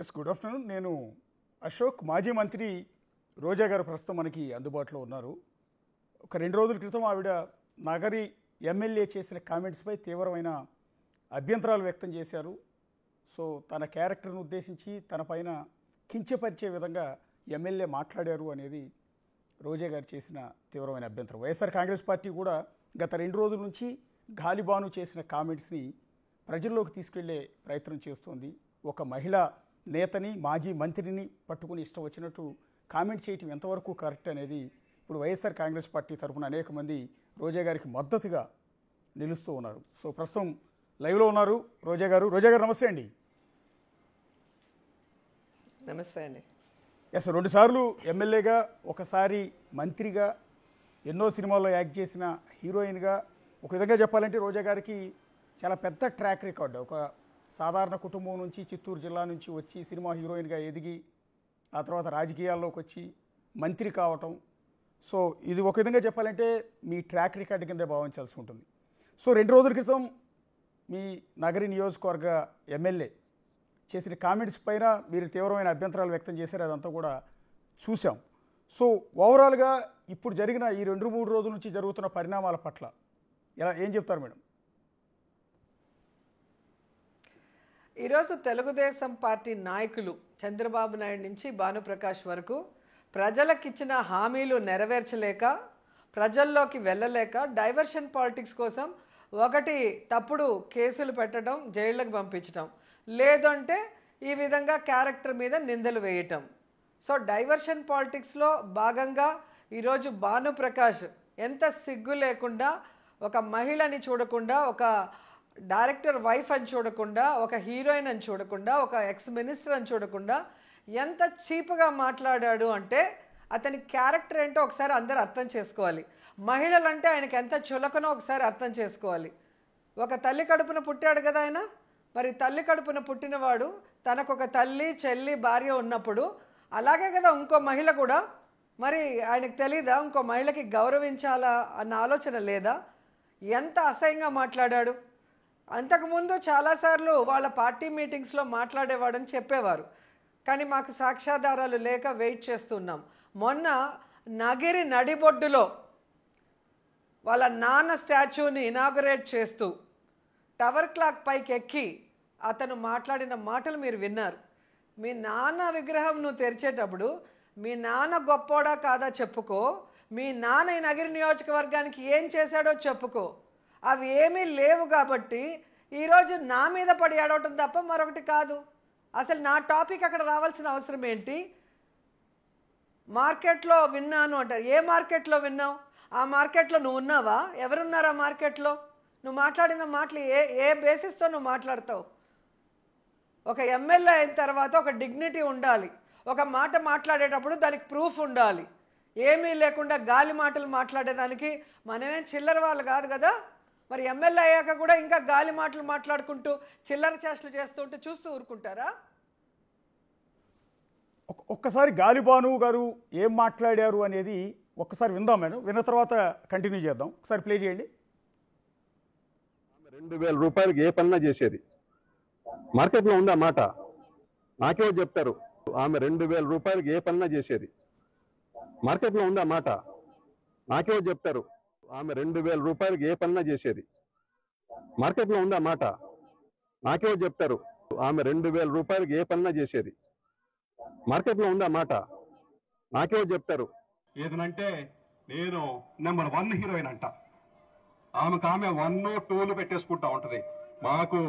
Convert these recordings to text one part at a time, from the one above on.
Yes, good afternoon. నేను అశోక్. మాజీ మంత్రి రోజా గారు ప్రస్తుతం మనకి అందుబాటులో ఉన్నారు. ఒక 2 రోజుల క్రితం ఆవిడ నగరి ఎమ్మెల్యే చేసిన కామెంట్స్పై తీవ్రమైన అభ్యంతరాలు వ్యక్తం చేశారు. సో తన క్యారెక్టర్ను ఉద్దేశించి తన పైన కించపరిచే విధంగా ఎమ్మెల్యే మాట్లాడారు అనేది రోజా గారు చేసిన తీవ్రమైన అభ్యంతరం. వైఎస్ఆర్ కాంగ్రెస్ పార్టీ కూడా గత 2 రోజుల నుంచి గాలిబాను చేసిన కామెంట్స్ని ప్రజల్లోకి తీసుకెళ్లే ప్రయత్నం చేస్తోంది. ఒక మహిళా నేతని, మాజీ మంత్రిని పట్టుకుని ఇష్టం వచ్చినట్టు కామెంట్ చేయటం ఎంతవరకు కరెక్ట్ అనేది ఇప్పుడు వైఎస్ఆర్ కాంగ్రెస్ పార్టీ తరఫున అనేక మంది రోజా గారికి మద్దతుగా నిలుస్తూ ఉన్నారు. సో ప్రస్తుతం లైవ్లో ఉన్నారు రోజా గారు. రోజా గారు నమస్తే అండి. నమస్తే అండి. ఎస్, 2 సార్లు ఎమ్మెల్యేగా, ఒకసారి మంత్రిగా, ఎన్నో సినిమాల్లో యాక్ట్ చేసిన హీరోయిన్గా, ఒక విధంగా చెప్పాలంటే రోజా గారికి చాలా పెద్ద ట్రాక్ రికార్డు. ఒక సాధారణ కుటుంబం నుంచి, చిత్తూరు జిల్లా నుంచి వచ్చి సినిమా హీరోయిన్గా ఎదిగి ఆ తర్వాత రాజకీయాల్లోకి వచ్చి మంత్రి కావటం. సో ఇది ఒక విధంగా చెప్పాలంటే మీ ట్రాక్ రికార్డు కింద భావించాల్సి ఉంటుంది. సో 2 రోజుల క్రితం మీ నగరి నియోజకవర్గ ఎమ్మెల్యే చేసిన కామెంట్స్ పైన మీరు తీవ్రమైన అభ్యంతరాలు వ్యక్తం చేశారు. అదంతా కూడా చూసాం. సో ఓవరాల్గా ఇప్పుడు జరిగిన ఈ 2-3 రోజుల నుంచి జరుగుతున్న పరిణామాల పట్ల ఏం చెప్తారు మేడం? ఈరోజు తెలుగుదేశం పార్టీ నాయకులు చంద్రబాబు నాయుడు నుంచి భానుప్రకాష్ వరకు ప్రజలకిచ్చిన హామీలు నెరవేర్చలేక, ప్రజల్లోకి వెళ్ళలేక డైవర్షన్ పాలిటిక్స్ కోసం ఒకటి తప్పుడు కేసులు పెట్టడం, జైళ్ళకు పంపించడం, లేదంటే ఈ విధంగా క్యారెక్టర్ మీద నిందలు వేయటం. సో డైవర్షన్ పాలిటిక్స్లో భాగంగా ఈరోజు భానుప్రకాష్ ఎంత సిగ్గు లేకుండా, ఒక మహిళని చూడకుండా, ఒక డైరెక్టర్ వైఫ్ అని చూడకుండా, ఒక హీరోయిన్ అని చూడకుండా, ఒక ఎక్స్ మినిస్టర్ అని చూడకుండా ఎంత చీప్గా మాట్లాడాడు అంటే అతని క్యారెక్టర్ ఏంటో ఒకసారి అందరూ అర్థం చేసుకోవాలి. మహిళలంటే ఆయనకి ఎంత చులకనో ఒకసారి అర్థం చేసుకోవాలి. ఒక తల్లి కడుపున పుట్టాడు కదా ఆయన. మరి తల్లి కడుపున పుట్టినవాడు తనకొక తల్లి, చెల్లి, భార్య ఉన్నప్పుడు అలాగే కదా ఇంకో మహిళ కూడా. మరి ఆయనకు తెలీదా ఇంకో మహిళకి గౌరవించాలా అన్న ఆలోచన లేదా? ఎంత అసహ్యంగా మాట్లాడాడు. అంతకుముందు చాలాసార్లు వాళ్ళ పార్టీ మీటింగ్స్లో మాట్లాడేవాడని చెప్పేవారు, కానీ మాకు సాక్ష్యాధారాలు లేక వెయిట్ చేస్తున్నాం. మొన్న నగిరి నడిబొడ్డులో వాళ్ళ నాన్న స్టాచ్యూని ఇనాగరేట్ చేస్తూ టవర్ క్లాక్ పైకి ఎక్కి అతను మాట్లాడిన మాటలు మీరు విన్నారు. మీ నాన్న విగ్రహం నువ్వు తెరిచేటప్పుడు మీ నాన్న గొప్పోడా కాదా చెప్పుకో, మీ నాన్న ఈ నగిరి నియోజకవర్గానికి ఏం చేశాడో చెప్పుకో. అవి ఏమీ లేవు కాబట్టి ఈరోజు నా మీద పడి ఏడవటం తప్ప మరొకటి కాదు. అసలు నా టాపిక్ అక్కడ రావాల్సిన అవసరం ఏంటి? మార్కెట్లో విన్నాను అంటారు. ఏ మార్కెట్లో విన్నావు? ఆ మార్కెట్లో నువ్వు ఉన్నావా? ఎవరున్నారు ఆ మార్కెట్లో? నువ్వు మాట్లాడిన మాటలు ఏ బేసిస్తో నువ్వు మాట్లాడతావు? ఒక ఎమ్మెల్యే అయిన తర్వాత ఒక డిగ్నిటీ ఉండాలి. ఒక మాట మాట్లాడేటప్పుడు దానికి ప్రూఫ్ ఉండాలి. ఏమీ లేకుండా గాలి మాటలు మాట్లాడేదానికి మనమేం చిల్లర వాళ్ళు కాదు కదా. మరి ఎమ్మెల్యే అయ్యాక కూడా ఇంకా గాలి మాటలు మాట్లాడుకుంటూ చిల్లర చేష్టలు చేస్తుంటే చూస్తూ ఊరుకుంటారా? ఒక్కసారి గాలిబాను గారు ఏం మాట్లాడారు అనేది ఒక్కసారి విందాం మేడం. విన్న తర్వాత కంటిన్యూ చేద్దాం. ఒకసారి ప్లే చేయండి. 2000 రూపాయలకి ఏ పన్నా చేసేది. మార్కెట్లో ఉందా మాట? నాకేమో చెప్తారు. ఆమె 2000 రూపాయలకి ఏ పన్నా చేసేది. మార్కెట్లో ఉందా మాట? నాకేమో చెప్తారు. ఆమె 2000 రూపాయలకి ఏ పన్నా చేసేది. మార్కెట్లో ఉందా మాట? నాకేమో చెప్తారు. ఆమె 2000 రూపాయలకి ఏ పన్నా చేసేది. మార్కెట్లో ఉందా మాట? నాకేమో చెప్తారు. ఏదనంటే నేను నెంబర్ 1 హీరోయిన్ అంట. ఆమె 1, 2 పెట్టేసుకుంటా ఉంటది. నాకు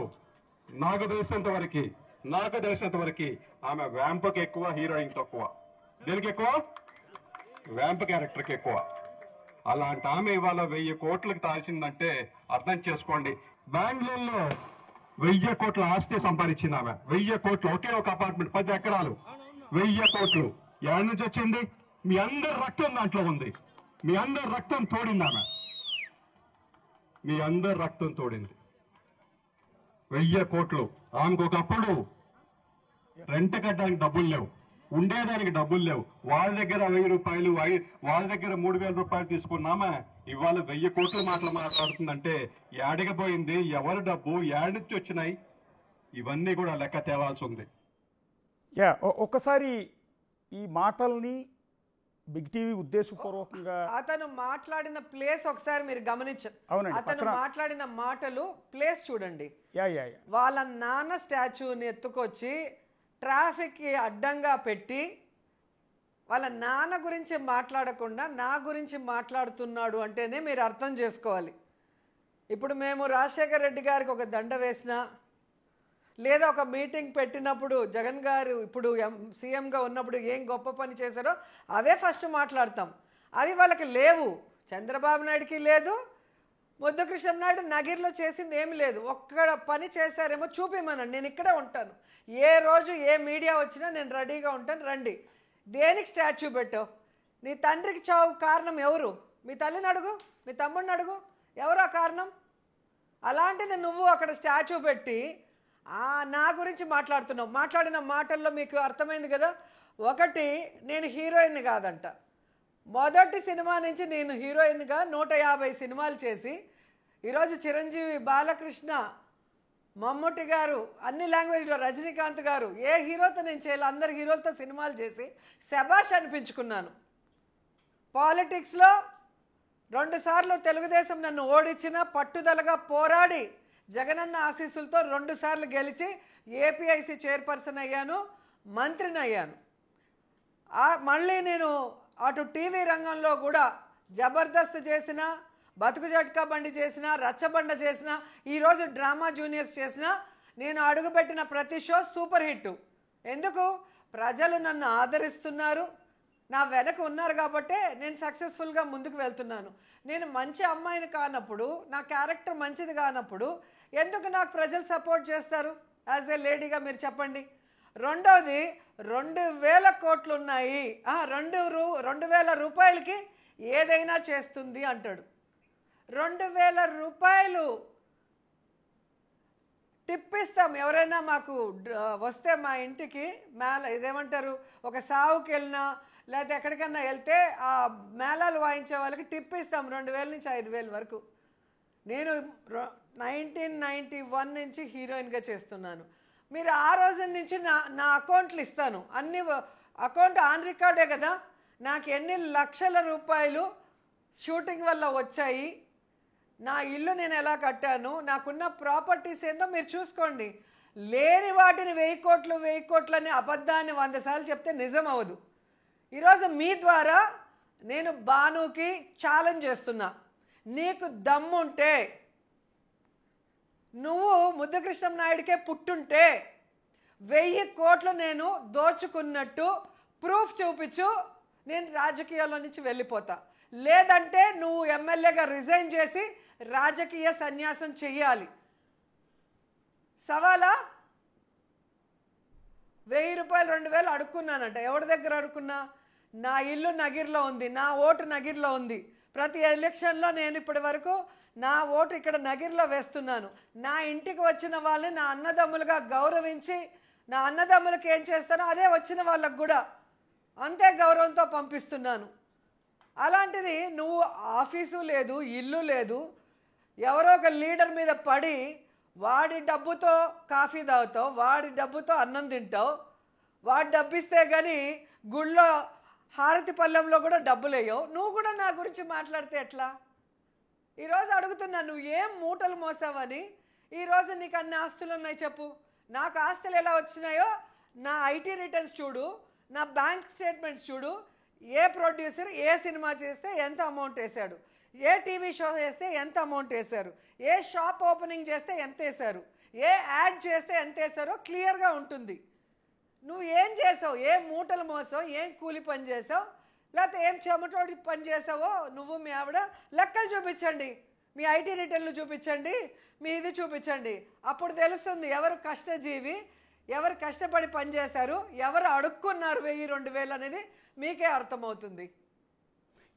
తెలిసినంత వరకు ఆమె వ్యాంప్కి ఎక్కువ, హీరోయిన్ తక్కువ. దేనికి ఎక్కువ? వ్యాంప్ క్యారెక్టర్కి ఎక్కువ. అలాంటి ఆమె ఇవాళ 1000 కోట్లకు తాల్చిందంటే అర్థం చేసుకోండి. బెంగళూరులో 1000 కోట్ల ఆస్తి సంపాదించింది ఆమె. 1000 కోట్లు, ఒకే ఒక అపార్ట్మెంట్, 10 ఎకరాలు, 1000 కోట్లు. ఎక్కడి నుంచి వచ్చింది? మీ అందరి రక్తం దాంట్లో ఉంది. మీ అందరి రక్తం తోడింది ఆమె. మీ అందరి రక్తం తోడింది. 1000 కోట్లు. ఆమెకు ఒకప్పుడు రెంట్ కట్టడానికి డబ్బులు లేవు, ఉండేదానికి డబ్బులు లేవు. వాళ్ళ దగ్గర 1000 రూపాయలు, వాళ్ళ దగ్గర 3000 రూపాయలు తీసుకున్నామా ఇవాళ 1000 కోట్ల మాటలు మాట్లాడుతుందంటే ఏడకపోయింది? ఎవరి డబ్బు? ఏడు నుంచి వచ్చినాయి? ఇవన్నీ కూడా లెక్క తేవాల్సి ఉంది. యా ఒక్కసారి ఈ మాటల్ని బిగ్ టీవీ ఉద్దేశపూర్వకంగా అతను మాట్లాడిన ప్లేస్ ఒకసారి మీరు గమనించారు. అవునండి, అతను మాట్లాడిన మాటలు ప్లేస్ చూడండి. యా యా యా వాళ్ళ నాన్న స్టాచ్యూని ఎత్తుకొచ్చి ట్రాఫిక్కి అడ్డంగా పెట్టి వాళ్ళ నాన్న గురించి మాట్లాడకుండా నా గురించి మాట్లాడుతున్నాడు అంటేనే మీరు అర్థం చేసుకోవాలి. ఇప్పుడు మేము రాజశేఖర రెడ్డి గారికి ఒక దండ వేసినా లేదా ఒక మీటింగ్ పెట్టినప్పుడు జగన్ గారు ఇప్పుడు సీఎంగా ఉన్నప్పుడు ఏం గొప్ప పని చేశారో అవే ఫస్ట్ మాట్లాడతాం. అవి వాళ్ళకి లేవు. చంద్రబాబు నాయుడుకి లేదు, ముద్దుకృష్ణ నాయుడు నగిరిలో చేసింది ఏమి లేదు. ఒక్క పని చేశారేమో చూపిమనండి, నేను ఇక్కడే ఉంటాను. ఏ రోజు ఏ మీడియా వచ్చినా నేను రెడీగా ఉంటాను, రండి. దేనికి స్టాచ్యూ పెట్టావు? నీ తండ్రికి చావు కారణం ఎవరు? మీ తల్లిని అడుగు, మీ తమ్ముడిని అడుగు, ఎవరో కారణం. అలాంటిది నువ్వు అక్కడ స్టాచ్యూ పెట్టి నా గురించి మాట్లాడుతున్నావు. మాట్లాడిన మాటల్లో మీకు అర్థమైంది కదా. ఒకటి, నేను హీరోయిన్ కాదంట. మొదటి సినిమా నుంచి నేను హీరోయిన్గా 150 సినిమాలు చేసి ఈరోజు చిరంజీవి, బాలకృష్ణ, మమ్ముట్టి గారు, అన్ని లాంగ్వేజ్లో రజనీకాంత్ గారు, ఏ హీరోతో నేను చేయాలి, అందరు హీరోలతో సినిమాలు చేసి శభాష్ అనిపించుకున్నాను. పాలిటిక్స్లో 2 సార్లు తెలుగుదేశం నన్ను ఓడించిన, పట్టుదలగా పోరాడి జగనన్న ఆశీస్సులతో 2 సార్లు గెలిచి ఏపీఐసి చైర్పర్సన్ అయ్యాను, మంత్రిని అయ్యాను. మళ్ళీ నేను అటు టీవీ రంగంలో కూడా జబర్దస్త్ చేసిన, బతుకు జట్కా బండి చేసిన, రచ్చబండ చేసిన, ఈరోజు డ్రామా జూనియర్స్ చేసిన, నేను అడుగుపెట్టిన ప్రతి షో సూపర్ హిట్. ఎందుకు? ప్రజలు నన్ను ఆదరిస్తున్నారు, నా వెనక ఉన్నారు కాబట్టే నేను సక్సెస్ఫుల్గా ముందుకు వెళ్తున్నాను. నేను మంచి అమ్మాయిని కానప్పుడు, నా క్యారెక్టర్ మంచిది కానప్పుడు ఎందుకు నాకు ప్రజలు సపోర్ట్ చేస్తారు యాజ్ ఏ లేడీగా? మీరు చెప్పండి. రెండోది, 2000 కోట్లు ఉన్నాయి, 2000 రూపాయలకి ఏదైనా చేస్తుంది అంటాడు. 2000 రూపాయలు టిప్ ఇస్తాం ఎవరైనా మాకు వస్తే మా ఇంటికి ఇదేమంటారు, ఒక సావుకి వెళ్ళినా లేకపోతే ఎక్కడికన్నా వెళ్తే ఆ మేళాలు వాయించే వాళ్ళకి టిప్ ఇస్తాం 2000 నుంచి 5000 వరకు. నేను 1991 నుంచి హీరోయిన్గా చేస్తున్నాను. మీరు ఆ రోజు నుంచి నా అకౌంట్లు ఇస్తాను, అన్ని అకౌంట్ ఆన్ రికార్డే కదా. నాకు ఎన్ని లక్షల రూపాయలు షూటింగ్ వల్ల వచ్చాయి, నా ఇల్లు నేను ఎలా కట్టాను, నాకున్న ప్రాపర్టీస్ ఏందో మీరు చూసుకోండి. లేని వాటిని 1000 కోట్లు అని అబద్ధాన్ని 100 సార్లు చెప్తే నిజం అవ్వదు. ఈరోజు మీ ద్వారా నేను బానుకి ఛాలెంజ్ చేస్తున్నా. నీకు దమ్ముంటే, నువ్వు ముద్దుకృష్ణ నాయుడికే పుట్టుంటే 1000 కోట్లు నేను దోచుకున్నట్టు ప్రూఫ్ చూపించు, నేను రాజకీయాల్లో నుంచి వెళ్ళిపోతా. లేదంటే నువ్వు ఎమ్మెల్యేగా రిజైన్ చేసి రాజకీయ సన్యాసం చెయ్యాలి. సవాలా? 1000 రూపాయలు 2000 అడుక్కున్నానంట. ఎవరి దగ్గర అడుక్కున్నా? నా ఇల్లు నగిరిలో ఉంది, నా ఓటు నగిరిలో ఉంది. ప్రతి ఎలక్షన్లో నేను ఇప్పటి వరకు నా ఓటు ఇక్కడ నగిరిలో వేస్తున్నాను. నా ఇంటికి వచ్చిన వాళ్ళని నా అన్నదమ్ములుగా గౌరవించి, నా అన్నదమ్ములకి ఏం చేస్తానో అదే వచ్చిన వాళ్ళకు కూడా అంతే గౌరవంతో పంపిస్తున్నాను. అలాంటిది నువ్వు ఆఫీసు లేదు, ఇల్లు లేదు, ఎవరో ఒక లీడర్ మీద పడి వాడి డబ్బుతో కాఫీ తాగుతావు, వాడి డబ్బుతో అన్నం తింటావు. వాడి డబ్బిస్తే కానీ గుళ్ళో హారతి పళ్ళెంలో కూడా డబ్బులు వేయవు. నువ్వు కూడా నా గురించి మాట్లాడితే ఎట్లా? ఈరోజు అడుగుతున్నా, నువ్వు ఏం మూటలు మోసావని. ఈరోజు నీకు అన్ని ఆస్తులు ఉన్నాయి చెప్పు. నాకు ఆస్తులు ఎలా వచ్చినాయో నా ఐటీ రిటర్న్స్ చూడు, నా బ్యాంక్ స్టేట్మెంట్స్ చూడు. ఏ ప్రొడ్యూసర్ ఏ సినిమా చేస్తే ఎంత అమౌంట్ వేశాడు, ఏ టీవీ షో చేస్తే ఎంత అమౌంట్ వేశారు, ఏ షాప్ ఓపెనింగ్ చేస్తే ఎంత వేశారు, ఏ యాడ్ చేస్తే ఎంత వేశారో క్లియర్గా ఉంటుంది. నువ్వు ఏం చేసావు, ఏ మూటలు మోసావు, ఏం కూలి పని చేసావు, లేకపోతే ఏం చెమటోడి పని చేసావో నువ్వు మీ ఆవిడ లెక్కలు చూపించండి. మీ ఐటీ రిటర్న్లు చూపించండి, మీ ఇది చూపించండి. అప్పుడు తెలుస్తుంది ఎవరు కష్టజీవి, ఎవరు కష్టపడి పనిచేశారు, ఎవరు అడుక్కున్నారు 1000-2000 అనేది మీకే అర్థమవుతుంది.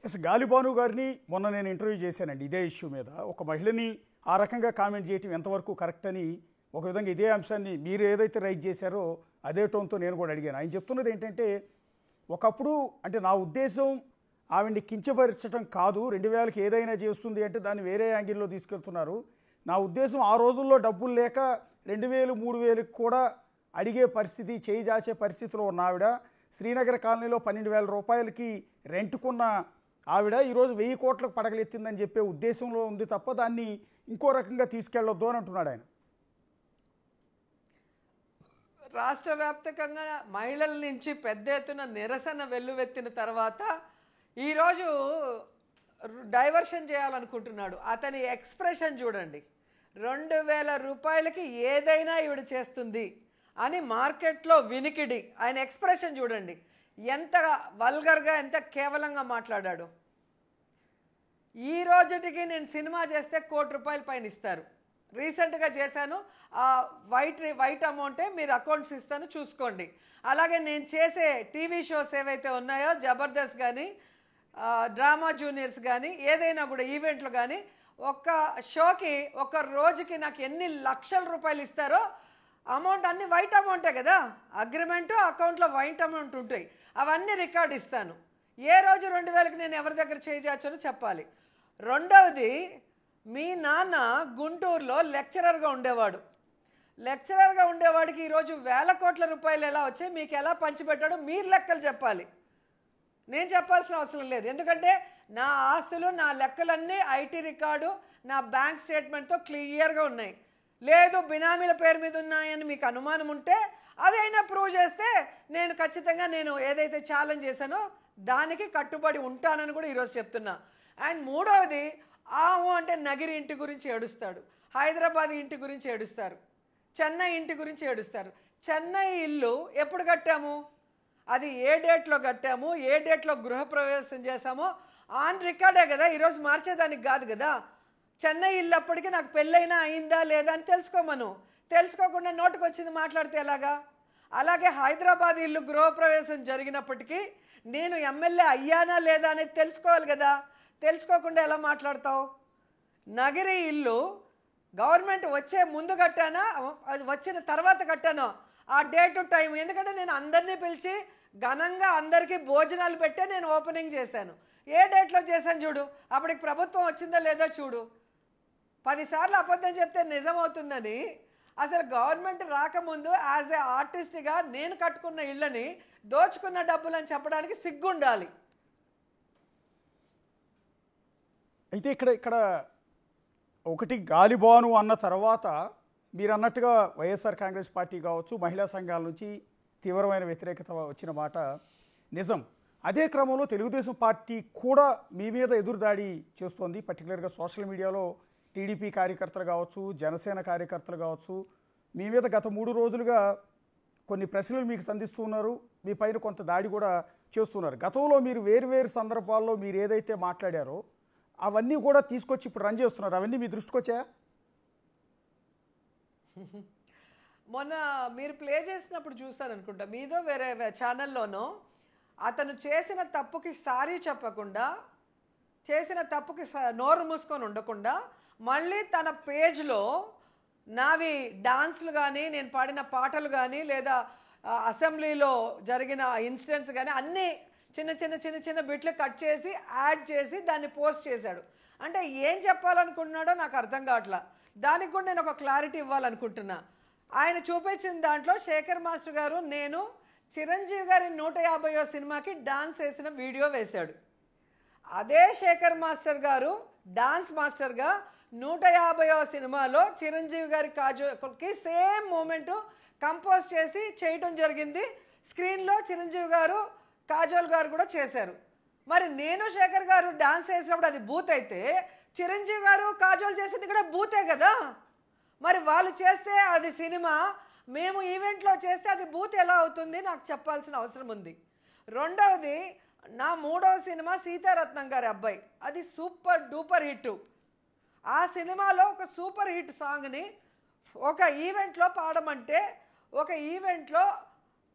ఎస్, గాలిబాను గారిని మొన్న నేను ఇంటర్వ్యూ చేశానండి ఇదే ఇష్యూ మీద. ఒక మహిళని ఆ రకంగా కామెంట్ చేయటం ఎంతవరకు కరెక్ట్ అని ఒక విధంగా ఇదే అంశాన్ని మీరు ఏదైతే రైజ్ చేశారో అదే టోన్తో నేను కూడా అడిగాను. ఆయన చెప్తున్నది ఏంటంటే, ఒకప్పుడు అంటే నా ఉద్దేశం ఆవిడ్ని కించపరచడం కాదు, 2000కి ఏదైనా చేస్తుంది అంటే దాన్ని వేరే యాంగిల్లో తీసుకెళ్తున్నారు. నా ఉద్దేశం ఆ రోజుల్లో డబ్బులు లేక 2000-3000కి కూడా అడిగే పరిస్థితి, చేయి జాచే పరిస్థితిలో ఉన్న ఆవిడ, శ్రీనగర్ కాలనీలో 12,000 రూపాయలకి రెంట్కున్న ఆవిడ ఈరోజు 1000 కోట్లకు పడగలెత్తిందని చెప్పే ఉద్దేశంలో ఉంది తప్ప దాన్ని ఇంకో రకంగా తీసుకెళ్ళొద్దు అని అంటున్నాడు ఆయన. రాష్ట్ర వ్యాప్తంగా మహిళల నుంచి పెద్ద ఎత్తున నిరసన వెల్లువెత్తిన తర్వాత ఈరోజు డైవర్షన్ చేయాలనుకుంటున్నాడు. అతని ఎక్స్ప్రెషన్ చూడండి, 2,000 రూపాయలకి ఏదైనా ఈవిడ చేస్తుంది అని మార్కెట్లో వినికిడి. ఆయన ఎక్స్ప్రెషన్ చూడండి, ఎంత వల్గర్గా, ఎంత కేవలంగా మాట్లాడాడు. ఈ రోజుటికి నేను సినిమా చేస్తే ₹1,00,00,000 పైన ఇస్తారు. రీసెంట్గా చేశాను, ఆ వైట్ అమౌంటే మీరు అకౌంట్స్ ఇస్తాను చూసుకోండి. అలాగే నేను చేసే టీవీ షోస్ ఏవైతే ఉన్నాయో, జబర్దస్త్ కానీ, డ్రామా జూనియర్స్ కానీ, ఏదైనా కూడా ఈవెంట్లు కానీ, ఒక్క షోకి ఒక రోజుకి నాకు ఎన్ని లక్షల రూపాయలు ఇస్తారో అమౌంట్ అన్ని వైట్ అమౌంటే కదా, అగ్రిమెంటు అకౌంట్లో వైట్ అమౌంట్ ఉంటాయి, అవన్నీ రికార్డ్ ఇస్తాను. ఏ రోజు 2,000కి నేను ఎవరి దగ్గర చేయొచ్చో చెప్పాలి. రెండవది, మీ నాన్న గుంటూరులో లెక్చరర్గా ఉండేవాడు. లెక్చరర్గా ఉండేవాడికి ఈరోజు వేల కోట్ల రూపాయలు ఎలా వచ్చాయి, మీకు ఎలా పంచిపెట్టాడో మీరు లెక్కలు చెప్పాలి. నేను చెప్పాల్సిన అవసరం లేదు, ఎందుకంటే నా ఆస్తులు, నా లెక్కలన్నీ ఐటీ రికార్డు, నా బ్యాంక్ స్టేట్మెంట్తో క్లియర్గా ఉన్నాయి. లేదు బినామీల పేరు మీద ఉన్నాయని మీకు అనుమానం ఉంటే అవి అయినా ప్రూవ్ చేస్తే నేను ఖచ్చితంగా నేను ఏదైతే ఛాలెంజ్ చేశానో దానికి కట్టుబడి ఉంటానని కూడా ఈరోజు చెప్తున్నా. అండ్ మూడవది, అంటే నగిరి ఇంటి గురించి ఏడుస్తాడు, హైదరాబాద్ ఇంటి గురించి ఏడుస్తారు, చెన్నై ఇంటి గురించి ఏడుస్తారు. చెన్నై ఇల్లు ఎప్పుడు కట్టాము, అది ఏ డేట్లో కట్టాము, ఏ డేట్లో గృహప్రవేశం చేశామో ఆన్ రికార్డే కదా, ఈరోజు మార్చేదానికి కాదు కదా. చెన్నై ఇల్లు అప్పటికి నాకు పెళ్ళైనా అయిందా లేదా అని తెలుసుకోమను, తెలుసుకోకుండా నోటుకు వచ్చింది మాట్లాడితే ఎలాగా. అలాగే హైదరాబాద్ ఇల్లు గృహప్రవేశం జరిగినప్పటికీ నేను ఎమ్మెల్యే అయ్యానా లేదా అనేది తెలుసుకోవాలి కదా, తెలుసుకోకుండా ఎలా మాట్లాడతావు. నగిరి ఇల్లు గవర్నమెంట్ వచ్చే ముందు కట్టానా, వచ్చిన తర్వాత కట్టానో ఆ డేటు టైం, ఎందుకంటే నేను అందరినీ పిలిచి ఘనంగా అందరికీ భోజనాలు పెట్టే నేను ఓపెనింగ్ చేశాను. ఏ డేట్లో చేశాను చూడు, అప్పటికి ప్రభుత్వం వచ్చిందో లేదో చూడు. 10 సార్లు అబద్ధం చెప్తే నిజమవుతుందని, అసలు గవర్నమెంట్ రాకముందు యాజ్ ఏ ఆర్టిస్ట్గా నేను కట్టుకున్న ఇళ్ళని దోచుకున్న డబ్బులని చెప్పడానికి సిగ్గుండాలి. అయితే ఇక్కడ ఒకటి గాలిబాను అన్న తర్వాత మీరు అన్నట్టుగా వైఎస్ఆర్ కాంగ్రెస్ పార్టీ కావచ్చు, మహిళా సంఘాల నుంచి తీవ్రమైన వ్యతిరేకత వచ్చిన మాట నిజం. అదే క్రమంలో తెలుగుదేశం పార్టీ కూడా మీ మీద ఎదురుదాడి చేస్తోంది. పర్టికులర్గా సోషల్ మీడియాలో టీడీపీ కార్యకర్తలు కావచ్చు, జనసేన కార్యకర్తలు కావచ్చు, మీ మీద గత 3 రోజులుగా కొన్ని ప్రశ్నలు మీకు సంధిస్తూ ఉన్నారు, మీ పైన కొంత దాడి కూడా చేస్తున్నారు. గతంలో మీరు వేరు సందర్భాల్లో మీరు ఏదైతే మాట్లాడారో అవన్నీ కూడా తీసుకొచ్చి ఇప్పుడు రన్ చేస్తున్నారు. అవన్నీ మీ దృష్టికి వచ్చాయా? మొన్న మీరు ప్లే చేసినప్పుడు చూసాను అనుకుంటా, మీదో వేరే ఛానల్లోనో, అతను చేసిన తప్పుకి సారీ చెప్పకుండా, చేసిన తప్పుకి నోరు మూసుకొని ఉండకుండా మళ్ళీ తన పేజ్లో నావి డాన్స్లు కానీ, నేను పాడిన పాటలు కానీ, లేదా అసెంబ్లీలో జరిగిన ఇన్సిడెంట్స్ కానీ అన్నీ చిన్న బిట్లు కట్ చేసి యాడ్ చేసి దాన్ని పోస్ట్ చేశాడు. అంటే ఏం చెప్పాలనుకుంటున్నాడో నాకు అర్థం కావట్లా. దానికి కూడా నేను ఒక క్లారిటీ ఇవ్వాలనుకుంటున్నా. ఆయన చూపించిన దాంట్లో శేఖర్ మాస్టర్ గారు నేను చిరంజీవి గారి 150వ సినిమాకి డాన్స్ వేసిన వీడియో వేశాడు. అదే శేఖర్ మాస్టర్ గారు డాన్స్ మాస్టర్గా 150వ సినిమాలో చిరంజీవి గారి కాజోల్కి సేమ్ మూమెంట్ కంపోజ్ చేసి చేయటం జరిగింది. స్క్రీన్లో చిరంజీవి గారు, కాజోల్ గారు కూడా చేశారు. మరి నేను శేఖర్ గారు డాన్స్ వేసినప్పుడు అది బూత్ అయితే, చిరంజీవి గారు కాజోల్ చేసింది కూడా బూతే కదా. మరి వాళ్ళు చేస్తే అది సినిమా, మేము ఈవెంట్లో చేస్తే అది బూత్ ఎలా అవుతుంది నాకు చెప్పాల్సిన అవసరం ఉంది. రెండవది, నా 3వ సినిమా సీతారత్నం గారి అబ్బాయి, అది సూపర్ డూపర్ హిట్. ఆ సినిమాలో ఒక సూపర్ హిట్ సాంగ్ని ఒక ఈవెంట్లో పాడమంటే, ఒక ఈవెంట్లో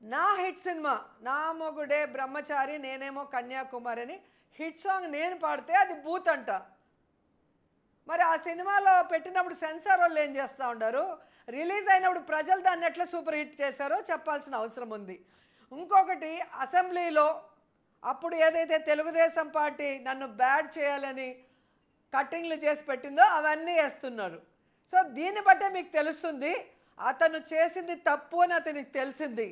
నా హిట్ సినిమా నా మొగుడే బ్రహ్మచారి నేనేమో కన్యాకుమారి అని హిట్ సాంగ్ నేను పాడితే అది బూత్ అంట. మరి ఆ సినిమాలో పెట్టినప్పుడు సెన్సార్ వాళ్ళు ఏం చేస్తూ ఉంటారు, రిలీజ్ అయినప్పుడు ప్రజలు దాన్ని ఎట్లా సూపర్ హిట్ చేశారో చెప్పాల్సిన అవసరం ఉంది. ఇంకొకటి, అసెంబ్లీలో అప్పుడు ఏదైతే తెలుగుదేశం పార్టీ నన్ను బ్యాడ్ చేయాలని కట్టింగ్లు చేసి పెట్టిందో అవన్నీ వేస్తున్నారు. సో దీన్ని బట్టే మీకు తెలుస్తుంది అతను చేసింది తప్పు అని అతనికి తెలిసింది.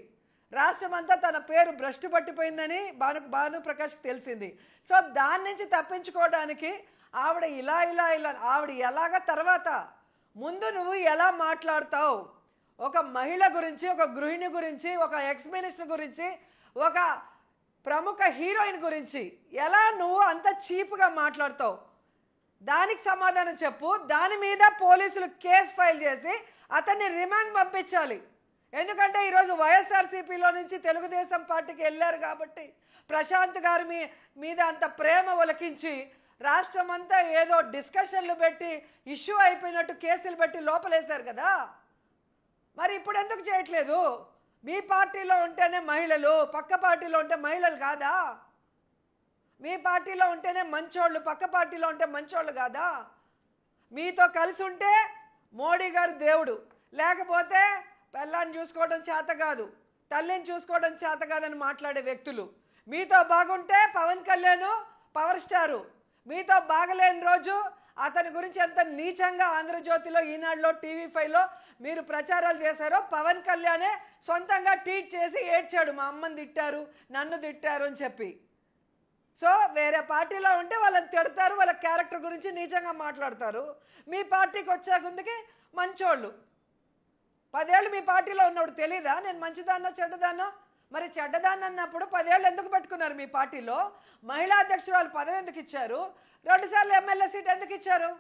రాష్ట్రం అంతా తన పేరు భ్రష్టు పట్టిపోయిందని భానుప్రకాష్కి తెలిసింది. సో దాని నుంచి తప్పించుకోవడానికి ఆవిడ ఇలా ఆవిడ ఎలాగ తర్వాత ముందు నువ్వు ఎలా మాట్లాడతావు, ఒక మహిళ గురించి, ఒక గృహిణి గురించి, ఒక ఎక్స్ మినిస్టర్ గురించి, ఒక ప్రముఖ హీరోయిన్ గురించి ఎలా నువ్వు అంత చీప్గా మాట్లాడతావు? దానికి సమాధానం చెప్పు. దాని మీద పోలీసులు కేసు ఫైల్ చేసి అతన్ని రిమాండ్ పంపించాలి. ఎందుకంటే ఈరోజు వైఎస్ఆర్సీపీలో నుంచి తెలుగుదేశం పార్టీకి వెళ్ళారు కాబట్టి ప్రశాంత్ గారి మీద అంత ప్రేమ ఒలకించి రాష్ట్రం అంతా ఏదో డిస్కషన్లు పెట్టి ఇష్యూ అయిపోయినట్టు కేసులు పెట్టి లోపలేశారు కదా. మరి ఇప్పుడు ఎందుకు చేయట్లేదు? మీ పార్టీలో ఉంటేనే మహిళలు, పక్క పార్టీలో ఉంటే మహిళలు కాదా? మీ పార్టీలో ఉంటేనే మంచోళ్ళు, పక్క పార్టీలో ఉంటే మంచోళ్ళు కాదా? మీతో కలిసి ఉంటే మోడీ గారు దేవుడు, లేకపోతే పిల్లాన్ని చూసుకోవడం చేత కాదు, తల్లిని చూసుకోవడం చేత కాదని మాట్లాడే వ్యక్తులు. మీతో బాగుంటే పవన్ కళ్యాణ్ పవర్ స్టారు, మీతో బాగలేని రోజు అతని గురించి ఎంత నీచంగా ఆంధ్రజ్యోతిలో, ఈనాడులో, టీవీ5లో మీరు ప్రచారాలు చేశారో పవన్ కళ్యాణే సొంతంగా ట్వీట్ చేసి ఏడ్చాడు, మా అమ్మని తిట్టారు, నన్ను తిట్టారు అని చెప్పి. సో వేరే పార్టీలో ఉంటే వాళ్ళని తిడతారు, వాళ్ళ క్యారెక్టర్ గురించి నీచంగా మాట్లాడతారు. మీ పార్టీకి వచ్చే ముందుకి మంచోళ్ళు. 10 ఏళ్ళు మీ పార్టీలో ఉన్నప్పుడు తెలీదా నేను మంచిదాన్నో చెడ్డదాన్నో? మరి చెడ్డదాన్ని అన్నప్పుడు 10 ఏళ్ళు ఎందుకు పెట్టుకున్నారు మీ పార్టీలో? మహిళా అధ్యక్షురాలు పదవి ఎందుకు ఇచ్చారు? 2 సార్లు ఎమ్మెల్యే సీట్ ఎందుకు ఇచ్చారు?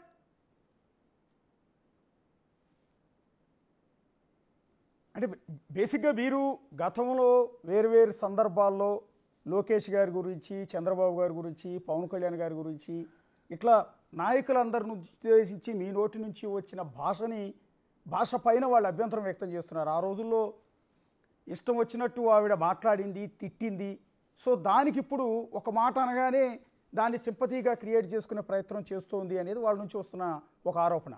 అంటే బేసిక్గా వీరు గతంలో వేరు సందర్భాల్లో లోకేష్ గారి గురించి, చంద్రబాబు గారి గురించి, పవన్ కళ్యాణ్ గారి గురించి ఇట్లా నాయకులందరిని ఉద్దేశించి మీ నోటి నుంచి వచ్చిన భాష పైన వాళ్ళు అభ్యంతరం వ్యక్తం చేస్తున్నారు. ఆ రోజుల్లో ఇష్టం వచ్చినట్టు ఆవిడ మాట్లాడింది, తిట్టింది. సో దానికి ఇప్పుడు ఒక మాట అనగానే దాన్ని సింపతిగా క్రియేట్ చేసుకునే ప్రయత్నం చేస్తోంది అనేది వాళ్ళ నుంచి వస్తున్న ఒక ఆరోపణ.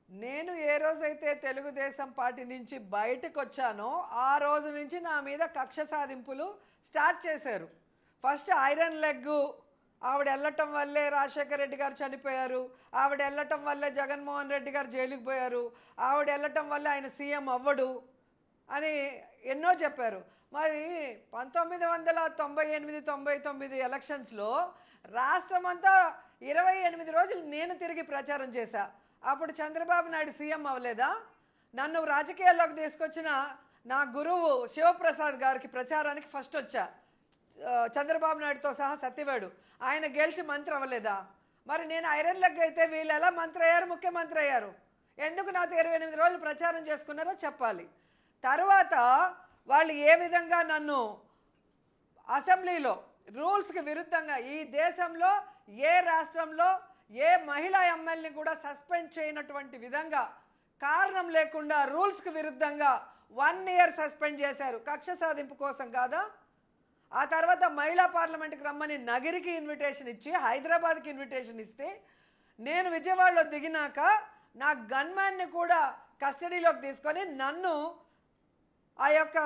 నేను ఏ రోజైతే తెలుగుదేశం పార్టీ నుంచి బయటకు వచ్చానో ఆ రోజు నుంచి నా మీద కక్ష సాధింపులు స్టార్ట్ చేశారు. ఫస్ట్ ఐరన్ లెగ్, ఆవిడ వెళ్ళటం వల్లే రాజశేఖర రెడ్డి గారు చనిపోయారు, ఆవిడ వెళ్ళటం వల్లే జగన్మోహన్ రెడ్డి గారు జైలుకి పోయారు, ఆవిడ వెళ్ళటం వల్లే ఆయన సీఎం అవ్వడు అని ఎన్నో చెప్పారు. మరి 1998-99 ఎలక్షన్స్లో రాష్ట్రం అంతా 28 రోజులు నేను తిరిగి ప్రచారం చేశా. అప్పుడు చంద్రబాబు నాయుడు సీఎం అవ్వలేదా? నన్ను రాజకీయాల్లోకి తీసుకొచ్చిన నా గురువు శివప్రసాద్ గారికి ప్రచారానికి ఫస్ట్ వచ్చా, చంద్రబాబు నాయుడుతో సహా సత్యవేడు. ఆయన గెలిచి మంత్రి అవ్వలేదా? మరి నేను ఐరన్ లెగ్ అయితే వీళ్ళు ఎలా మంత్రి అయ్యారు, ముఖ్యమంత్రి అయ్యారు? ఎందుకు నాతో 28 రోజులు ప్రచారం చేసుకున్నారో చెప్పాలి. తర్వాత వాళ్ళు ఏ విధంగా నన్ను అసెంబ్లీలో రూల్స్కి విరుద్ధంగా, ఈ దేశంలో ఏ రాష్ట్రంలో ఏ మహిళా ఎమ్మెల్యేని కూడా సస్పెండ్ చేయనటువంటి విధంగా కారణం లేకుండా రూల్స్కి విరుద్ధంగా 1 ఇయర్ సస్పెండ్ చేశారు. కక్ష సాధింపు కోసం కాదా? ఆ తర్వాత మహిళా పార్లమెంట్కి రమ్మని నగిరికి ఇన్విటేషన్ ఇచ్చి, హైదరాబాద్కి ఇన్విటేషన్ ఇస్తే నేను విజయవాడలో దిగినాక నా గన్మ్యాన్ని కూడా కస్టడీలోకి తీసుకొని నన్ను ఆ యొక్క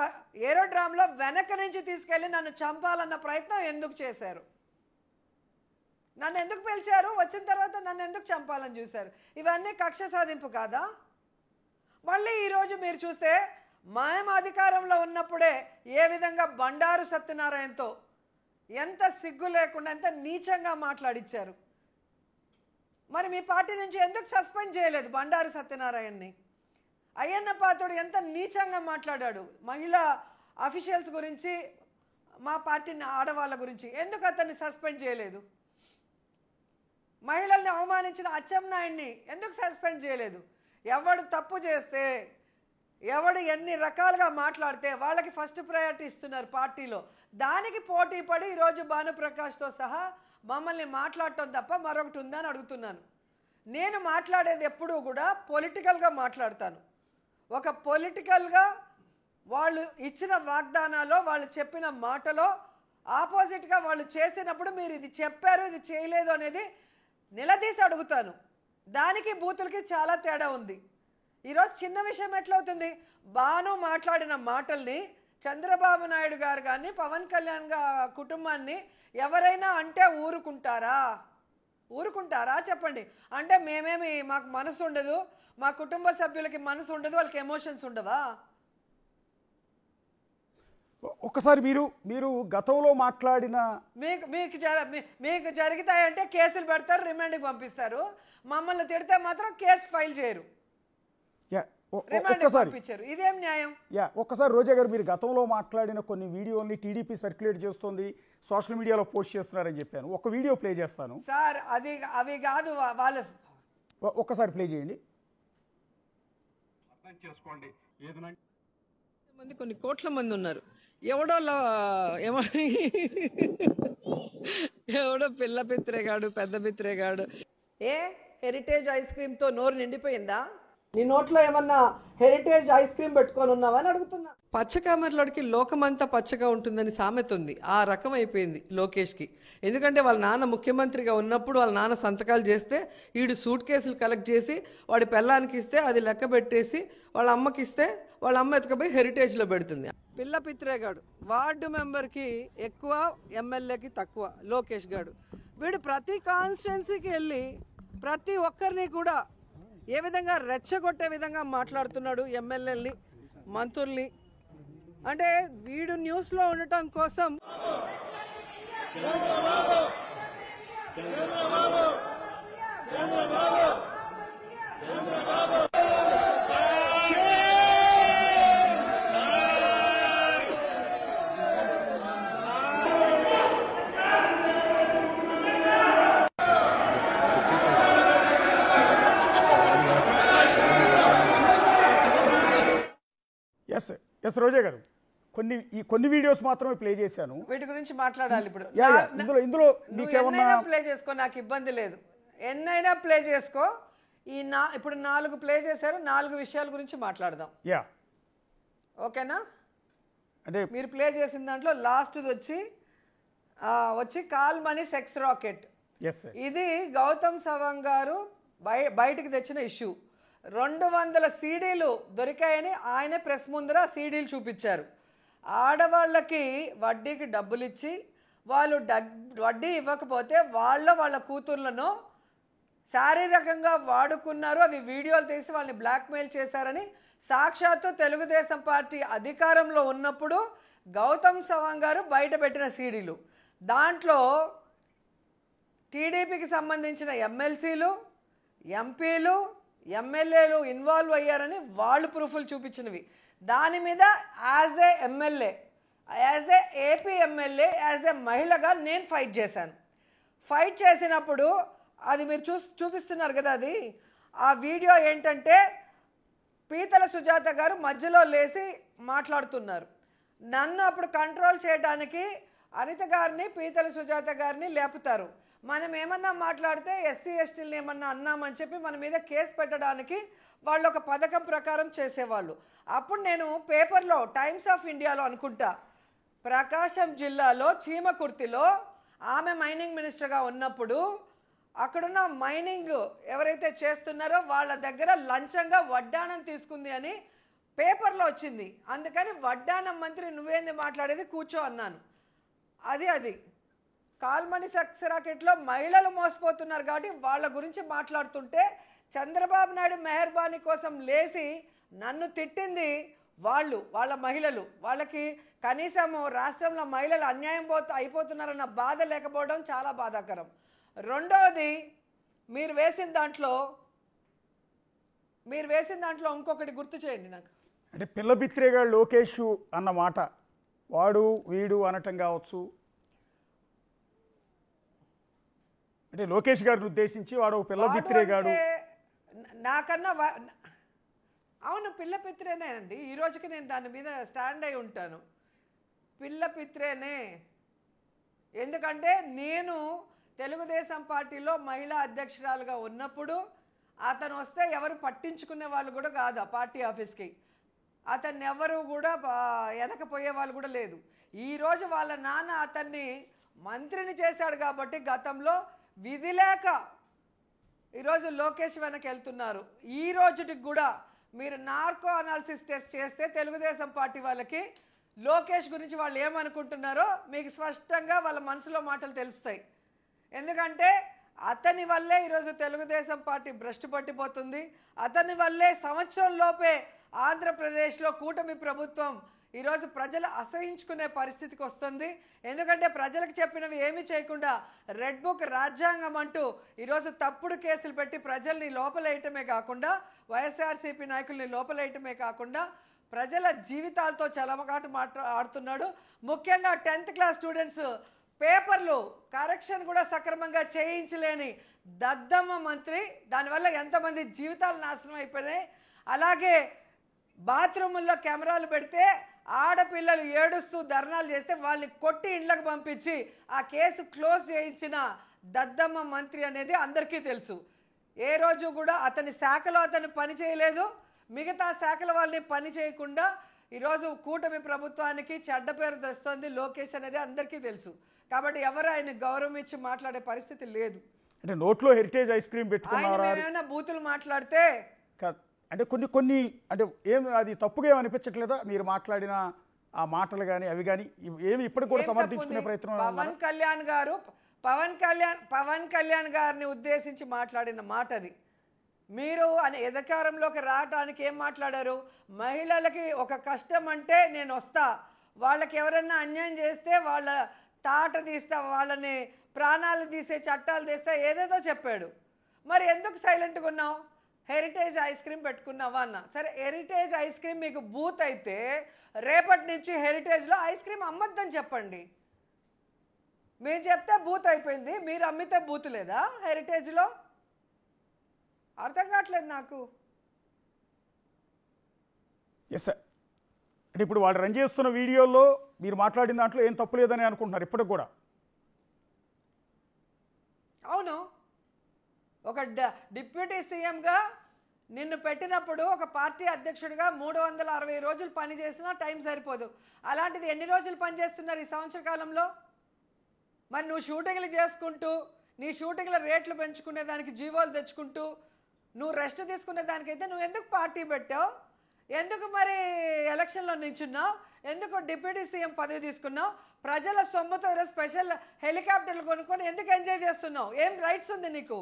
ఏరోడ్రామ్లో వెనక నుంచి తీసుకెళ్ళి నన్ను చంపాలన్న ప్రయత్నం ఎందుకు చేశారు? నన్ను ఎందుకు పిలిచారు? వచ్చిన తర్వాత నన్ను ఎందుకు చంపాలని చూశారు? ఇవన్నీ కక్ష సాధింపు కాదా? మళ్ళీ ఈరోజు మీరు చూస్తే మేము అధికారంలో ఉన్నప్పుడే ఏ విధంగా బండారు సత్యనారాయణతో ఎంత సిగ్గు లేకుండా, ఎంత నీచంగా మాట్లాడిచ్చారు. మరి మీ పార్టీ నుంచి ఎందుకు సస్పెండ్ చేయలేదు బండారు సత్యనారాయణని? అయ్యన్న పాత్రుడు ఎంత నీచంగా మాట్లాడాడు మహిళా అఫీషియల్స్ గురించి, మా పార్టీ ఆడవాళ్ళ గురించి. ఎందుకు అతన్ని సస్పెండ్ చేయలేదు? మహిళల్ని అవమానించిన అచ్చెన్నాయుడిని ఎందుకు సస్పెండ్ చేయలేదు? ఎవడు తప్పు చేస్తే, ఎవడు ఎన్ని రకాలుగా మాట్లాడితే వాళ్ళకి ఫస్ట్ ప్రయారిటీ ఇస్తున్నారు పార్టీలో. దానికి పోటీ పడి ఈరోజు భానుప్రకాష్తో సహా మమ్మల్ని మాట్లాడటం తప్ప మరొకటి ఉందని అడుగుతున్నాను. నేను మాట్లాడేది ఎప్పుడూ కూడా పొలిటికల్గా మాట్లాడతాను. ఒక పొలిటికల్గా వాళ్ళు ఇచ్చిన వాగ్దానాలో, వాళ్ళు చెప్పిన మాటలో ఆపోజిట్గా వాళ్ళు చేసినప్పుడు మీరు ఇది చెప్పారు, ఇది చేయలేదు అనేది నిలదీసి అడుగుతాను. దానికి బూతులకి చాలా తేడా ఉంది. ఈరోజు చిన్న విషయం ఎట్లవుతుంది? బాను మాట్లాడిన మాటల్ని చంద్రబాబు నాయుడు గారు కానీ పవన్ కళ్యాణ్ కుటుంబాన్ని ఎవరైనా అంటే ఊరుకుంటారా? ఊరుకుంటారా చెప్పండి. అంటే మేమేమి మాకు మనసు ఉండదు, మా కుటుంబ సభ్యులకి మనసు ఉండదు, వాళ్ళకి ఎమోషన్స్ ఉండవా? ఒక్కసారి మీరు గతంలో మాట్లాడిన మీకు జరుగుతాయంటే కేసులు పెడతారు, రిమాండ్కి పంపిస్తారు. మమ్మల్ని తిడితే మాత్రం కేసు ఫైల్ చేయరు, రిమాండ్కి పంపించారు. ఇదేం న్యాయం? ఒక్కసారి రోజా గారు, మీరు గతంలో మాట్లాడిన కొన్ని వీడియోల్ని టీడీపీ సర్క్యులేట్ చేస్తుంది, సోషల్ మీడియాలో పోస్ట్ చేస్తున్నారని చెప్పాను. ఒక వీడియో ప్లే చేస్తాను సార్. అవి కాదు వాళ్ళ, ఒక్కసారి ప్లే చేయండి. అర్థం చేసుకోండి. ఏదైనా మంది కొన్ని కోట్ల మంది ఉన్నారు. ఎవడో ఎవడో పిల్ల పిత్రేగాడు, పెద్ద పిత్రేగాడు. హెరిటేజ్ ఐస్ క్రీమ్ తో నోరు నిండిపోయిందా? నీ నోట్లో ఏమన్నా హెరిటేజ్ ఐస్ క్రీమ్ పెట్టుకొని ఉన్నావా అని అడుగుతున్నా. పచ్చకామెరలోడికి లోకమంతా పచ్చగా ఉంటుందని సామెత ఉంది. ఆ రకం అయిపోయింది లోకేష్కి. ఎందుకంటే వాళ్ళ నాన్న ముఖ్యమంత్రిగా ఉన్నప్పుడు వాళ్ళ నాన్న సంతకాలు చేస్తే వీడు సూట్ కేసులు కలెక్ట్ చేసి వాడి పెళ్ళానికి ఇస్తే అది లెక్క పెట్టేసి వాళ్ళ అమ్మకి ఇస్తే వాళ్ళ అమ్మ ఎత్తుకపోయి హెరిటేజ్లో పెడుతుంది. పిల్ల పిత్రేగాడు వార్డు మెంబర్కి ఎక్కువ, ఎమ్మెల్యేకి తక్కువ లోకేష్ గాడు. వీడు ప్రతి కాన్స్టిట్యున్సీకి వెళ్ళి ప్రతి ఒక్కరిని కూడా ఏ విధంగా రెచ్చగొట్టే విధంగా మాట్లాడుతున్నాడు ఎమ్మెల్యేలని, మంత్రుల్ని. అంటే వీడు న్యూస్లో ఉండటం కోసం ఎస్ రోజా గారు, కొన్ని వీడియోస్ మాత్రమే ప్లే చేశాను. వీటి గురించి మాట్లాడాలి ఇప్పుడు. ఇందులో మీకేమన్నా ప్లే చేసుకో, నాకు ఇబ్బంది లేదు. ఎన్నైనా ప్లే చేసుకో. ఇప్పుడు 4 ప్లే చేశారు, 4 విషయాల గురించి మాట్లాడదాం. ఓకేనా? అంటే మీరు ప్లే చేసిన దాంట్లో లాస్ట్ వచ్చి కాల్ మనీ సెక్స్ రాకెట్. ఇది గౌతమ్ సవాంగ్ గారు బయటికి తెచ్చిన ఇష్యూ. 200 సీడీలు దొరికాయని ఆయనే ప్రెస్ ముందర సీడీలు చూపించారు. ఆడవాళ్ళకి వడ్డీకి డబ్బులు ఇచ్చి వాళ్ళు వడ్డీ ఇవ్వకపోతే వాళ్ళ కూతుర్లను శారీరకంగా వాడుకున్నారు, అవి వీడియోలు తీసి వాళ్ళని బ్లాక్మెయిల్ చేశారని సాక్షాత్తు తెలుగుదేశం పార్టీ అధికారంలో ఉన్నప్పుడు గౌతమ్ సవాంగ్ గారు బయట పెట్టిన సీడీలు. దాంట్లో టీడీపీకి సంబంధించిన ఎమ్మెల్సీలు, ఎంపీలు, ఎమ్మెల్యేలు ఇన్వాల్వ్ అయ్యారని వాళ్ళు ప్రూఫ్లు చూపించినవి. దాని మీద as a MLA, as a AP MLA, as a మహిళగా నేను ఫైట్ చేశాను. ఫైట్ చేసినప్పుడు అది మీరు చూపిస్తున్నారు కదా, అది ఆ వీడియో ఏంటంటే పీతల సుజాత గారు మధ్యలో లేచి మాట్లాడుతున్నారు. నన్ను అప్పుడు కంట్రోల్ చేయడానికి అనిత గారిని, పీతల సుజాత గారిని లేపుతారు. మనం ఏమన్నా మాట్లాడితే ఎస్సీ ఎస్టీలను ఏమన్నా అన్నామని చెప్పి మన మీద కేసు పెట్టడానికి వాళ్ళు ఒక పథకం ప్రకారం చేసేవాళ్ళు. అప్పుడు నేను పేపర్లో టైమ్స్ ఆఫ్ ఇండియాలో అనుకుంటా, ప్రకాశం జిల్లాలో చీమకుర్తిలో ఆమె మైనింగ్ మినిస్టర్గా ఉన్నప్పుడు అక్కడున్న మైనింగ్ ఎవరైతే చేస్తున్నారో వాళ్ళ దగ్గర లంచంగా వడ్డానం తీసుకుంది అని పేపర్లో వచ్చింది. అందుకని వడ్డానం మంత్రి నువ్వేంది మాట్లాడేది, కూర్చో అన్నాను. అది కాల్మనీ సెక్స్ రాకెట్లో మహిళలు మోసపోతున్నారు కాబట్టి వాళ్ళ గురించి మాట్లాడుతుంటే చంద్రబాబు నాయుడు మెహర్బానీ కోసం లేచి నన్ను తిట్టింది వాళ్ళ మహిళలు. వాళ్ళకి కనీసము రాష్ట్రంలో మహిళలు అన్యాయం అయిపోతున్నారన్న బాధ లేకపోవడం చాలా బాధాకరం. రెండవది, మీరు వేసిన దాంట్లో ఇంకొకటి గుర్తు చేయండి నాకు. అంటే పిల్ల బిత్రేగాడు లోకేష్ అన్న మాట, వాడు వీడు అనటం కావచ్చు, అంటే లోకేష్ గారిని ఉద్దేశించి వాడు పిల్ల బిత్రేగాడు నాకన్నా అవును పిల్ల పిత్రేనే అండి. ఈ రోజుకి నేను దాని మీద స్టాండ్ అయి ఉంటాను. పిల్ల పిత్రేనే. ఎందుకంటే నేను తెలుగుదేశం పార్టీలో మహిళా అధ్యక్షురాలుగా ఉన్నప్పుడు అతను వస్తే ఎవరు పట్టించుకునే వాళ్ళు కూడా కాదు ఆ పార్టీ ఆఫీస్కి. అతన్ని ఎవరు కూడా వెనకపోయే వాళ్ళు కూడా లేదు. ఈరోజు వాళ్ళ నాన్న అతన్ని మంత్రిని చేశాడు కాబట్టి గతంలో విధి లేక ఈరోజు లోకేష్ వెనక్కి వెళ్తున్నారు. ఈ రోజుకి కూడా మీరు నార్కో అనాలిసిస్ టెస్ట్ చేస్తే తెలుగుదేశం పార్టీ వాళ్ళకి లోకేష్ గురించి వాళ్ళు ఏమనుకుంటున్నారో మీకు స్పష్టంగా వాళ్ళ మనసులో మాటలు తెలుస్తాయి. ఎందుకంటే అతని వల్లే ఈరోజు తెలుగుదేశం పార్టీ భ్రష్టు పట్టిపోతుంది. అతని వల్లే సంవత్సరం లోపే ఆంధ్రప్రదేశ్లో కూటమి ప్రభుత్వం ఈరోజు ప్రజలు అసహించుకునే పరిస్థితికి వస్తుంది. ఎందుకంటే ప్రజలకు చెప్పినవి ఏమీ చేయకుండా రెడ్ బుక్ రాజ్యాంగం అంటూ ఈరోజు తప్పుడు కేసులు పెట్టి ప్రజల్ని లోపలేయటమే కాకుండా, వైఎస్ఆర్సీపీ నాయకుల్ని లోపలేయటమే కాకుండా ప్రజల జీవితాలతో చలమగాటు ఆడుతున్నాడు. ముఖ్యంగా 10th క్లాస్ స్టూడెంట్స్ పేపర్లు కరెక్షన్ కూడా సక్రమంగా చేయించలేని దద్దమ్మ మంత్రి. దానివల్ల ఎంతమంది జీవితాలు నాశనం అయిపోయినాయి. అలాగే బాత్రూముల్లో కెమెరాలు పెడితే ఆడపిల్లలు ఏడుస్తూ ధర్నాలు చేస్తే వాళ్ళని కొట్టి ఇళ్లకు పంపించి ఆ కేసు క్లోజ్ చేయించిన దద్దమ్మ మంత్రి అనేది అందరికీ తెలుసు. ఏ రోజు కూడా అతని శాఖలో అతను పని చేయలేదు. మిగతా శాఖల వాళ్ళని పని చేయకుండా ఈరోజు కూటమి ప్రభుత్వానికి చెడ్డ పేరు తెస్తుంది లోకేష్ అనేది అందరికీ తెలుసు. కాబట్టి ఎవరు ఆయన గౌరవం ఇచ్చి మాట్లాడే పరిస్థితి లేదు. అంటే నోట్లో హెరిటేజ్ ఐస్ క్రీమ్ పెట్టుకున్నారా? ఏమైనా బూతులు మాట్లాడితే అంటే కొన్ని అంటే ఏం అది తప్పుగా ఏమి అనిపించట్లేదా మీరు మాట్లాడిన ఆ మాటలు కానీ అవి కానీ ఏమి ఇప్పటికి కూడా సమర్థించుకునే ప్రయత్నం? పవన్ కళ్యాణ్ గారిని ఉద్దేశించి మాట్లాడిన మాట అది. మీరు అధికారంలోకి రావడానికి ఏం మాట్లాడారు? మహిళలకి ఒక కష్టం అంటే నేను వస్తా, వాళ్ళకి ఎవరన్నా అన్యాయం చేస్తే వాళ్ళ తాట తీస్తా, వాళ్ళని ప్రాణాలు తీసే చట్టాలు తీస్తా, ఏదేదో చెప్పాడు. మరి ఎందుకు సైలెంట్గా ఉన్నావు? హెరిటేజ్ ఐస్ క్రీమ్ పెట్టుకున్నావా అన్న. సరే, హెరిటేజ్ ఐస్ క్రీమ్ మీకు బూత్ అయితే రేపటి నుంచి హెరిటేజ్లో ఐస్ క్రీమ్ అమ్మద్దని చెప్పండి. మేము చెప్తే బూత్ అయిపోయింది, మీరు అమ్మితే బూత్ లేదా హెరిటేజ్లో? అర్థం కావట్లేదు నాకు. Yes sir. అంటే ఇప్పుడు వాళ్ళు రన్ చేస్తున్న వీడియోలో మీరు మాట్లాడిన దాంట్లో ఏం తప్పు లేదని అనుకుంటున్నారు ఇప్పటికి కూడా? అవును, ఒక డిప్యూటీ సీఎంగా నిన్ను పెట్టినప్పుడు ఒక పార్టీ అధ్యక్షుడిగా 360 రోజులు పని చేసినా టైం సరిపోదు. అలాంటిది ఎన్ని రోజులు పని చేస్తున్నారు ఈ సంవత్సర కాలంలో? మరి నువ్వు షూటింగ్లు చేసుకుంటూ నీ షూటింగ్ల రేట్లు పెంచుకునే దానికి జీవోలు తెచ్చుకుంటూ నువ్వు రెస్ట్ తీసుకునే దానికైతే నువ్వు ఎందుకు పార్టీ పెట్టావు? ఎందుకు మరి ఎలక్షన్లో నిల్చున్నావు? ఎందుకు డిప్యూటీ సీఎం పదవి తీసుకున్నావు? ప్రజల సొమ్ముతో ఈరోజు స్పెషల్ హెలికాప్టర్లు కొనుక్కొని ఎందుకు ఎంజాయ్ చేస్తున్నావు? ఏం రైట్స్ ఉంది నీకు?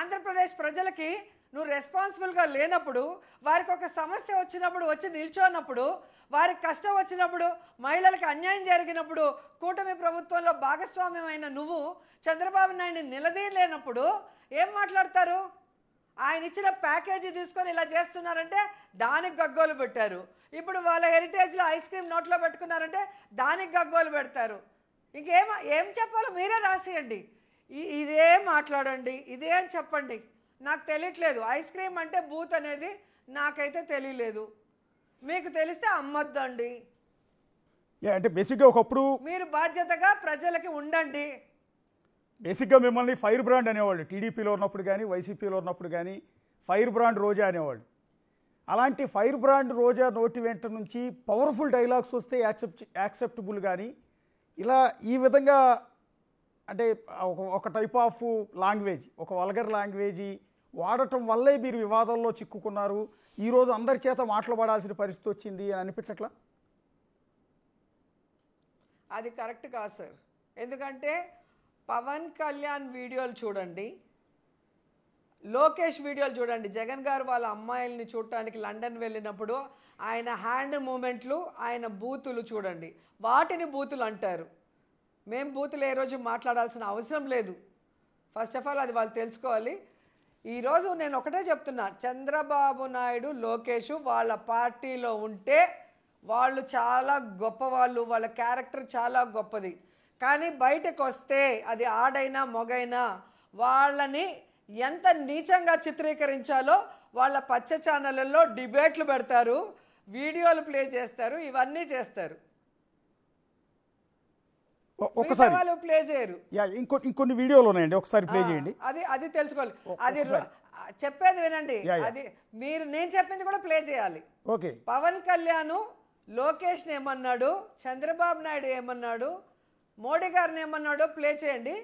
ఆంధ్రప్రదేశ్ ప్రజలకి నువ్వు రెస్పాన్సిబుల్గా లేనప్పుడు, వారికి ఒక సమస్య వచ్చినప్పుడు వచ్చి నిల్చోన్నప్పుడు, వారికి కష్టం వచ్చినప్పుడు, మహిళలకు అన్యాయం జరిగినప్పుడు కూటమి ప్రభుత్వంలో భాగస్వామ్యమైన నువ్వు చంద్రబాబు నాయుడిని నిలదీయలేనప్పుడు ఏం మాట్లాడతారు? ఆయన ఇచ్చిన ప్యాకేజీ తీసుకొని ఇలా చేస్తున్నారంటే దానికి గగ్గోలు పెట్టారు. ఇప్పుడు వాళ్ళ హెరిటేజ్లో ఐస్ క్రీమ్ నోట్లో పెట్టుకున్నారంటే దానికి గగ్గోలు పెడతారు. ఏం చెప్పాలో మీరే రాసేయండి. ఇదే మాట్లాడండి, ఇదే అని చెప్పండి. నాకు తెలియట్లేదు. ఐస్ క్రీమ్ అంటే బూత్ అనేది నాకైతే తెలియలేదు. మీకు తెలిస్తే అమ్మొద్దండి. అంటే బేసిక్గా ఒకప్పుడు మీరు బాధ్యతగా ప్రజలకి ఉండండి. బేసిక్గా మిమ్మల్ని ఫైర్ బ్రాండ్ అనేవాళ్ళు. టీడీపీలో ఉన్నప్పుడు కానీ వైసీపీలో ఉన్నప్పుడు కానీ ఫైర్ బ్రాండ్ రోజా అనేవాళ్ళు. అలాంటి ఫైర్ బ్రాండ్ రోజా నోటి వెంట నుంచి పవర్ఫుల్ డైలాగ్స్ వస్తే యాక్సెప్టబుల్, కానీ ఇలా ఈ విధంగా అంటే ఒక టైప్ ఆఫ్ లాంగ్వేజ్, ఒక వల్గర్ లాంగ్వేజ్ వాడటం వల్లే మీరు వివాదాల్లో చిక్కుకున్నారు. ఈరోజు అందరి చేత మాట్లాడాల్సిన పరిస్థితి వచ్చింది అని అనిపించట్లా? అది కరెక్ట్ కాదు సార్. ఎందుకంటే పవన్ కళ్యాణ్ వీడియోలు చూడండి, లోకేష్ వీడియోలు చూడండి. జగన్ గారు వాళ్ళ అమ్మాయిల్ని చూడటానికి లండన్ వెళ్ళినప్పుడు ఆయన హ్యాండ్ మూమెంట్లు, ఆయన బూతులు చూడండి. వాటిని బూతులు అంటారు. మేము బూతులు ఏ రోజు మాట్లాడాల్సిన అవసరం లేదు. ఫస్ట్ ఆఫ్ ఆల్ అది వాళ్ళు తెలుసుకోవాలి. ఈరోజు నేను ఒకటే చెప్తున్నా, చంద్రబాబు నాయుడు, లోకేష్ వాళ్ళ పార్టీలో ఉంటే వాళ్ళు చాలా గొప్పవాళ్ళు, వాళ్ళ క్యారెక్టర్ చాలా గొప్పది. కానీ బయటకు వస్తే అది ఆడైనా మొగైనా వాళ్ళని ఎంత నీచంగా చిత్రీకరించాలో వాళ్ళ పచ్చ ఛానళ్ళల్లో డిబేట్లు పెడతారు, వీడియోలు ప్లే చేస్తారు, ఇవన్నీ చేస్తారు. ఒకసారి వాళ్ళు ప్లే చేయరు. ఇంకొన్ని వీడియోలు ఉన్నాయండి, ఒకసారి ప్లే చేయండి. అది తెలుసుకోవాలి. అది చెప్పేది వినండి. అది నేను చెప్పింది కూడా ప్లే చేయాలి. ఓకే. పవన్ కళ్యాణ్ లోకేష్ ఏమన్నాడు, చంద్రబాబు నాయుడు ఏమన్నాడు, మోడీ గారిని ఏమన్నాడో ప్లే చేయండి.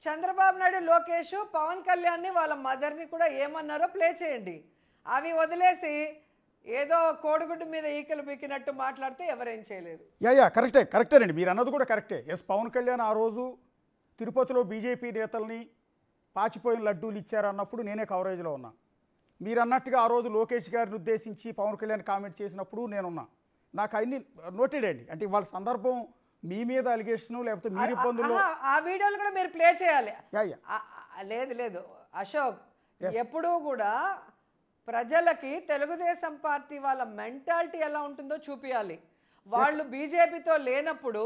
చంద్రబాబు నాయుడు, లోకేష్, పవన్ కళ్యాణ్ని వాళ్ళ మదర్ని కూడా ఏమన్నారో ప్లే చేయండి. అవి వదిలేసి ఏదో కోడిగుడ్డు మీద ఈకలు పీకినట్టు మాట్లాడితే ఎవరేం చేయలేరు. కరెక్టేనండి, మీరు అన్నది కూడా కరెక్టే. ఎస్, పవన్ కళ్యాణ్ ఆ రోజు తిరుపతిలో బీజేపీ నేతల్ని పాచిపోయిన లడ్డూలు ఇచ్చారన్నప్పుడు నేనే కవరేజ్లో ఉన్నా. మీరు అన్నట్టుగా ఆ రోజు లోకేష్ గారిని ఉద్దేశించి పవన్ కళ్యాణ్ కామెంట్ చేసినప్పుడు నేనున్నా. నాకు అన్ని నోటెడ్ అండి. అంటే వాళ్ళ సందర్భం మీ మీద అలిగేషన్ లేకపోతే మీరు ఇబ్బందుల్లో ఆ వీడియోలు కూడా మీరు ప్లే చేయాలి. యా లేదు లేదు అశోక్, ఎప్పుడూ కూడా ప్రజలకి తెలుగుదేశం పార్టీ వాళ్ళ మెంటాలిటీ ఎలా ఉంటుందో చూపించాలి. వాళ్ళు బీజేపీతో లేనప్పుడు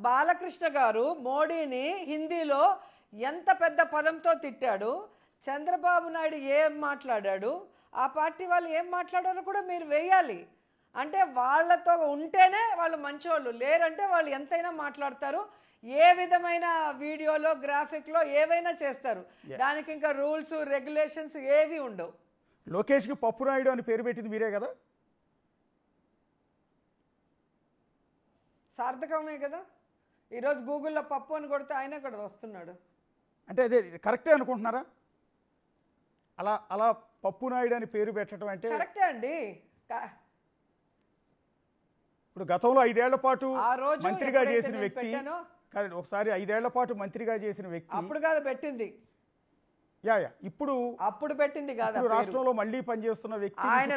బాలకృష్ణ గారు మోడీని హిందీలో ఎంత పెద్ద పదంతో తిట్టాడు, చంద్రబాబు నాయుడు ఏం మాట్లాడాడు, ఆ పార్టీ వాళ్ళు ఏం మాట్లాడారో కూడా మీరు వేయాలి. అంటే వాళ్ళతో ఉంటేనే వాళ్ళు మంచోళ్ళు, లేరంటే వాళ్ళు ఎంతైనా మాట్లాడతారు, ఏ విధమైన వీడియోలో గ్రాఫిక్లో ఏవైనా చేస్తారు. దానికి ఇంకా రూల్స్ రెగ్యులేషన్స్ ఏవి ఉండవు. లోకేష్కి పప్పు నాయుడు అని పేరు పెట్టింది మీరే కదా? సార్థకమే కదా. ఈరోజు గూగుల్లో పప్పు అని కొడితే ఆయన ఇక్కడ వస్తున్నాడు. అంటే అదే కరెక్టే అనుకుంటున్నారా? అలా అలా పప్పు నాయుడు అని పేరు పెట్టడం అంటే కరెక్టే అండి. ఇప్పుడు గతంలో 5 ఏళ్ల పాటు ఆ రోజు మంత్రిగా ఎప్పుడైతే చేసిన నేను వ్యక్తి పెట్టానో, కాదు ఒకసారి 5 ఏళ్ల పాటు మంత్రిగా చేసిన వ్యక్తి అప్పుడు కాదు పెట్టింది, యా ఇప్పుడు అప్పుడు పెట్టింది కాదు. ఇప్పుడు రాష్ట్రంలో మళ్ళీ పనిచేస్తున్న వ్యక్తి ఆయన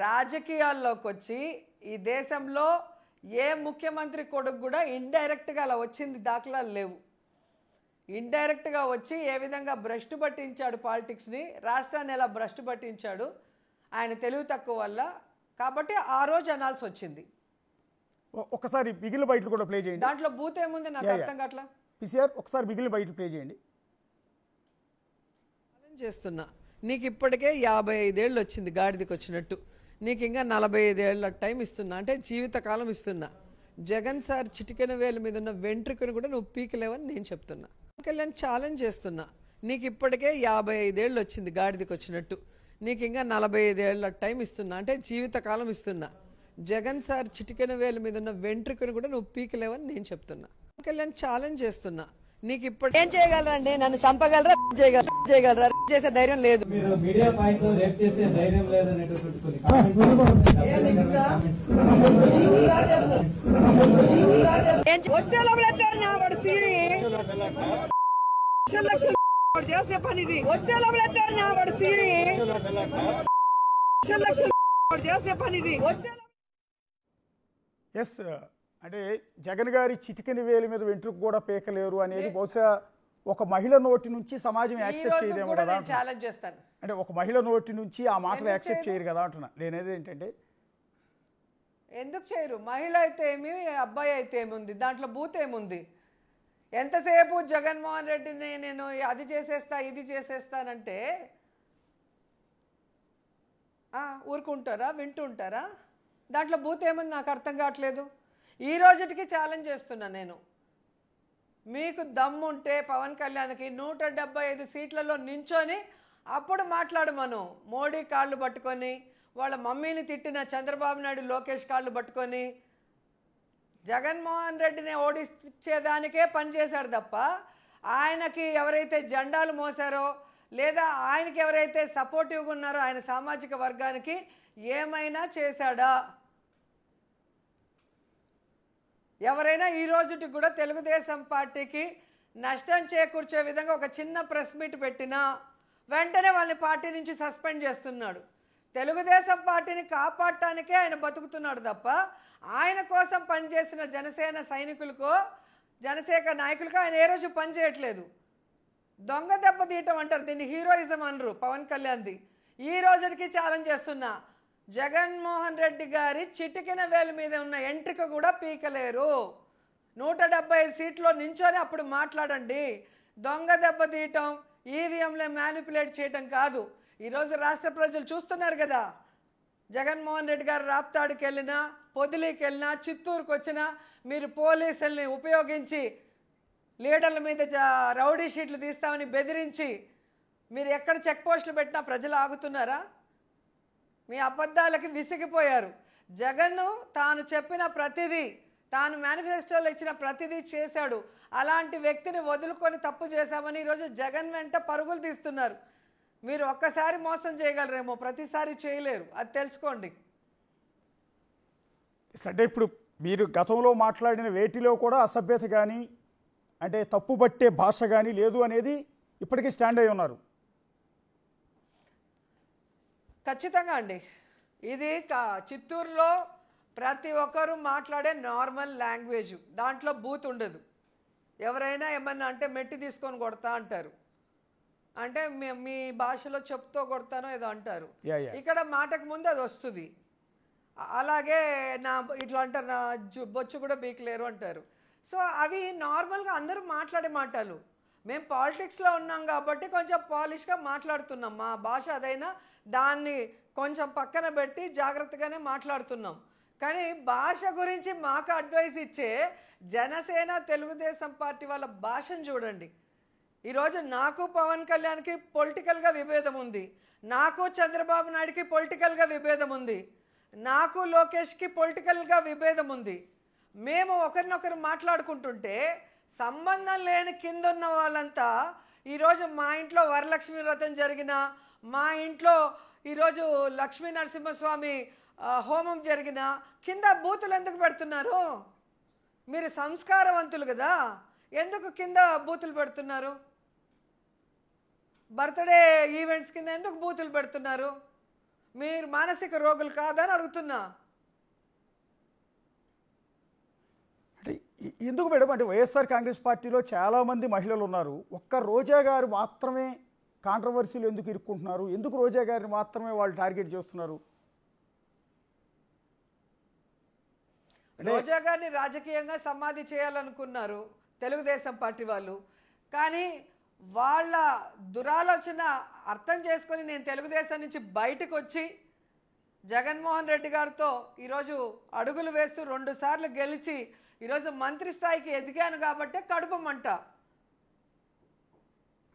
రాజకీయాల్లోకి వచ్చి ఈ దేశంలో ఏ ముఖ్యమంత్రి కొడుకు కూడా ఇండైరెక్ట్గా అలా వచ్చింది దాఖలాలు లేవు. ఇండైరెక్ట్గా వచ్చి ఏ విధంగా భ్రష్టు పట్టించాడు పాలిటిక్స్ని, రాష్ట్రాన్ని ఎలా భ్రష్టు పట్టించాడు ఆయన తెలివి తక్కువ వల్ల. కాబట్టి ఆ రోజు అనాల్సి వచ్చింది. ఒకసారి మిగిలిన బయటలు కూడా ప్లే చేయండి. దాంట్లో బూత్ ఏముంది నాకు అర్థం కావట్లా. పిసిఆర్ ఒకసారి మిగిలిన బయటలు ప్లే చేయండి. చేస్తున్నా, నీకు ఇప్పటికే 55 ఏళ్ళు వచ్చింది గాడిదకి వచ్చినట్టు, నీకు ఇంకా 45 ఏళ్ళ టైం ఇస్తున్నా, అంటే జీవితకాలం ఇస్తున్నా. జగన్ సార్ చిటికెన వేలు మీద ఉన్న వెంట్రుకను కూడా నువ్వు పీకలేవని నేను చెప్తున్నా. కళ్యాణ్ ఛాలెంజ్ చేస్తున్నా, నీకు ఇప్పటికే 55 ఏళ్ళు వచ్చింది గాడిదకి వచ్చినట్టు, నీకు ఇంకా 45 ఏళ్ళ టైం ఇస్తున్నా, అంటే జీవితకాలం ఇస్తున్నా. జగన్ సార్ చిటికెన వేలు మీద ఉన్న వెంట్రుకను కూడా నువ్వు పీకలేవని నేను చెప్తున్నా. కళ్యాణ్ ఛాలెంజ్ చేస్తున్నా, నీకు ఇప్పుడు ఏం చేయగలరండి? నన్ను చంపగలరా? చేయగలరా? చేసే ధైర్యం లేదు. వచ్చే లోపల సీరి చేసే పనిది, వచ్చే లోపల సీరి చేసే పనిది. ఎస్, అంటే జగన్ గారి చిటికెని వేలి మీద వెంట్రుకు కూడా పీకలేరు అనేది బహుశా ఒక మహిళ నోటి నుంచి సమాజం యాక్సెప్ట్ చేయదేమో కదా. ఛాలెంజ్ చేస్తాను, అంటే ఒక మహిళ నోటి నుంచి ఆ మాటలు యాక్సెప్ట్ చేయరు కదా అంటున్నా. నేనేది ఏంటంటే ఎందుకు చేయరు? మహిళ అయితే ఏమి, అబ్బాయి అయితే ఏముంది, దాంట్లో బూత్ ఏముంది? ఎంతసేపు జగన్మోహన్ రెడ్డిని నేను అది చేసేస్తా ఇది చేసేస్తానంటే ఊరుకుంటారా? వింటుంటారా? దాంట్లో బూత్ ఏముంది నాకు అర్థం కావట్లేదు. ఈ రోజుకి ఛాలెంజ్ చేస్తున్నా నేను, మీకు దమ్ముంటే పవన్ కళ్యాణ్కి 175 సీట్లలో నించొని అప్పుడు మాట్లాడమను. మోడీ కాళ్ళు పట్టుకొని, వాళ్ళ మమ్మీని తిట్టిన చంద్రబాబు నాయుడు లోకేష్ కాళ్ళు పట్టుకొని జగన్మోహన్ రెడ్డిని ఓడించేదానికే పనిచేశాడు తప్ప ఆయనకి ఎవరైతే జెండాలు మోసారో లేదా ఆయనకి ఎవరైతే సపోర్టివ్గా ఉన్నారో ఆయన సామాజిక వర్గానికి ఏమైనా చేశాడా? ఎవరైనా ఈ రోజుకి కూడా తెలుగుదేశం పార్టీకి నష్టం చేకూర్చే విధంగా ఒక చిన్న ప్రెస్ మీట్ పెట్టినా వెంటనే వాళ్ళని పార్టీ నుంచి సస్పెండ్ చేస్తున్నాడు. తెలుగుదేశం పార్టీని కాపాడటానికే ఆయన బతుకుతున్నాడు తప్ప ఆయన కోసం పనిచేసిన జనసేన సైనికులకో జనసేన నాయకులకో ఆయన ఏ రోజు పని చేయట్లేదు. దొంగ దెబ్బ తీయటం అంటారు దీన్ని, హీరోయిజం అనరు పవన్ కళ్యాణ్ది. ఈ రోజుకి ఛాలెంజ్ చేస్తున్నా, జగన్మోహన్ రెడ్డి గారి చిటికెన వేలు మీద ఉన్న ఎంట్రిక కూడా పీకలేరు. 175 సీట్లో నించొని అప్పుడు మాట్లాడండి. దొంగ దెబ్బ తీయటం, ఈవీఎంలో మ్యానిపులేట్ చేయటం కాదు. ఈరోజు రాష్ట్ర ప్రజలు చూస్తున్నారు కదా, జగన్మోహన్ రెడ్డి గారు రాప్తాడుకి వెళ్ళినా, పొదిలీకి వెళ్ళినా, చిత్తూరుకు వచ్చినా మీరు పోలీసుల్ని ఉపయోగించి లీడర్ల మీద రౌడీ షీట్లు తీస్తామని బెదిరించి మీరు ఎక్కడ చెక్ పోస్టులు పెట్టినా ప్రజలు ఆగుతున్నారా? మీ అబద్ధాలకి విసిగిపోయారు. జగన్ తాను చెప్పిన ప్రతిదీ, తాను మేనిఫెస్టోలో ఇచ్చిన ప్రతిదీ చేశాడు. అలాంటి వ్యక్తిని వదులుకొని తప్పు చేశామని ఈరోజు జగన్ వెంట పరుగులు తీస్తున్నారు. మీరు ఒక్కసారి మోసం చేయగలరేమో, ప్రతిసారి చేయలేరు, అది తెలుసుకోండి. అంటే ఇప్పుడు మీరు గతంలో మాట్లాడిన వేటిలో కూడా అసభ్యత కానీ అంటే తప్పుబట్టే భాష కానీ లేదు అనేది ఇప్పటికీ స్టాండ్ అయి ఉన్నారు. ఖచ్చితంగా అండి. ఇది చిత్తూరులో ప్రతి ఒక్కరూ మాట్లాడే నార్మల్ లాంగ్వేజ్, దాంట్లో బూత్ ఉండదు. ఎవరైనా ఏమన్నా అంటే మెట్టి తీసుకొని కొడతా అంటారు, అంటే మీ భాషలో చెప్తూ కొడతానో ఏదో అంటారు. ఇక్కడ మాటకు ముందు అది వస్తుంది. అలాగే నా ఇట్లా అంటారు, నా బొచ్చు కూడా బీకలేరు అంటారు. సో అవి నార్మల్గా అందరూ మాట్లాడే మాటలు. మేము పాలిటిక్స్లో ఉన్నాం కాబట్టి కొంచెం పాలిష్గా మాట్లాడుతున్నాం. మా భాష అదైనా దాన్ని కొంచెం పక్కన పెట్టి జాగ్రత్తగానే మాట్లాడుతున్నాం. కానీ భాష గురించి మాకు అడ్వైస్ ఇచ్చే జనసేన తెలుగుదేశం పార్టీ వాళ్ళ భాషను చూడండి. ఈరోజు నాకు పవన్ కళ్యాణ్కి పొలిటికల్గా విభేదం ఉంది, నాకు చంద్రబాబు నాయుడుకి పొలిటికల్గా విభేదం ఉంది, నాకు లోకేష్కి పొలిటికల్గా విభేదం ఉంది. మేము ఒకరినొకరు మాట్లాడుకుంటుంటే సంబంధం లేని కింద ఉన్న వాళ్ళంతా ఈరోజు మా ఇంట్లో వరలక్ష్మి వ్రతం జరిగిన, మా ఇంట్లో ఈరోజు లక్ష్మీ నరసింహస్వామి హోమం జరిగిన కింద బూతులు ఎందుకు పెడుతున్నారు? మీరు సంస్కారవంతులు కదా, ఎందుకు కింద బూతులు పెడుతున్నారు? బర్త్డే ఈవెంట్స్ కింద ఎందుకు బూతులు పెడుతున్నారు? మీరు మానసిక రోగులు కాదని అడుగుతున్నా. అంటే ఎందుకు మేడం, అంటే వైఎస్ఆర్ కాంగ్రెస్ పార్టీలో చాలామంది మహిళలు ఉన్నారు, ఒక్క రోజా గారు మాత్రమే కాంట్రవర్సీలు ఎందుకు ఇరుక్కుంటున్నారు? ఎందుకు రోజా గారిని మాత్రమే వాళ్ళు టార్గెట్ చేస్తున్నారు? రోజా గారిని రాజకీయంగా సమాధి చేయాలనుకున్నారు తెలుగుదేశం పార్టీ వాళ్ళు. కానీ వాళ్ళ దురాలోచన అర్థం చేసుకొని నేను తెలుగుదేశం నుంచి బయటకు వచ్చి జగన్మోహన్ రెడ్డి గారితో ఈరోజు అడుగులు వేస్తూ 2 సార్లు గెలిచి ఈరోజు మంత్రి స్థాయికి ఎదిగాను కాబట్టి కడుపమంట.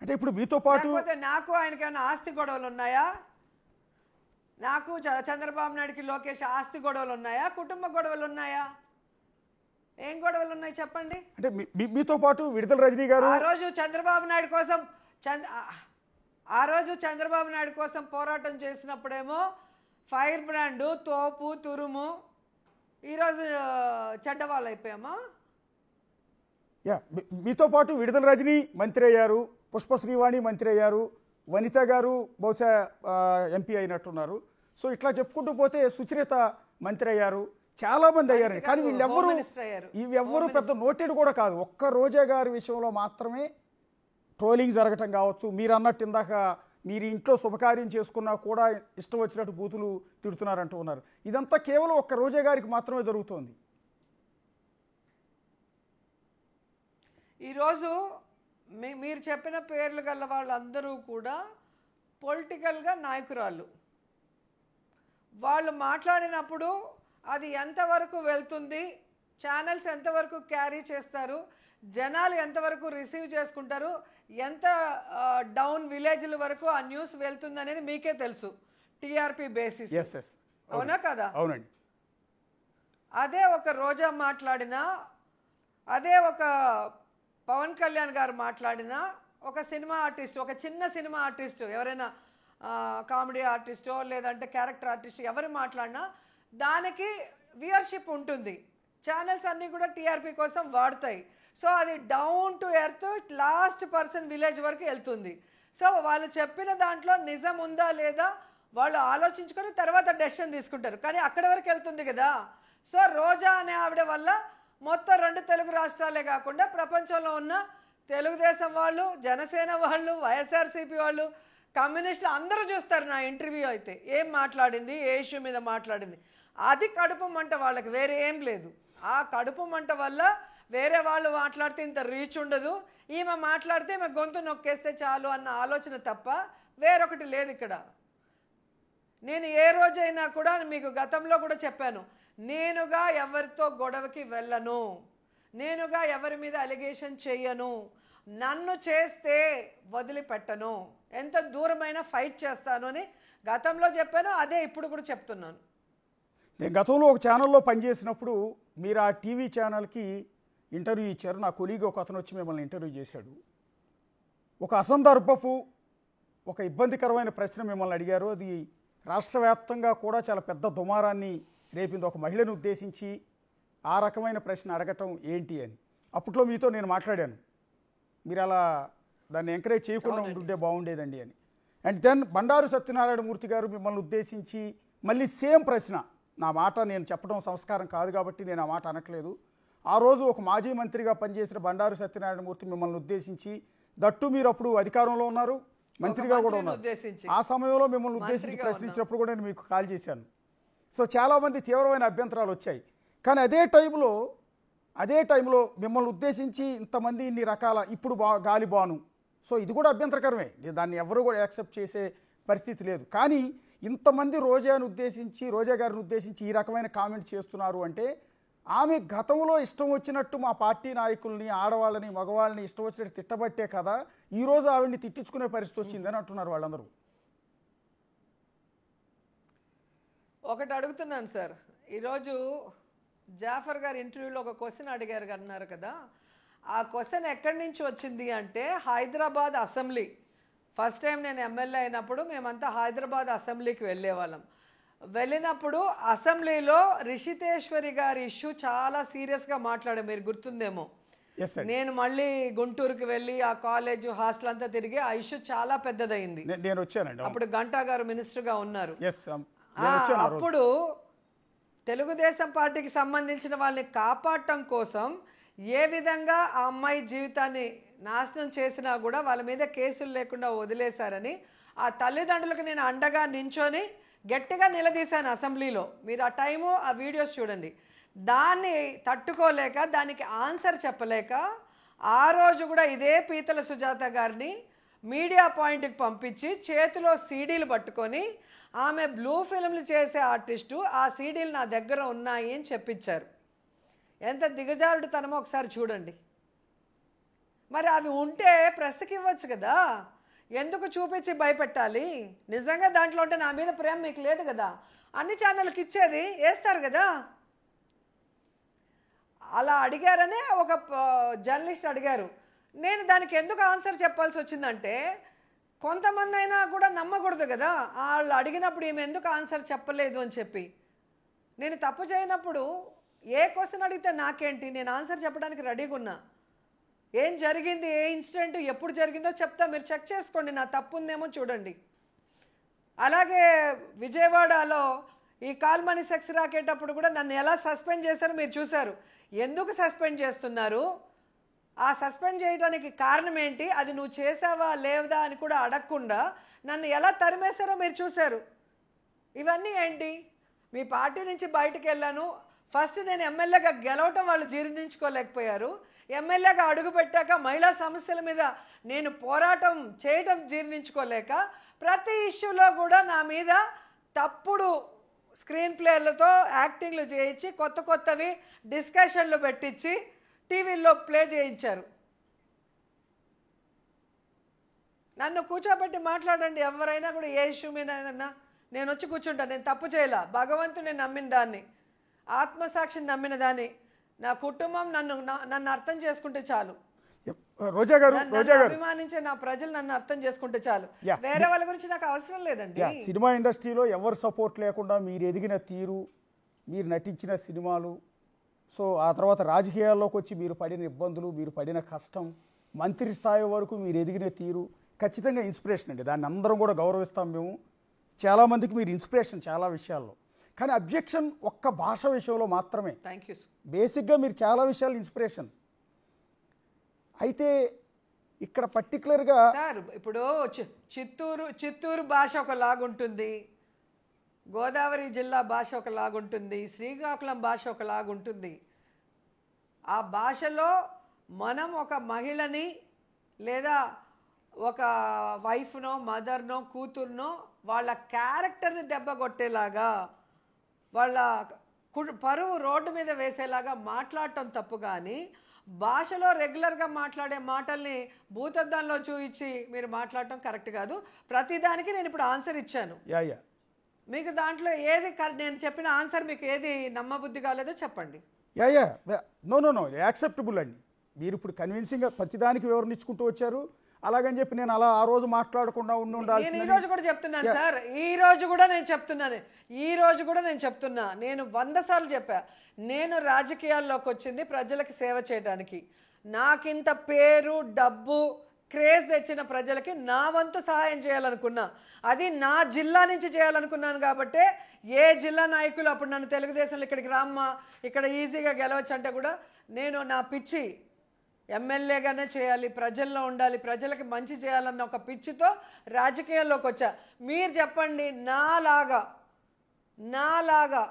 అంటే ఇప్పుడు మీతో పాటు నాకు ఆయనకి ఏమైనా ఆస్తి గొడవలు ఉన్నాయా? నాకు చంద్రబాబు నాయుడుకి లోకేష్ ఆస్తి గొడవలు ఉన్నాయా? కుటుంబ గొడవలు ఉన్నాయా? ఏం గొడవలు ఉన్నాయి చెప్పండి. అంటే మీతో పాటు విడుదల రజనీ గారు ఆ రోజు చంద్రబాబు నాయుడు కోసం పోరాటం చేసినప్పుడేమో ఫైర్ బ్రాండ్, తోపు, తురుము, ఈరోజు చెడ్డవాళ్ళు అయిపోయామా? మీతో పాటు విడుదల రజనీ మంత్రి అయ్యారు, పుష్ప శ్రీవాణి మంత్రి అయ్యారు, వనిత గారు బహుశా ఎంపీ అయినట్టున్నారు. సో ఇట్లా చెప్పుకుంటూ పోతే సుచరిత మంత్రి అయ్యారు, చాలా మంది అయ్యారు. కానీ ఇవెవ్వరూ పెద్ద నోటెడ్ కూడా కాదు. ఒక్క రోజా గారి విషయంలో మాత్రమే ట్రోలింగ్ జరగటం కావచ్చు. మీరు అన్నట్టు ఇందాక మీరు ఇంట్లో శుభకార్యం చేసుకున్నా కూడా ఇష్టం వచ్చినట్టు బూతులు తిడుతున్నారంటూ ఉన్నారు. ఇదంతా కేవలం ఒక్క రోజా గారికి మాత్రమే జరుగుతోంది. ఈరోజు మీరు చెప్పిన పేర్లు గల వాళ్ళందరూ కూడా పొలిటికల్గా నాయకురాళ్ళు. వాళ్ళు మాట్లాడినప్పుడు అది ఎంతవరకు వెళ్తుంది, ఛానల్స్ ఎంతవరకు క్యారీ చేస్తారు, జనాలు ఎంతవరకు రిసీవ్ చేసుకుంటారు, ఎంత డౌన్ విలేజ్ల వరకు ఆ న్యూస్ వెళ్తుంది అనేది మీకే తెలుసు. టీఆర్పీ బేసిస్, అవునా కదా? అవునండి. అదే ఒక రోజా మాట్లాడినా, అదే ఒక పవన్ కళ్యాణ్ గారు మాట్లాడినా, ఒక సినిమా ఆర్టిస్ట్, ఒక చిన్న సినిమా ఆర్టిస్ట్, ఎవరైనా కామెడీ ఆర్టిస్టో లేదంటే క్యారెక్టర్ ఆర్టిస్ట్ ఎవరు మాట్లాడినా దానికి వ్యూయర్షిప్ ఉంటుంది. ఛానల్స్ అన్నీ కూడా టీఆర్పీ కోసం వాడతాయి. సో అది down to earth last person village వరకు వెళ్తుంది. సో వాళ్ళు చెప్పిన దాంట్లో నిజం ఉందా లేదా వాళ్ళు ఆలోచించుకొని తర్వాత డెసిషన్ తీసుకుంటారు. కానీ అక్కడి వరకు వెళ్తుంది కదా. సో రోజా అనే ఆవిడ వల్ల మొత్తం 2 తెలుగు రాష్ట్రాలే కాకుండా ప్రపంచంలో ఉన్న తెలుగుదేశం వాళ్ళు, జనసేన వాళ్ళు, వైఎస్ఆర్సీపీ వాళ్ళు, కమ్యూనిస్టులు అందరూ చూస్తారు నా ఇంటర్వ్యూ అయితే. ఏం మాట్లాడింది, ఏ ఇష్యూ మీద మాట్లాడింది, అది కడుపు మంట వాళ్ళకి, వేరే ఏం లేదు. ఆ కడుపు మంట వల్ల వేరే వాళ్ళు మాట్లాడితే ఇంత రీచ్ ఉండదు, ఈమె మాట్లాడితే ఈమె గొంతు నొక్కేస్తే చాలు అన్న ఆలోచన తప్ప వేరొకటి లేదు ఇక్కడ. నేను ఏ రోజైనా కూడా మీకు గతంలో కూడా చెప్పాను, నేనుగా ఎవరితో గొడవకి వెళ్ళను, నేనుగా ఎవరి మీద అలిగేషన్ చెయ్యను, నన్ను చేస్తే వదిలిపెట్టను, ఎంత దూరమైనా ఫైట్ చేస్తాను అని గతంలో చెప్పాను, అదే ఇప్పుడు కూడా చెప్తున్నాను. నేను గతంలో ఒక ఛానల్లో పనిచేసినప్పుడు మీరు ఆ టీవీ ఛానల్కి ఇంటర్వ్యూ ఇచ్చారు. నా కొలీగ్ ఒక అతను వచ్చి మిమ్మల్ని ఇంటర్వ్యూ చేశాడు. ఒక అసందర్భపు, ఒక ఇబ్బందికరమైన ప్రశ్న మిమ్మల్ని అడిగారు. అది రాష్ట్ర వ్యాప్తంగా కూడా చాలా పెద్ద దుమారాన్ని రేపింది. ఒక మహిళను ఉద్దేశించి ఆ రకమైన ప్రశ్న అడగటం ఏంటి అని. అప్పట్లో మీతో నేను మాట్లాడాను. మీరు అలా దాన్ని ఎంకరేజ్ చేయకుండా ఉంటుంటే బాగుండేదండి అని. అండ్ దెన్ బండారు సత్యనారాయణ మూర్తి గారు మిమ్మల్ని ఉద్దేశించి మళ్ళీ సేమ్ ప్రశ్న. నా మాట నేను చెప్పడం సంస్కారం కాదు కాబట్టి నేను ఆ మాట అనట్లేదు. ఆ రోజు ఒక మాజీ మంత్రిగా పనిచేసిన బండారు సత్యనారాయణ మూర్తి మిమ్మల్ని ఉద్దేశించి, దట్టు మీరు అప్పుడు అధికారంలో ఉన్నారు, మంత్రిగా కూడా ఉన్నారు, ఆ సమయంలో మిమ్మల్ని ఉద్దేశించి ప్రశ్నించినప్పుడు కూడా నేను మీకు కాల్ చేశాను. సో చాలామంది తీవ్రమైన అభ్యంతరాలు వచ్చాయి. కానీ అదే టైంలో మిమ్మల్ని ఉద్దేశించి ఇంతమంది ఇన్ని రకాల ఇప్పుడు గాలి బాను, సో ఇది కూడా అభ్యంతరకరమే, దాన్ని ఎవరు కూడా యాక్సెప్ట్ చేసే పరిస్థితి లేదు. కానీ ఇంతమంది రోజా గారిని ఉద్దేశించి ఈ రకమైన కామెంట్ చేస్తున్నారు అంటే ఆమె గతంలో ఇష్టం వచ్చినట్టు మా పార్టీ నాయకుల్ని, ఆడవాళ్ళని, మగవాళ్ళని ఇష్టం వచ్చినట్టు తిట్టబట్టే కదా ఈరోజు ఆవిడ్ని తిట్టించుకునే పరిస్థితి వచ్చిందని అంటున్నారు వాళ్ళందరూ. ఒకటి అడుగుతున్నాను సార్, ఈరోజు జాఫర్ గారు ఇంటర్వ్యూలో ఒక క్వశ్చన్ అడిగారు అన్నారు కదా, ఆ క్వశ్చన్ ఎక్కడి నుంచి వచ్చింది అంటే హైదరాబాద్ అసెంబ్లీ. ఫస్ట్ టైం నేను ఎమ్మెల్యే అయినప్పుడు మేమంతా హైదరాబాద్ అసెంబ్లీకి వెళ్ళినప్పుడు అసెంబ్లీలో రిషితేశ్వరి గారి ఇష్యూ చాలా సీరియస్గా మాట్లాడాం, మీరు గుర్తుందేమో. నేను మళ్ళీ గుంటూరుకి వెళ్ళి ఆ కాలేజ్ హాస్టల్ అంతా తిరిగి ఆ ఇష్యూ చాలా పెద్దదైంది. నేను వచ్చానండి, అప్పుడు గంటా గారు మినిస్టర్గా ఉన్నారు. అప్పుడు తెలుగుదేశం పార్టీకి సంబంధించిన వాళ్ళని కాపాడటం కోసం ఏ విధంగా ఆ అమ్మాయి జీవితాన్ని నాశనం చేసినా కూడా వాళ్ళ మీద కేసులు లేకుండా వదిలేశారని ఆ తల్లిదండ్రులకు నేను అండగా నించొని గట్టిగా నిలదీశాను అసెంబ్లీలో. మీరు ఆ టైము ఆ వీడియోస్ చూడండి. దాన్ని తట్టుకోలేక, దానికి ఆన్సర్ చెప్పలేక ఆ రోజు కూడా ఇదే పీతల సుజాత గారిని మీడియా పాయింట్కి పంపించి చేతిలో సీడీలు పట్టుకొని ఆమె బ్లూ ఫిల్మ్లు చేసే ఆర్టిస్టు, ఆ సీడీలు నా దగ్గర ఉన్నాయి అని చెప్పించారు. ఎంత దిగజారుడుతనమో ఒకసారి చూడండి. మరి అవి ఉంటే ప్రెస్కి ఇవ్వచ్చు కదా, ఎందుకు చూపించి భయపెట్టాలి? నిజంగా దాంట్లో ఉంటే నా మీద ప్రేమ మీకు లేదు కదా, అన్ని ఛానళ్ళకి ఇచ్చేది వేస్తారు కదా. అలా అడిగారనే ఒక జర్నలిస్ట్ అడిగారు. నేను దానికి ఎందుకు ఆన్సర్ చెప్పాల్సి వచ్చిందంటే కొంతమంది అయినా కూడా నమ్మకూడదు కదా, వాళ్ళు అడిగినప్పుడు ఈమె ఎందుకు ఆన్సర్ చెప్పలేదు అని చెప్పి. నేను తప్పు చేయనప్పుడు ఏ క్వశ్చన్ అడిగితే నాకేంటి, నేను ఆన్సర్ చెప్పడానికి రెడీగా ఉన్నా. ఏం జరిగింది, ఏ ఇన్సిడెంట్ ఎప్పుడు జరిగిందో చెప్తా, మీరు చెక్ చేసుకోండి, నా తప్పు ఉందేమో చూడండి. అలాగే విజయవాడలో ఈ కాల్మనీ సెక్స్ రాకెట్ అప్పుడు కూడా నన్ను ఎలా సస్పెండ్ చేశారో మీరు చూశారు. ఎందుకు సస్పెండ్ చేస్తున్నారు, ఆ సస్పెండ్ చేయడానికి కారణం ఏంటి, అది నువ్వు చేసావా లేదా అని కూడా అడగకుండా నన్ను ఎలా తరిమేశారో మీరు చూశారు. ఇవన్నీ ఏంటి? మీ పార్టీ నుంచి బయటకు వెళ్ళాను, ఫస్ట్ నేను ఎమ్మెల్యేగా గెలవటం వాళ్ళు జీర్ణించుకోలేకపోయారు. ఎమ్మెల్యేగా అడుగుపెట్టాక మహిళా సమస్యల మీద నేను పోరాటం చేయడం జీర్ణించుకోలేక ప్రతి ఇష్యూలో కూడా నా మీద తప్పుడు స్క్రీన్ ప్లేలతో యాక్టింగ్లు చేయించి కొత్తవి డిస్కషన్లు పెట్టించి టీవీల్లో ప్లే చేయించారు. నన్ను కూర్చోబెట్టి మాట్లాడండి ఎవరైనా కూడా, ఏ ఇష్యూ మీద నేను వచ్చి కూర్చుంటాను. నేను తప్పు చేయలా, భగవంతుని నమ్మిన దాన్ని, ఆత్మసాక్షిని నమ్మిన దాన్ని, నా కుటుంబం నన్ను అర్థం చేసుకుంటే చాలు. రోజా గారు అభిమానించే నా ప్రజలు నన్ను అర్థం చేసుకుంటే చాలు, వేరే వాళ్ళ గురించి నాకు అవసరం లేదండి. సినిమా ఇండస్ట్రీలో ఎవరు సపోర్ట్ లేకుండా మీరు ఎదిగిన తీరు, మీరు నటించిన సినిమాలు, సో ఆ తర్వాత రాజకీయాల్లోకి వచ్చి మీరు పడిన ఇబ్బందులు, మీరు పడిన కష్టం, మంత్రి స్థాయి వరకు మీరు ఎదిగిన తీరు ఖచ్చితంగా ఇన్స్పిరేషన్ అండి. దాన్ని అందరం కూడా గౌరవిస్తాం మేము. చాలామందికి మీరు ఇన్స్పిరేషన్ చాలా విషయాల్లో. కానీ అబ్జెక్షన్ ఒక్క భాష విషయంలో మాత్రమే. Thank you. బేసిక్గా మీరు చాలా విషయాలు ఇన్స్పిరేషన్. అయితే ఇక్కడ పర్టికులర్గా సార్ ఇప్పుడు చిత్తూరు భాష ఒకలాగుంటుంది, గోదావరి జిల్లా భాష ఒకలాగుంటుంది, శ్రీకాకుళం భాష ఒకలాగుంటుంది. ఆ భాషలో మనం ఒక మహిళని లేదా ఒక వైఫ్నో మదర్నో కూతుర్నో వాళ్ళ క్యారెక్టర్ని దెబ్బ కొట్టేలాగా, వాళ్ళ పరువు రోడ్డు మీద వేసేలాగా మాట్లాడటం తప్పు. కానీ భాషలో రెగ్యులర్గా మాట్లాడే మాటల్ని భూతద్దంలో చూయించి మీరు మాట్లాడటం కరెక్ట్ కాదు. ప్రతిదానికి నేను ఇప్పుడు ఆన్సర్ ఇచ్చాను. మీకు దాంట్లో ఏది నేను చెప్పిన ఆన్సర్ మీకు ఏది నమ్మబుద్ధి కాలేదో చెప్పండి. నో యాక్సెప్టబుల్ అండి. మీరు ఇప్పుడు కన్విన్సింగ్గా ప్రతిదానికి వివరణ ఇచ్చుకుంటూ వచ్చారు. అలాగని చెప్పి నేను అలా ఆ రోజు మాట్లాడకుండా ఉండాలి. నేను ఈ రోజు కూడా చెప్తున్నాను సార్, ఈ రోజు కూడా నేను చెప్తున్నా, నేను 100 సార్లు చెప్పా, నేను రాజకీయాల్లోకి వచ్చింది ప్రజలకు సేవ చేయడానికి. నాకింత పేరు డబ్బు క్రేజ్ తెచ్చిన ప్రజలకి నా వంతు సహాయం చేయాలనుకున్నా, అది నా జిల్లా నుంచి చేయాలనుకున్నాను. కాబట్టి ఏ జిల్లా నాయకులు అప్పుడు నన్ను తెలుగుదేశంలో ఇక్కడికి రామ్మా ఇక్కడ ఈజీగా గెలవచ్చు అంటే కూడా నేను నా పిచ్చి ఎమ్మెల్యేగానే చేయాలి, ప్రజల్లో ఉండాలి, ప్రజలకి మంచి చేయాలన్న ఒక పిచ్చితో రాజకీయాల్లోకి వచ్చా. మీరు చెప్పండి, నాలాగా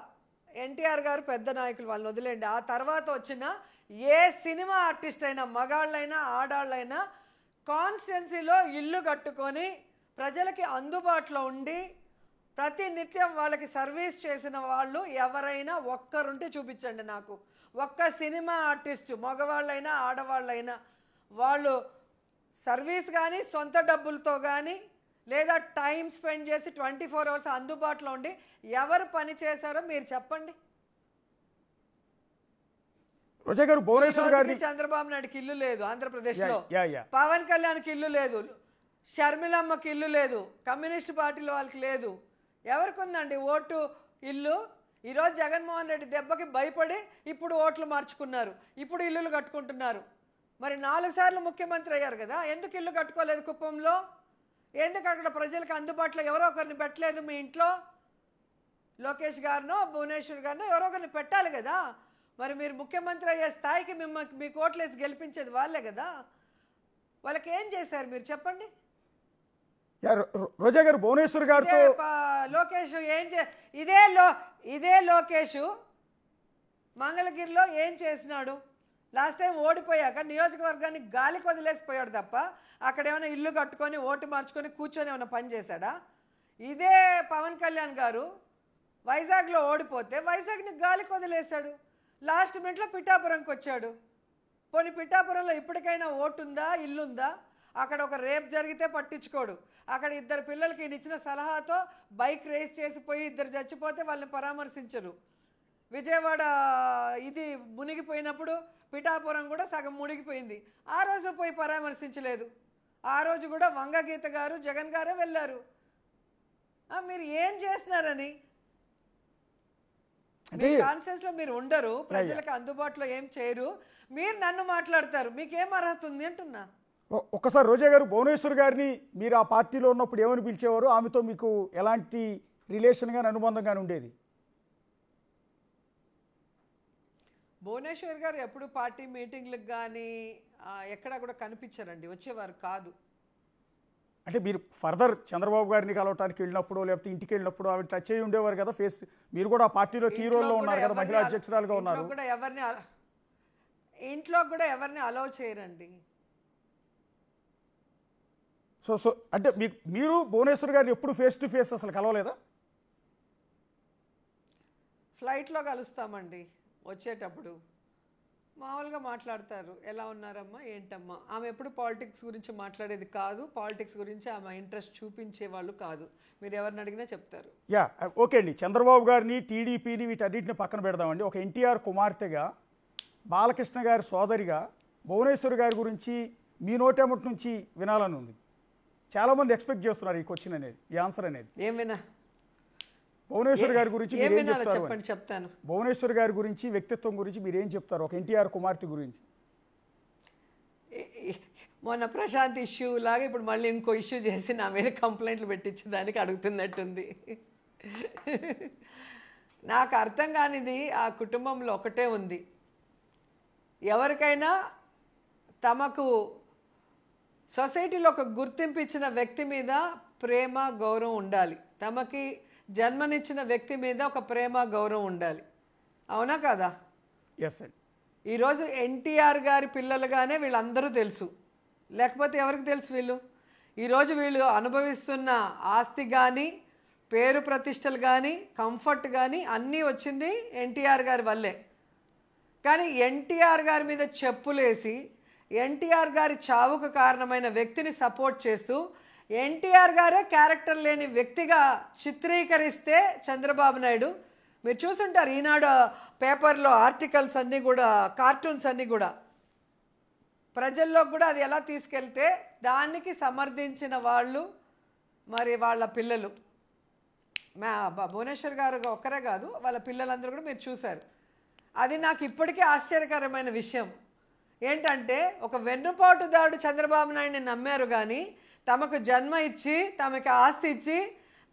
ఎన్టీఆర్ గారు పెద్ద నాయకులు, వాళ్ళని వదిలేండి. ఆ తర్వాత వచ్చిన ఏ సినిమా ఆర్టిస్ట్ అయినా, మగాళ్ళైనా ఆడాళ్ళైనా కాన్స్టిట్యున్సీలో ఇల్లు కట్టుకొని ప్రజలకి అందుబాటులో ఉండి ప్రతి నిత్యం వాళ్ళకి సర్వీస్ చేసిన వాళ్ళు ఎవరైనా ఒక్కరుంటే చూపించండి నాకు. ఒక్క సినిమా ఆర్టిస్టు, మగవాళ్ళైనా ఆడవాళ్ళైనా, వాళ్ళు సర్వీస్ కానీ సొంత డబ్బులతో కానీ లేదా టైం స్పెండ్ చేసి 24 hours అందుబాటులో ఉండి ఎవరు పని చేశారో మీరు చెప్పండి. రోజా గారు, భువనేశ్వర్ గారికి చంద్రబాబు నాయుడుకి ఇల్లు లేదు ఆంధ్రప్రదేశ్లో, యా పవన్ కళ్యాణ్కి ఇల్లు లేదు, షర్మిలమ్మకి ఇల్లు లేదు, కమ్యూనిస్ట్ పార్టీల వాళ్ళకి లేదు. ఎవరికి ఉందండి ఓటు ఇల్లు? ఈరోజు జగన్మోహన్ రెడ్డి దెబ్బకి భయపడి ఇప్పుడు ఓట్లు మార్చుకున్నారు, ఇప్పుడు ఇల్లులు కట్టుకుంటున్నారు. మరి 4 సార్లు ముఖ్యమంత్రి అయ్యారు కదా, ఎందుకు ఇల్లు కట్టుకోలేదు కుప్పంలో? ఎందుకు అక్కడ ప్రజలకు అందుబాటులో ఎవరో ఒకరిని పెట్టలేదు? మీ ఇంట్లో లోకేష్ గారినో భువనేశ్వర్ గారినో ఎవరో ఒకరిని పెట్టాలి కదా. మరి మీరు ముఖ్యమంత్రి అయ్యే స్థాయికి మీకు ఓట్లేసి గెలిపించేది వాళ్ళే కదా. వాళ్ళకి ఏం చేశారు మీరు చెప్పండి. రోజా గారు, భువనేశ్వర్ గారితో లోకేష్ ఇదే లోకేష్ మంగళగిరిలో ఏం చేసినాడు? లాస్ట్ టైం ఓడిపోయాక నియోజకవర్గాన్ని గాలికి వదిలేసిపోయాడు తప్ప అక్కడ ఏమైనా ఇల్లు కట్టుకొని ఓటు మార్చుకొని కూర్చొని ఏమైనా పని చేశాడా? ఇదే పవన్ కళ్యాణ్ గారు వైజాగ్లో ఓడిపోతే వైజాగ్ని గాలికి వదిలేశాడు, లాస్ట్ మినిట్లో పిఠాపురంకి వచ్చాడు. పోనీ పిఠాపురంలో ఇప్పటికైనా ఓటుందా, ఇల్లుందా? అక్కడ ఒక రేప్ జరిగితే పట్టించుకోడు, అక్కడ 2 పిల్లలకి ఈయన ఇచ్చిన సలహాతో బైక్ రేస్ చేసిపోయి 2 చచ్చిపోతే వాళ్ళని పరామర్శించరు. విజయవాడ ఇది మునిగిపోయినప్పుడు పిఠాపురం కూడా సగం మునిగిపోయింది, ఆ రోజు పోయి పరామర్శించలేదు. ఆ రోజు కూడా వంగగీత గారు జగన్ గారే వెళ్ళారు. మీరు ఏం చేస్తున్నారని? మీ కాన్షియస్లో మీరు ఉండరు, ప్రజలకు అందుబాటులో ఏం చేయరు, మీరు నన్ను మాట్లాడతారు. మీకేం అర్హత ఉంది అంటున్నా. ఒక్కసారి రోజా గారు, భువనేశ్వర్ గారిని మీరు ఆ పార్టీలో ఉన్నప్పుడు ఏమని పిలిచేవారు? ఆమెతో మీకు ఎలాంటి రిలేషన్ కానీ అనుబంధం కానీ ఉండేది? భువనేశ్వర్ గారు ఎప్పుడు పార్టీ మీటింగ్లకు కానీ ఎక్కడా కూడా కనిపించారండి, వచ్చేవారు కాదు. అంటే మీరు ఫర్దర్ చంద్రబాబు గారిని కలవటానికి వెళ్ళినప్పుడు లేకపోతే ఇంటికి వెళ్ళినప్పుడు ఆవిడ టచ్ అయ్యి ఉండేవారు కదా ఫేస్? మీరు కూడా ఆ పార్టీలో కీ రోల్లో ఉన్నారు కదా, మహిళా అధ్యక్షురాలుగా ఉన్నారు. ఇంట్లో కూడా ఎవరిని అలౌ చేయరండి. సో అంటే మీరు భువనేశ్వర్ గారిని ఎప్పుడు ఫేస్ టు ఫేస్ అసలు కలవలేదా? ఫ్లైట్లో కలుస్తామండి, వచ్చేటప్పుడు మామూలుగా మాట్లాడతారు, ఎలా ఉన్నారమ్మా ఏంటమ్మా. ఆమె ఎప్పుడు పాలిటిక్స్ గురించి మాట్లాడేది కాదు, పాలిటిక్స్ గురించి ఆమె ఇంట్రెస్ట్ చూపించే వాళ్ళు కాదు. మీరు ఎవరిని అడిగినా చెప్తారు. ఓకే అండి, చంద్రబాబు గారిని, టీడీపీని వీటన్నిటిని పక్కన పెడదామండి. ఒక ఎన్టీఆర్ కుమార్తెగా, బాలకృష్ణ గారి సోదరిగా భువనేశ్వర్ గారి గురించి మీ నోటేమటి నుంచి వినాలని ఉంది. చాలామంది ఎక్స్పెక్ట్ చేస్తున్నారు ఈ క్వశ్చన్ అనేది, ఈ ఆన్సర్ అనేది. ఏం వినా? భువనేశ్వర్ గారి గురించి మీరు ఏం చెప్తారు? చెప్పండి, చెప్తాను. భువనేశ్వర్ గారి గురించి, వ్యక్తిత్వం గురించి మీరు ఏం చెప్తారు ఒక ఎన్టీఆర్ కుమార్తె గురించి? మొన్న ప్రశాంత్ ఇష్యూ లాగా ఇప్పుడు మళ్ళీ ఇంకో ఇష్యూ చేసి నా మీద కంప్లైంట్లు పెట్టించే దానికి అడుగుతున్నట్టుంది. నాకు అర్థం కానిది ఆ కుటుంబంలో ఒకటే ఉంది, ఎవరికైనా తమకు సొసైటీలో ఒక గుర్తింపు ఇచ్చిన వ్యక్తి మీద ప్రేమ గౌరవం ఉండాలి, తమకి జన్మనిచ్చిన వ్యక్తి మీద ఒక ప్రేమ గౌరవం ఉండాలి. అవునా కదా? ఎస్ అండి. ఈరోజు ఎన్టీఆర్ గారి పిల్లలుగానే వీళ్ళందరూ తెలుసు, లేకపోతే ఎవరికి తెలుసు? ఈరోజు వీళ్ళు అనుభవిస్తున్న ఆస్తి కానీ, పేరు ప్రతిష్టలు కానీ, కంఫర్ట్ కానీ అన్నీ వచ్చింది ఎన్టీఆర్ గారి వల్లే. కానీ ఎన్టీఆర్ గారి మీద చెప్పులేసి ఎన్టీఆర్ గారి చావుకు కారణమైన వ్యక్తిని సపోర్ట్ చేస్తూ ఎన్టీఆర్ గారే క్యారెక్టర్ లేని వ్యక్తిగా చిత్రీకరిస్తే చంద్రబాబు నాయుడు, మీరు చూసుంటారు ఈనాడు పేపర్లో ఆర్టికల్స్ అన్నీ కూడా, కార్టూన్స్ అన్నీ కూడా ప్రజల్లోకి కూడా అది ఎలా తీసుకెళ్తే దానికి సమర్థించిన వాళ్ళు మరి వాళ్ళ పిల్లలు. భువనేశ్వర్ గారు ఒక్కరే కాదు, వాళ్ళ పిల్లలందరూ కూడా మీరు చూశారు. అది నాకు ఇప్పటికీ ఆశ్చర్యకరమైన విషయం. ఏంటంటే ఒక వెన్నుపోటుదారుడు చంద్రబాబు నాయుడిని నమ్మారు కానీ తమకు జన్మ ఇచ్చి తమకి ఆస్తి ఇచ్చి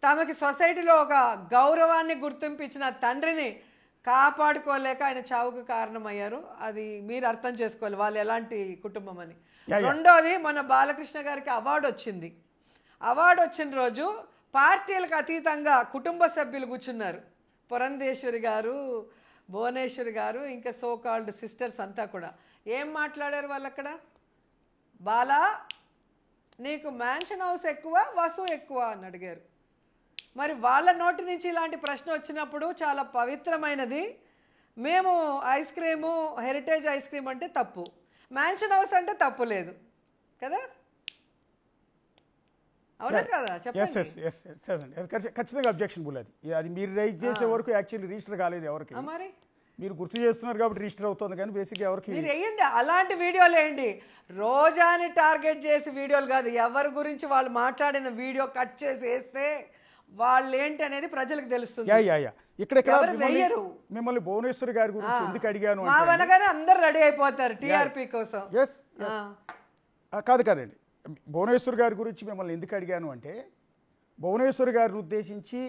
తమకి సొసైటీలో ఒక గౌరవాన్ని గుర్తింపు ఇచ్చిన తండ్రిని కాపాడుకోలేక ఆయన చావుకు కారణమయ్యారు. అది మీరు అర్థం చేసుకోవాలి వాళ్ళు ఎలాంటి కుటుంబం అని. రెండోది మన బాలకృష్ణ గారికి అవార్డు వచ్చింది. అవార్డు వచ్చిన రోజు పార్టీలకు అతీతంగా కుటుంబ సభ్యులు కూర్చున్నారు. పురంధేశ్వరి గారు, భువనేశ్వరి గారు, ఇంకా సో కాల్డ్ సిస్టర్స్ అంతా కూడా ఏం మాట్లాడారు వాళ్ళు అక్కడ? బాలా నీకు మ్యాన్షన్ హౌస్ ఎక్కువ వసు ఎక్కువ అని అడిగారు. మరి వాళ్ళ నోటి నుంచి ఇలాంటి ప్రశ్న వచ్చినప్పుడు చాలా పవిత్రమైనది. మేము ice cream heritage ice cream అంటే తప్పు, మ్యాన్షన్ హౌస్ అంటే తప్పు లేదు కదా, అవునా కదా చెప్పండి. ఖచ్చితంగా అబ్జెక్షన్బుల్. అది మీరు రైజ్ చేసే వరకు యాక్చువల్లీ రిజిస్టర్ కాలేదు ఎవరికి. మరి మీరు గుర్తు చేస్తున్నారు కాబట్టి రిజిస్టర్ అవుతుంది కానీ బేసిక్గా ఎవరికి. మీరు వేయండి అలాంటి వీడియోలు వేయండి. రోజాని టార్గెట్ చేసి వీడియోలు కాదు, ఎవరి గురించి వాళ్ళు మాట్లాడిన వీడియో కట్ చేసి వేస్తే వాళ్ళు ఏంటి అనేది ప్రజలకు తెలుస్తుంది. ఇక్కడ మిమ్మల్ని భువనేశ్వరి గారి గురించి ఎందుకు అడిగాను మా వెనకనే అందరు రెడీ అయిపోతారు టీఆర్పీ కోసం. కాదండి, భువనేశ్వర్ గారి గురించి మిమ్మల్ని ఎందుకు అడిగాను అంటే భువనేశ్వర్ గారిని ఉద్దేశించి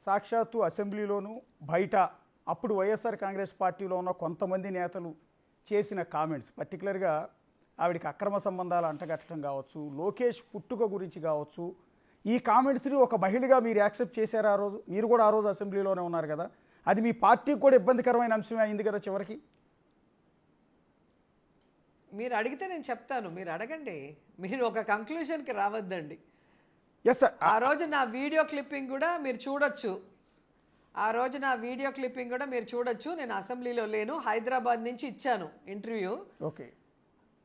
సాక్షాత్తు అసెంబ్లీలోనూ బయట అప్పుడు వైఎస్ఆర్ కాంగ్రెస్ పార్టీలో ఉన్న కొంతమంది నేతలు చేసిన కామెంట్స్, పర్టికులర్గా ఆవిడికి అక్రమ సంబంధాలు అంటగట్టడం కావచ్చు, లోకేష్ పుట్టుక గురించి కావచ్చు, ఈ కామెంట్స్ని ఒక మహిళగా మీరు యాక్సెప్ట్ చేశారు. ఆ రోజు మీరు కూడా ఆ రోజు అసెంబ్లీలోనే ఉన్నారు కదా, అది మీ పార్టీకి కూడా ఇబ్బందికరమైన అంశమే అయింది కదా చివరికి. మీరు అడిగితే నేను చెప్తాను, మీరు అడగండి, మీరు ఒక కంక్లూషన్కి రావద్దండి. ఎస్ సార్, ఆ రోజు నా వీడియో క్లిప్పింగ్ కూడా మీరు చూడొచ్చు. నేను అసెంబ్లీలో లేను, హైదరాబాద్ నుంచి ఇచ్చాను ఇంటర్వ్యూ. ఓకే,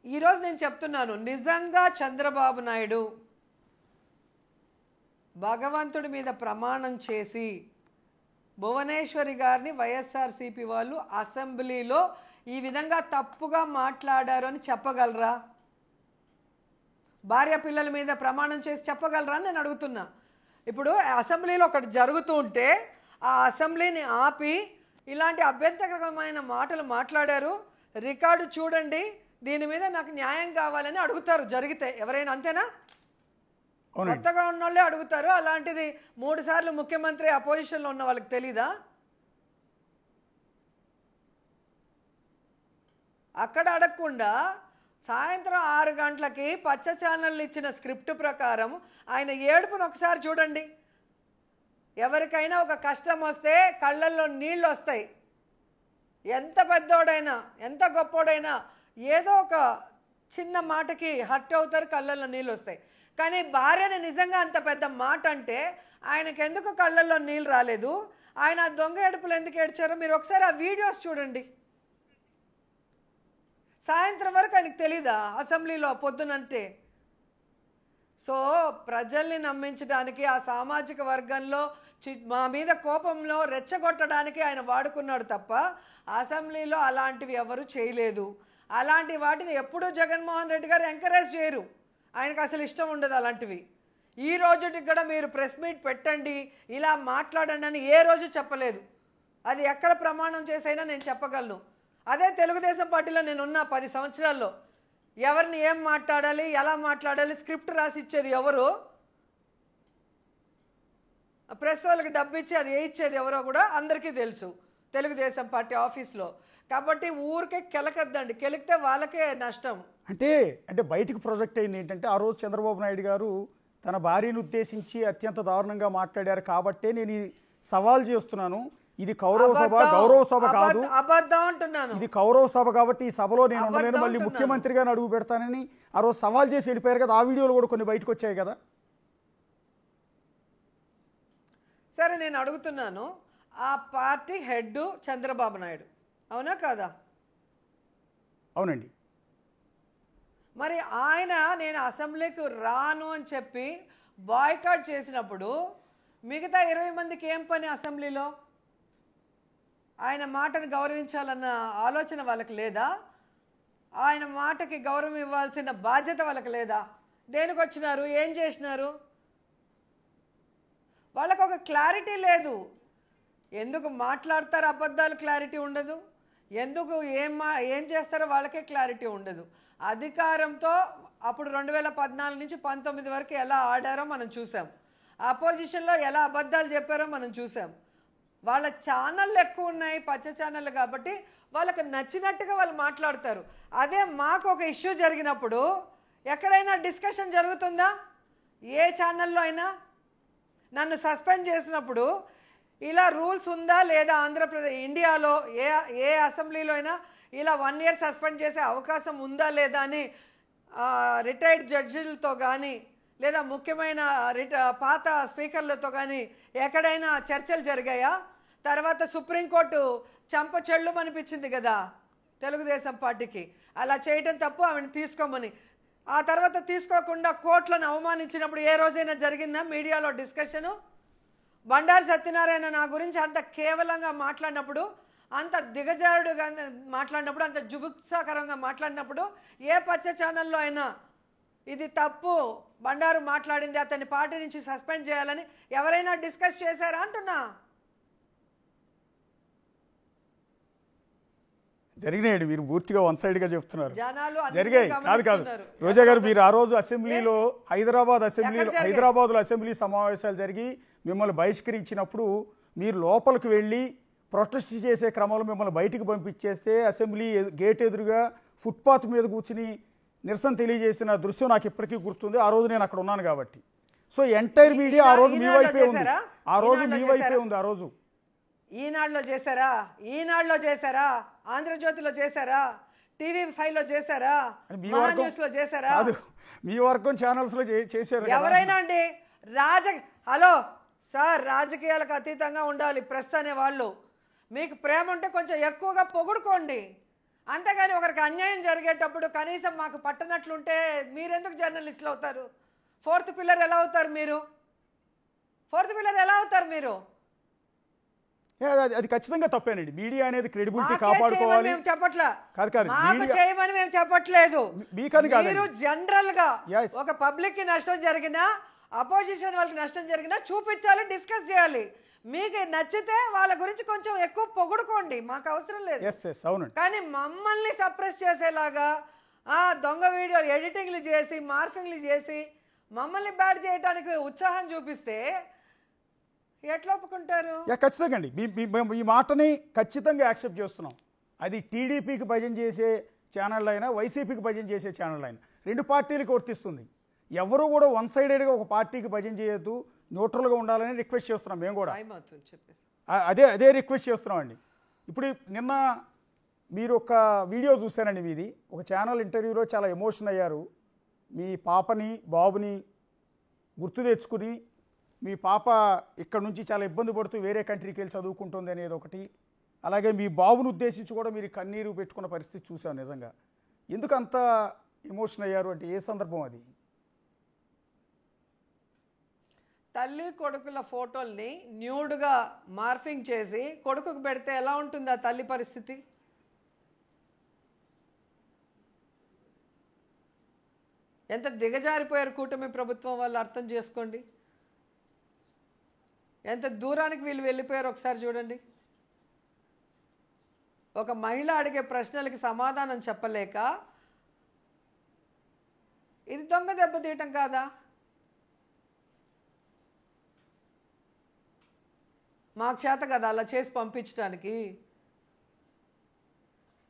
ఈరోజు నేను చెప్తున్నాను, నిజంగా చంద్రబాబు నాయుడు భగవంతుడి మీద ప్రమాణం చేసి భువనేశ్వరి గారిని వైఎస్ఆర్సీపీ వాళ్ళు అసెంబ్లీలో ఈ విధంగా తప్పుగా మాట్లాడారు అని చెప్పగలరా? భార్య పిల్లల మీద ప్రమాణం చేసి చెప్పగలరా అని నేను అడుగుతున్నా. ఇప్పుడు అసెంబ్లీలో ఒకటి జరుగుతూ ఉంటే ఆ అసెంబ్లీని ఆపి ఇలాంటి అభ్యంతరకరమైన మాటలు మాట్లాడారు, రికార్డు చూడండి, దీని మీద నాకు న్యాయం కావాలని అడుగుతారు జరిగితే ఎవరైనా, అంతేనా? కొత్తగా ఉన్న వాళ్ళే అడుగుతారు. అలాంటిది 3 సార్లు ముఖ్యమంత్రి అపోజిషన్లో ఉన్న వాళ్ళకి తెలీదా? అక్కడ అడగకుండా సాయంత్రం 6 గంటలకి పచ్చ ఛానళ్ళు ఇచ్చిన స్క్రిప్ట్ ప్రకారం ఆయన ఏడుపును ఒకసారి చూడండి. ఎవరికైనా ఒక కష్టం వస్తే కళ్ళల్లో నీళ్ళు వస్తాయి. ఎంత పెద్దోడైనా ఎంత గొప్పోడైనా ఏదో ఒక చిన్న మాటకి హర్ట్ అవుతారు, కళ్ళల్లో నీళ్ళు వస్తాయి. కానీ భార్యని నిజంగా అంత పెద్ద మాట అంటే ఆయనకి ఎందుకు కళ్ళల్లో నీళ్ళు రాలేదు? ఆయన దొంగ ఏడుపులు ఎందుకు ఏడ్చారో మీరు ఒకసారి ఆ వీడియోస్ చూడండి. సాయంత్రం వరకు ఆయనకు తెలీదా అసెంబ్లీలో పొద్దునంటే? సో ప్రజల్ని నమ్మించడానికి ఆ సామాజిక వర్గంలో మా మీద కోపంలో రెచ్చగొట్టడానికి ఆయన వాడుకున్నాడు తప్ప అసెంబ్లీలో అలాంటివి ఎవరు చేయలేదు. అలాంటి వాటిని ఎప్పుడూ జగన్మోహన్ రెడ్డి గారు ఎంకరేజ్ చేయరు, ఆయనకు అసలు ఇష్టం ఉండదు అలాంటివి. ఈ రోజుకి కూడా మీరు ప్రెస్ మీట్ పెట్టండి, ఇలా మాట్లాడండి అని ఏ రోజు చెప్పలేదు. అది ఎక్కడ ప్రమాణం చేసైనా నేను చెప్పగలను. అదే తెలుగుదేశం పార్టీలో నేనున్న 10 సంవత్సరాల్లో ఎవరిని ఏం మాట్లాడాలి, ఎలా మాట్లాడాలి స్క్రిప్ట్ రాసి ఇచ్చేది ఎవరు? ప్రెస్ వాళ్ళకి డబ్బు ఇచ్చి అది ఏ ఇచ్చేది ఎవరో కూడా అందరికీ తెలుసు తెలుగుదేశం పార్టీ ఆఫీస్లో. కాబట్టి ఊరికే కెలకద్దండి, కెలికితే వాళ్ళకే నష్టం. అంటే బయటకు ప్రొజెక్ట్ అయింది ఏంటంటే ఆ రోజు చంద్రబాబు నాయుడు గారు తన భార్యను ఉద్దేశించి అత్యంత దారుణంగా మాట్లాడారు కాబట్టే నేను ఈ సవాల్ చేస్తున్నాను, ఇది గౌరవ సభ కాదు, అబద్ధం అంటున్నాను, ఇది గౌరవ సభ కాబట్టి ఈ సభలో నేను ఉండలేను, మళ్ళీ ముఖ్యమంత్రిగా అడుగు పెడతానని ఆ రోజు సవాల్ చేసి వెళ్ళిపోయారు కదా. ఆ వీడియోలు కూడా కొన్ని బయటకు వచ్చాయి కదా. సరే నేను అడుగుతున్నాను, ఆ పార్టీ హెడ్ చంద్రబాబు నాయుడు, అవునా కాదా? అవునండి. మరి ఆయన నేను అసెంబ్లీకి రాను అని చెప్పి బాయ్కాట్ చేసినప్పుడు మిగతా 20 మందికి ఏం పని అసెంబ్లీలో? ఆయన మాటను గౌరవించాలన్న ఆలోచన వాళ్ళకి లేదా? ఆయన మాటకి గౌరవం ఇవ్వాల్సిన బాధ్యత వాళ్ళకి లేదా? దేనికి వచ్చినారు, ఏం చేసినారు? వాళ్ళకు ఒక క్లారిటీ లేదు. ఎందుకు మాట్లాడతారు అబద్ధాలు క్లారిటీ ఉండదు, ఎందుకు ఏం చేస్తారో వాళ్ళకే క్లారిటీ ఉండదు. అధికారంతో అప్పుడు 2014 నుంచి 19 వరకు ఎలా ఆడారో మనం చూసాం. అపోజిషన్లో ఎలా అబద్ధాలు చెప్పారో మనం చూసాం. వాళ్ళ ఛానళ్ళు ఎక్కువ ఉన్నాయి, పచ్చ ఛానళ్ళు, కాబట్టి వాళ్ళకి నచ్చినట్టుగా వాళ్ళు మాట్లాడతారు. అదే మాకు ఒక ఇష్యూ జరిగినప్పుడు ఎక్కడైనా డిస్కషన్ జరుగుతుందా? ఏ ఛానల్లో అయినా నన్ను సస్పెండ్ చేసినప్పుడు ఇలా రూల్స్ ఉందా లేదా? ఆంధ్రప్రదేశ్ ఇండియాలో ఏ అసెంబ్లీలో అయినా ఇలా 1 year సస్పెండ్ చేసే అవకాశం ఉందా లేదా అని రిటైర్డ్ జడ్జిలతో కానీ లేదా ముఖ్యమైన పాత స్పీకర్లతో కానీ ఎక్కడైనా చర్చలు జరిగాయా? తర్వాత సుప్రీంకోర్టు చెళ్ళు అనిపించింది కదా తెలుగుదేశం పార్టీకి, అలా చేయటం తప్పు, ఆమెను తీసుకోమని. ఆ తర్వాత తీసుకోకుండా కోర్టులను అవమానించినప్పుడు ఏ రోజైనా జరిగిందా మీడియాలో డిస్కషను? బండారు సత్యనారాయణ నా గురించి అంత కేవలంగా మాట్లాడినప్పుడు, అంత దిగజారుడుగా మాట్లాడినప్పుడు, అంత జుగుప్సాకరంగా మాట్లాడినప్పుడు ఏ పచ్చ ఛానల్లో అయినా ఇది తప్పు, బండారు మాట్లాడింది, అతన్ని పార్టీ నుంచి సస్పెండ్ చేయాలని ఎవరైనా డిస్కస్ చేశారా అంటున్నా? జరిగినాయండి, మీరు పూర్తిగా వన్ సైడ్గా చెప్తున్నారు. జనాలు జరిగాయి కాదు. రోజా గారు, మీరు ఆ రోజు అసెంబ్లీలో హైదరాబాద్లో అసెంబ్లీ సమావేశాలు జరిగి మిమ్మల్ని బహిష్కరించినప్పుడు మీరు లోపలికి వెళ్ళి ప్రొటెస్ట్ చేసే క్రమంలో మిమ్మల్ని బయటికి పంపించేస్తే అసెంబ్లీ గేట్ ఎదురుగా ఫుట్పాత్ మీద కూర్చుని నిరసన తెలియజేసిన దృశ్యం నాకు ఇప్పటికీ గుర్తుంది. ఆ రోజు నేను అక్కడ ఉన్నాను కాబట్టి. సో ఎంటైర్ మీడియా ఆ రోజు మీ వైపే ఉంది. ఆ రోజు ఈనాడులో చేశారా, ఆంధ్రజ్యోతిలో చేశారా, TV5లో చేశారా, న్యూస్లో చేశారా? మీ వర్గం ఛానల్స్ లో చేశారు ఎవరైనా అండి. హలో సార్, రాజకీయాలకు అతీతంగా ఉండాలి ప్రెస్ అనే వాళ్ళు. మీకు ప్రేమ ఉంటే కొంచెం ఎక్కువగా పొగుడుకోండి, అంతేగాని ఒకరికి అన్యాయం జరిగేటప్పుడు కనీసం మాకు పట్టనట్లుంటే మీరెందుకు జర్నలిస్టులు అవుతారు? ఫోర్త్ పిల్లర్ ఎలా అవుతారు మీరు? అది ఖచ్చితంగా తప్పేనండి. మీడియా అనేది క్రెడిబిలిటీ కాపాడుకోవాలి. చేయమని మేము చెప్పట్లేదు. మీరు జనరల్ గా ఒక పబ్లిక్ కి నష్టం జరిగినా, అపోజిషన్ వాళ్ళకి నష్టం జరిగినా చూపించాలి, డిస్కస్ చేయాలి. మీకు నచ్చితే వాళ్ళ గురించి కొంచెం ఎక్కువ పొగుడుకోండి, మాకు అవసరం లేదు. కానీ మమ్మల్ని సప్రెస్ చేసేలాగా దొంగ వీడియోలు ఎడిటింగ్లు చేసి, మార్ఫింగ్లు చేసి మమ్మల్ని బ్యాడ్ చేయడానికి ఉత్సాహం చూపిస్తే ఎట్లా ఒప్పుకుంటారు? ఖచ్చితంగా అండి, ఈ మాటని ఖచ్చితంగా యాక్సెప్ట్ చేస్తున్నాం. అది టీడీపీకి భజన చేసే ఛానల్ అయినా, వైసీపీకి భజన చేసే ఛానల్ అయినా, రెండు పార్టీలకు వర్తిస్తుంది. ఎవరు కూడా వన్ సైడెడ్గా ఒక పార్టీకి భజన చేయొద్దు, న్యూట్రల్గా ఉండాలని రిక్వెస్ట్ చేస్తున్నాం. మేము కూడా అదే రిక్వెస్ట్ చేస్తున్నాం అండి. ఇప్పుడు నిన్న మీరు ఒక వీడియో చూశానండి మీది, ఒక ఛానల్ ఇంటర్వ్యూలో చాలా ఎమోషన్ అయ్యారు. మీ పాపని బాబుని గుర్తు తెచ్చుకుని, మీ పాప ఇక్కడ నుంచి చాలా ఇబ్బంది పడుతూ వేరే కంట్రీకి వెళ్ళి చదువుకుంటుంది అనేది ఒకటి, అలాగే మీ బాబును ఉద్దేశించి కూడా మీరు కన్నీరు పెట్టుకున్న పరిస్థితి చూసాం. నిజంగా ఎందుకు అంత ఎమోషన్ అయ్యారు అంటే ఏ సందర్భం అది? తల్లి కొడుకుల ఫోటోల్ని న్యూడ్గా మార్ఫింగ్ చేసి కొడుకుకు పెడితే ఎలా ఉంటుంది ఆ తల్లి పరిస్థితి? ఎంత దిగజారిపోయారు కూటమి ప్రభుత్వం వాళ్ళు, అర్థం చేసుకోండి. ఎంత దూరానికి వీళ్ళు వెళ్ళిపోయారు ఒకసారి చూడండి. ఒక మహిళ అడిగే ప్రశ్నలకి సమాధానం చెప్పలేక ఇది దొంగ దెబ్బతీయటం కాదా? మాకు చేత కదా అలా చేసి పంపించడానికి.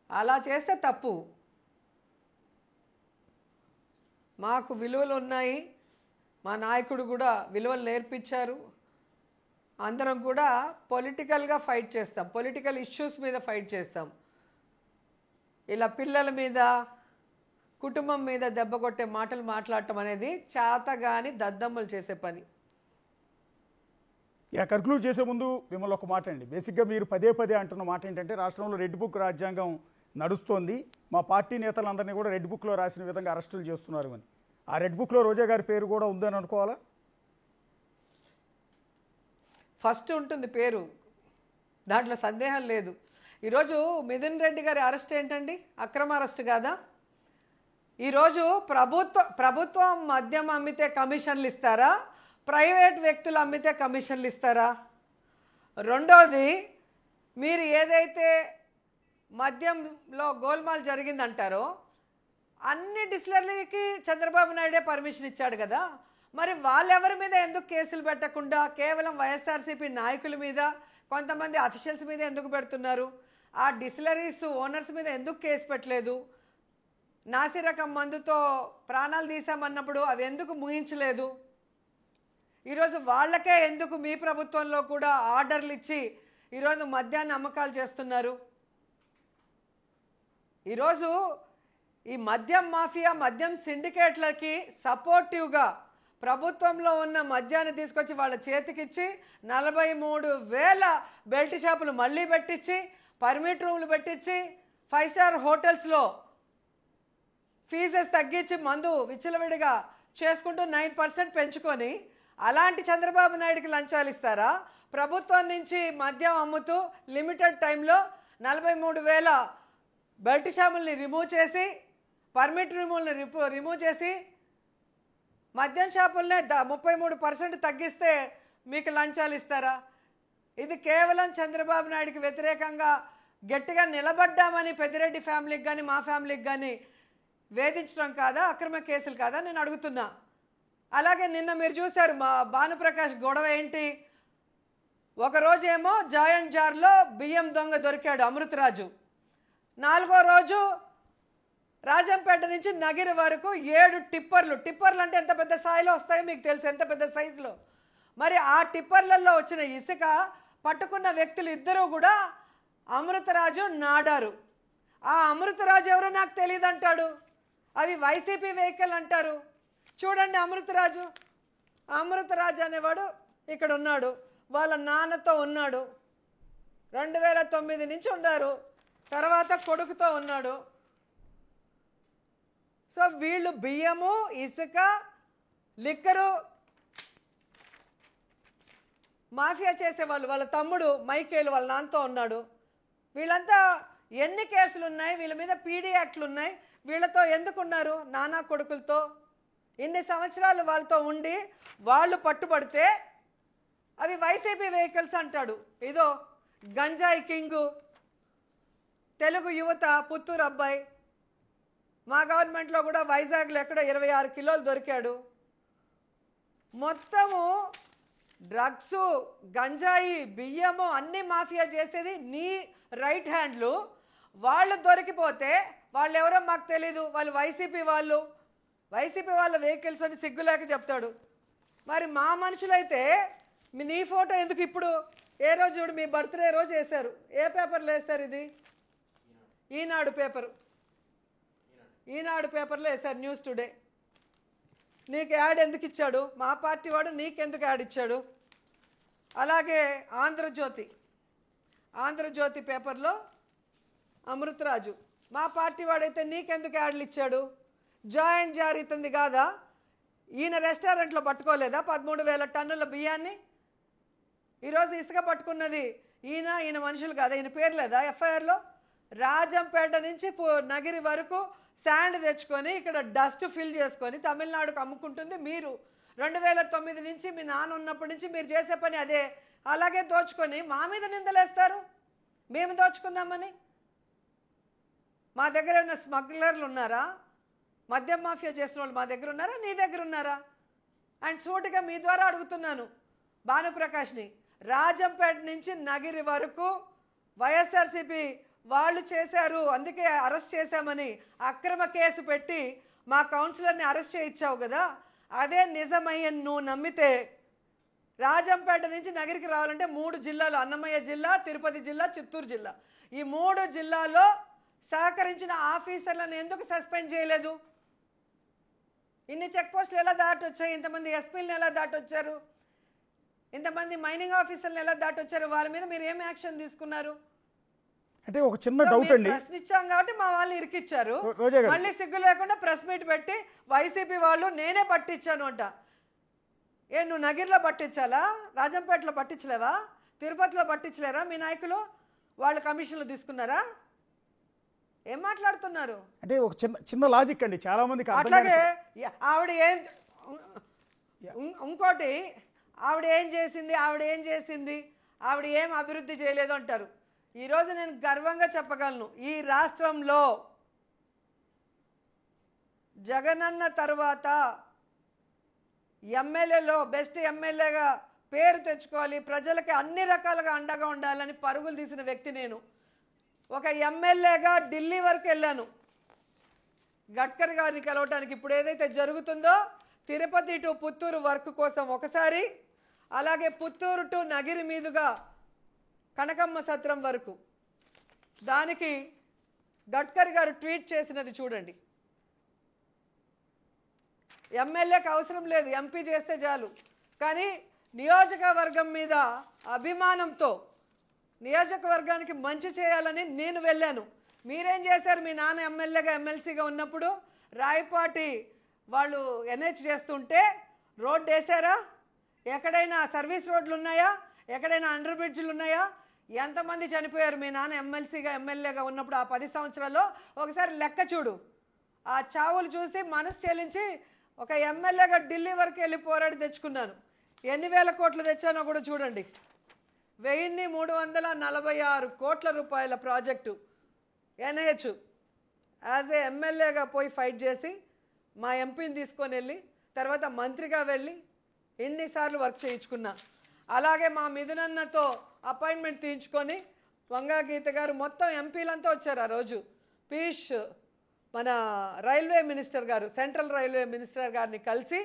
అలా చేస్తే తప్పు. మాకు విలువలు ఉన్నాయి, మా నాయకుడు కూడా విలువలు నేర్పించారు. అందరం కూడా పొలిటికల్గా ఫైట్ చేస్తాం, పొలిటికల్ ఇష్యూస్ మీద ఫైట్ చేస్తాం. ఇలా పిల్లల మీద, కుటుంబం మీద దెబ్బ కొట్టే మాటలు మాట్లాడటం అనేది చేతగాని దద్దమ్మలు చేసే పని. కన్క్లూడ్ చేసే ముందు మిమ్మల్ని ఒక మాట అండి. బేసిక్గా మీరు పదే అంటున్న మాట ఏంటంటే రాష్ట్రంలో రెడ్ బుక్ రాజ్యాంగం నడుస్తోంది, మా పార్టీ నేతలందరినీ కూడా రెడ్ బుక్లో రాసిన విధంగా అరెస్టులు చేస్తున్నారు అని. ఆ రెడ్ బుక్లో రోజా గారి పేరు కూడా ఉందని అనుకోవాలా? ఫస్ట్ ఉంటుంది పేరు, దాంట్లో సందేహం లేదు. ఈరోజు మిథున్ రెడ్డి గారి అరెస్ట్ ఏంటండి? అక్రమ అరెస్ట్ కాదా? ఈరోజు ప్రభుత్వం మద్యం అమ్మితే కమిషన్లు ఇస్తారా, ప్రైవేట్ వ్యక్తులు అమ్మితే కమిషన్లు ఇస్తారా? రెండోది, మీరు ఏదైతే మద్యంలో గోల్మాల్ జరిగిందంటారో అన్ని డిస్టిలరీకి చంద్రబాబు నాయుడే పర్మిషన్ ఇచ్చాడు కదా, మరి వాళ్ళెవరి మీద ఎందుకు కేసులు పెట్టకుండా కేవలం వైఎస్ఆర్సీపీ నాయకుల మీద కొంతమంది అఫీషియల్స్ మీద ఎందుకు పెడుతున్నారు? ఆ డిస్టిలరీస్ ఓనర్స్ మీద ఎందుకు కేసు పెట్టలేదు? నాసిరకం మందుతో ప్రాణాలు తీసామన్నప్పుడు అవి ఎందుకు ముగించలేదు? ఈరోజు వాళ్ళకే ఎందుకు మీ ప్రభుత్వంలో కూడా ఆర్డర్లు ఇచ్చి ఈరోజు మద్యాన్ని అమ్మకాలు చేస్తున్నారు? ఈరోజు ఈ మద్యం మాఫియా మద్యం సిండికేట్లకి సపోర్టివ్గా ప్రభుత్వంలో ఉన్న మద్యాన్ని తీసుకొచ్చి వాళ్ళ చేతికిచ్చి 43,000 బెల్ట్ షాపులు మళ్ళీ పెట్టించి పర్మిట్ రూములు పెట్టించి 5 స్టార్ హోటల్స్లో ఫీజెస్ తగ్గించి మందు విచ్చలవిడిగా చేసుకుంటూ 9% పెంచుకొని అలాంటి చంద్రబాబు నాయుడికి లంచాలు ఇస్తారా? ప్రభుత్వం నుంచి మద్యం అమ్ముతూ లిమిటెడ్ టైంలో 43,000 బెల్ట్ షాపుల్ని రిమూవ్ చేసి పర్మిట్ రూముల్ని రిమూవ్ చేసి మద్యం షాపుల్నే 33% తగ్గిస్తే మీకు లంచాలు ఇస్తారా? ఇది కేవలం చంద్రబాబు నాయుడికి వ్యతిరేకంగా గట్టిగా నిలబడ్డామని పెద్దిరెడ్డి ఫ్యామిలీకి కానీ మా ఫ్యామిలీకి కానీ వేధించడం కాదా, అక్రమ కేసులు కాదా నేను అడుగుతున్నా. అలాగే నిన్న మీరు చూశారు మా భానుప్రకాష్ గొడవ ఏంటి? ఒకరోజేమో జాయింట్ జార్లో బియ్యం దొంగ దొరికాడు అమృతరాజు, 4వ రోజు రాజంపేట నుంచి నగిరి వరకు 7 టిప్పర్లు అంటే ఎంత పెద్ద స్థాయిలో వస్తాయో మీకు తెలుసు, ఎంత పెద్ద సైజులో. మరి ఆ టిప్పర్లలో వచ్చిన ఇసుక పట్టుకున్న వ్యక్తులు ఇద్దరూ కూడా అమృతరాజు నాడారు. ఆ అమృతరాజు ఎవరో నాకు తెలియదు అంటాడు, అవి వైసీపీ వెహికల్ అంటారు. చూడండి అమృతరాజు అనేవాడు ఇక్కడ ఉన్నాడు, వాళ్ళ నాన్నతో ఉన్నాడు, 2009 నుంచి ఉన్నారు, తర్వాత కొడుకుతో ఉన్నాడు. సో వీళ్ళు బియ్యము ఇసుక లిక్కరు మాఫియా చేసేవాళ్ళు. వాళ్ళ తమ్ముడు మైకేలు వాళ్ళ నాన్నతో ఉన్నాడు. వీళ్ళంతా ఎన్ని కేసులు ఉన్నాయి, వీళ్ళ మీద పీడీ యాక్ట్లు ఉన్నాయి, వీళ్ళతో ఎందుకున్నారు? నానా కొడుకులతో ఇన్ని సంవత్సరాలు వాళ్ళతో ఉండి వాళ్ళు పట్టుబడితే అవి వైసీపీ వెహికల్స్ అంటాడు. ఇదో గంజాయి కింగు, తెలుగు యువత, పుత్తూరు అబ్బాయి, మా గవర్నమెంట్లో కూడా వైజాగ్లో ఎక్కడో 26 కిలోలు దొరికాడు. మొత్తము డ్రగ్స్, గంజాయి, బియ్యము అన్ని మాఫియా చేసేది నీ రైట్ హ్యాండ్లు. వాళ్ళు దొరికిపోతే వాళ్ళు ఎవరో మాకు తెలీదు, వాళ్ళు వైసీపీ వాళ్ళ వెహికల్స్ అని సిగ్గులేక చెప్తాడు. మరి మా మనుషులైతే నీ ఫోటో ఎందుకు ఇప్పుడు? ఏ రోజు చూడు మీ బర్త్డే రోజు వేశారు, ఏ పేపర్లో వేస్తారు? ఇది ఈనాడు పేపర్లో వేశారు, న్యూస్ టుడే. నీకు యాడ్ ఎందుకు ఇచ్చాడు? మా పార్టీ వాడు నీకెందుకు యాడ్ ఇచ్చాడు? అలాగే ఆంధ్రజ్యోతి పేపర్లో అమృతరాజు, మా పార్టీ వాడైతే నీకెందుకు యాడ్లు ఇచ్చాడు? జాయింట్ జార్ ఇతంది కాదా? ఈయన రెస్టారెంట్లో పట్టుకోలేదా 13,000 టన్నుల బియ్యాన్ని? ఈరోజు ఇసుక పట్టుకున్నది ఈయన మనుషులు కాదా? ఈయన పేరు లేదా ఎఫ్ఐఆర్లో? రాజంపేట నుంచి నగిరి వరకు శాండ్ తెచ్చుకొని ఇక్కడ డస్ట్ ఫిల్ చేసుకొని తమిళనాడుకు అమ్ముకుంటుంది మీరు. 2009 నుంచి మీ నాన్న ఉన్నప్పటి నుంచి మీరు చేసే పని అదే. అలాగే దోచుకొని మా మీద నిందలేస్తారు, మేము దోచుకున్నామని. మా దగ్గర ఉన్న స్మగ్లర్లు ఉన్నారా? మద్యం మాఫియా చేసిన వాళ్ళు మా దగ్గర ఉన్నారా? నీ దగ్గర ఉన్నారా? అండ్ సూటిగా మీ ద్వారా అడుగుతున్నాను భానుప్రకాష్ని, రాజంపేట నుంచి నగిరి వరకు వైఎస్ఆర్సీపీ వాళ్ళు చేశారు, అందుకే అరెస్ట్ చేశామని అక్రమ కేసు పెట్టి మా కౌన్సిలర్ని అరెస్ట్ చేయించావు కదా, అదే నిజమయ్యని నువ్వు నమ్మితే రాజంపేట నుంచి నగిరికి రావాలంటే 3 జిల్లాలు, అన్నమయ్య జిల్లా, తిరుపతి జిల్లా, చిత్తూరు జిల్లా, ఈ 3 జిల్లాల్లో సహకరించిన ఆఫీసర్లను ఎందుకు సస్పెండ్ చేయలేదు? ఇన్ని చెక్ పోస్టులు ఎలా దాటొచ్చాయి? ఇంతమంది ఎస్పీలను ఎలా దాటొచ్చారు? ఇంతమంది మైనింగ్ ఆఫీసర్లను ఎలా దాటొచ్చారు? వాళ్ళ మీద మీరు ఏం యాక్షన్ తీసుకున్నారు? అంటే ఒక చిన్న డౌట్ అండి, ప్రశ్నించాం కాబట్టి మా వాళ్ళు ఇరికిచ్చారు. మళ్ళీ సిగ్గు లేకుండా ప్రెస్ మీట్ పెట్టి వైసీపీ వాళ్ళు నేనే పట్టించాను అంట. నువ్వు నగిరిలో పట్టించాలా? రాజంపేటలో పట్టించలేవా? తిరుపతిలో పట్టించలేరా? మీ నాయకులు వాళ్ళు కమిషన్లు తీసుకున్నారా? ఏం మాట్లాడుతున్నారు? అంటే ఒక చిన్న లాజిక్ అండి, చాలా మందికి అట్లాగే ఆవిడ ఏం ఇంకోటి ఆవిడ ఏం చేసింది ఆవిడ ఏం అభివృద్ధి చేయలేదు అంటారు. ఈరోజు నేను గర్వంగా చెప్పగలను, ఈ రాష్ట్రంలో జగనన్న తర్వాత ఎమ్మెల్యేలో బెస్ట్ ఎమ్మెల్యేగా పేరు తెచ్చుకోవాలి, ప్రజలకి అన్ని రకాలుగా అండగా ఉండాలని పరుగులు తీసిన వ్యక్తి నేను. ఒక ఎమ్మెల్యేగా ఢిల్లీ వరకు వెళ్ళాను గడ్కరీ గారిని కలవటానికి. ఇప్పుడు ఏదైతే జరుగుతుందో తిరుపతి టు పుత్తూరు వర్క్ కోసం ఒకసారి, అలాగే పుత్తూరు టు నగిరి మీదుగా కనకమ్మ సత్రం వరకు, దానికి గడ్కరీ గారు ట్వీట్ చేసినది చూడండి. ఎమ్మెల్యేకి అవసరం లేదు, ఎంపీ చేస్తే చాలు. కానీ నియోజకవర్గం మీద అభిమానంతో నియోజకవర్గానికి మంచి చేయాలని నేను వెళ్ళాను. మీరేం చేశారు? మీ నాన్న ఎమ్మెల్యేగా ఎమ్మెల్సీగా ఉన్నప్పుడు రాయపాటి వాళ్ళు ఎన్హెచ్ చేస్తుంటే రోడ్డు వేసారా? ఎక్కడైనా సర్వీస్ రోడ్లు ఉన్నాయా? ఎక్కడైనా అండర్ బ్రిడ్జ్లు ఉన్నాయా? ఎంతమంది చనిపోయారు మీ నాన్న ఎమ్మెల్సీగా ఎమ్మెల్యేగా ఉన్నప్పుడు? ఆ 10 సంవత్సరాల్లో ఒకసారి లెక్క చూడు. ఆ చావులు చూసి మనసు చెల్లించి ఒక ఎమ్మెల్యేగా ఢిల్లీ వరకు వెళ్ళి పోరాడి తెచ్చుకున్నాను. ఎన్ని వేల కోట్లు తెచ్చానో కూడా చూడండి. 1346 కోట్ల రూపాయల ప్రాజెక్టు ఎన్హెచ్ యాజ్ ఏ ఎమ్మెల్యేగా పోయి ఫైట్ చేసి మా ఎంపీని తీసుకొని వెళ్ళి తర్వాత మంత్రిగా వెళ్ళి ఎన్నిసార్లు వర్క్ చేయించుకున్నా. అలాగే మా మిథునన్నతో అపాయింట్మెంట్ తీయించుకొని వంగా గీత గారు మొత్తం ఎంపీలంతా వచ్చారు ఆ రోజు. పీయూష్ మన రైల్వే మినిస్టర్ గారు, సెంట్రల్ రైల్వే మినిస్టర్ గారిని కలిసి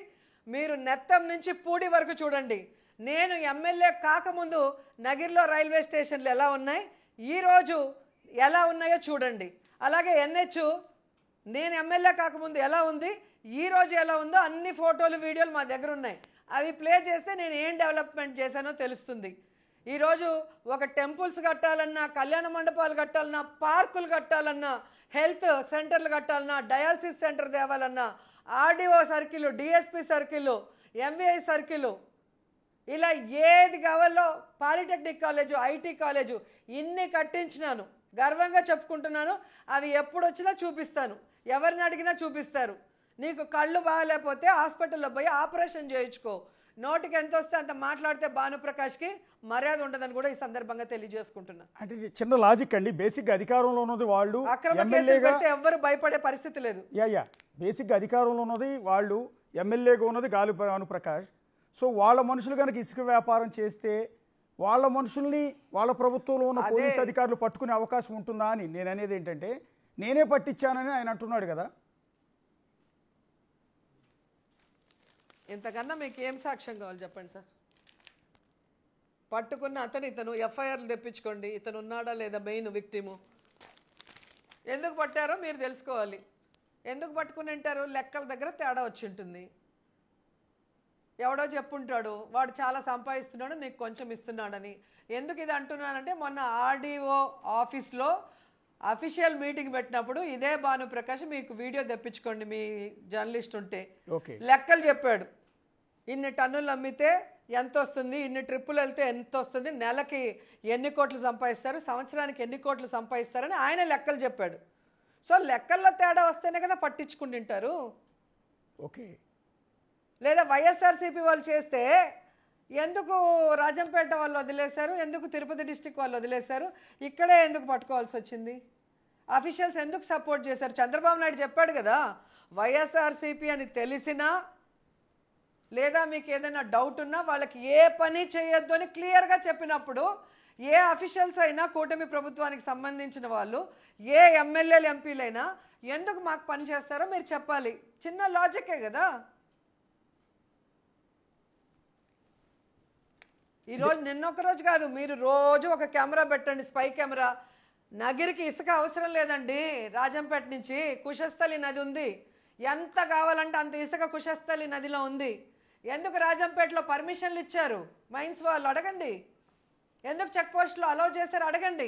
మీరు నెత్తం నుంచి పూడి వరకు చూడండి. నేను ఎమ్మెల్యే కాకముందు నగిరిలో రైల్వే స్టేషన్లు ఎలా ఉన్నాయి, ఈరోజు ఎలా ఉన్నాయో చూడండి. అలాగే ఎన్హెచ్ నేను ఎమ్మెల్యే కాకముందు ఎలా ఉంది, ఈరోజు ఎలా ఉందో అన్ని ఫోటోలు వీడియోలు మా దగ్గర ఉన్నాయి. అవి ప్లే చేస్తే నేను ఏం డెవలప్మెంట్ చేశానో తెలుస్తుంది. ఈరోజు ఒక టెంపుల్స్ కట్టాలన్నా, కళ్యాణ మండపాలు కట్టాలన్నా, పార్కులు కట్టాలన్నా, హెల్త్ సెంటర్లు కట్టాలన్నా, డయాలసిస్ సెంటర్ తేవాలన్నా, RDO circle, DSP circle, MVI circle, ఇలా ఏది కావాలో పాలిటెక్నిక్ కాలేజు, ఐటీ కాలేజు ఇన్ని కట్టించినాను. గర్వంగా చెప్పుకుంటున్నాను. అవి ఎప్పుడు వచ్చినా చూపిస్తాను, ఎవరిని అడిగినా చూపిస్తారు. నీకు కళ్ళు బాగాలేకపోతే హాస్పిటల్లో పోయి ఆపరేషన్ చేయించుకో. నోటికి ఎంత వస్తే అంత మాట్లాడితే భానుప్రకాష్కి మర్యాద ఉండదని కూడా ఈ సందర్భంగా తెలియజేసుకుంటున్నా. అంటే ఇది చిన్న లాజిక్ అండి. బేసిక్గా అధికారంలో ఉన్నది వాళ్ళు, అక్రమ కేసులు ఎమ్మెల్యేగా పెడితే ఎవ్వరు భయపడే పరిస్థితి లేదు. బేసిక్గా అధికారంలో ఉన్నది వాళ్ళు, ఎమ్మెల్యేగా ఉన్నది గాలి భానుప్రకాష్. సో వాళ్ళ మనుషులు కనుక ఇసుక వ్యాపారం చేస్తే వాళ్ళ మనుషుల్ని వాళ్ళ ప్రభుత్వంలో ఉన్న పోలీస్ అధికారులు పట్టుకునే అవకాశం ఉంటుందా అని నేను అనేది ఏంటంటే, నేనే పట్టించానని ఆయన అంటున్నాడు కదా. ఇంతకన్నా మీకు ఏం సాక్ష్యం కావాలి చెప్పండి సార్? పట్టుకున్న ఇతను ఎఫ్ఐఆర్లు తెప్పించుకోండి. ఇతను ఉన్నాడా లేదా మెయిన్ విక్టిము. ఎందుకు పట్టారో మీరు తెలుసుకోవాలి. ఎందుకు పట్టుకుని ఉంటారు? లెక్కల దగ్గర తేడా వచ్చి ఉంటుంది. ఎవడో చెప్పుంటాడు వాడు చాలా సంపాదిస్తున్నాడు, నీకు కొంచెం ఇస్తున్నాడని. ఎందుకు ఇది అంటున్నానంటే, మొన్న ఆర్డీఓ ఆఫీస్లో అఫీషియల్ మీటింగ్ పెట్టినప్పుడు ఇదే భానుప్రకాష్, మీకు వీడియో తెప్పించుకోండి మీ జర్నలిస్ట్ ఉంటే, లెక్కలు చెప్పాడు. ఇన్ని టన్నులు అమ్మితే ఎంత వస్తుంది, ఇన్ని ట్రిప్పులు వెళ్తే ఎంత వస్తుంది, నెలకి ఎన్ని కోట్లు సంపాదిస్తారు, సంవత్సరానికి ఎన్ని కోట్లు సంపాదిస్తారని ఆయన లెక్కలు చెప్పాడు. సో లెక్కల్లో తేడా వస్తేనే కదా పట్టించుకుంటుంటారు. ఓకే. లేదా వైఎస్ఆర్సీపీ వాళ్ళు చేస్తే ఎందుకు రాజంపేట వాళ్ళు వదిలేశారు, ఎందుకు తిరుపతి డిస్టిక్ వాళ్ళు వదిలేశారు, ఇక్కడే ఎందుకు పట్టుకోవాల్సి వచ్చింది? అఫీషియల్స్ ఎందుకు సపోర్ట్ చేశారు? చంద్రబాబు నాయుడు చెప్పాడు కదా, వైఎస్ఆర్సీపీ అని తెలిసినా లేదా మీకు ఏదైనా డౌట్ ఉన్నా వాళ్ళకి ఏ పని చేయొద్దు అని క్లియర్గా చెప్పినప్పుడు, ఏ అఫీషియల్స్ అయినా కూటమి ప్రభుత్వానికి సంబంధించిన వాళ్ళు, ఏ ఎమ్మెల్యేలు ఎంపీలైనా ఎందుకు మాకు పని చేస్తారో మీరు చెప్పాలి. చిన్న లాజికే కదా. ఈరోజు నిన్నొక రోజు కాదు, మీరు రోజు ఒక కెమెరా పెట్టండి, స్పై కెమెరా. నగిరికి ఇసుక అవసరం లేదండి. రాజంపేట నుంచి కుశస్థలి నది ఉంది, ఎంత కావాలంటే అంత ఇసుక కుశస్థలి నదిలో ఉంది. ఎందుకు రాజంపేటలో పర్మిషన్లు ఇచ్చారు మైన్స్ వాళ్ళు? అడగండి. ఎందుకు చెక్ పోస్టులో అలౌ చేశారు? అడగండి.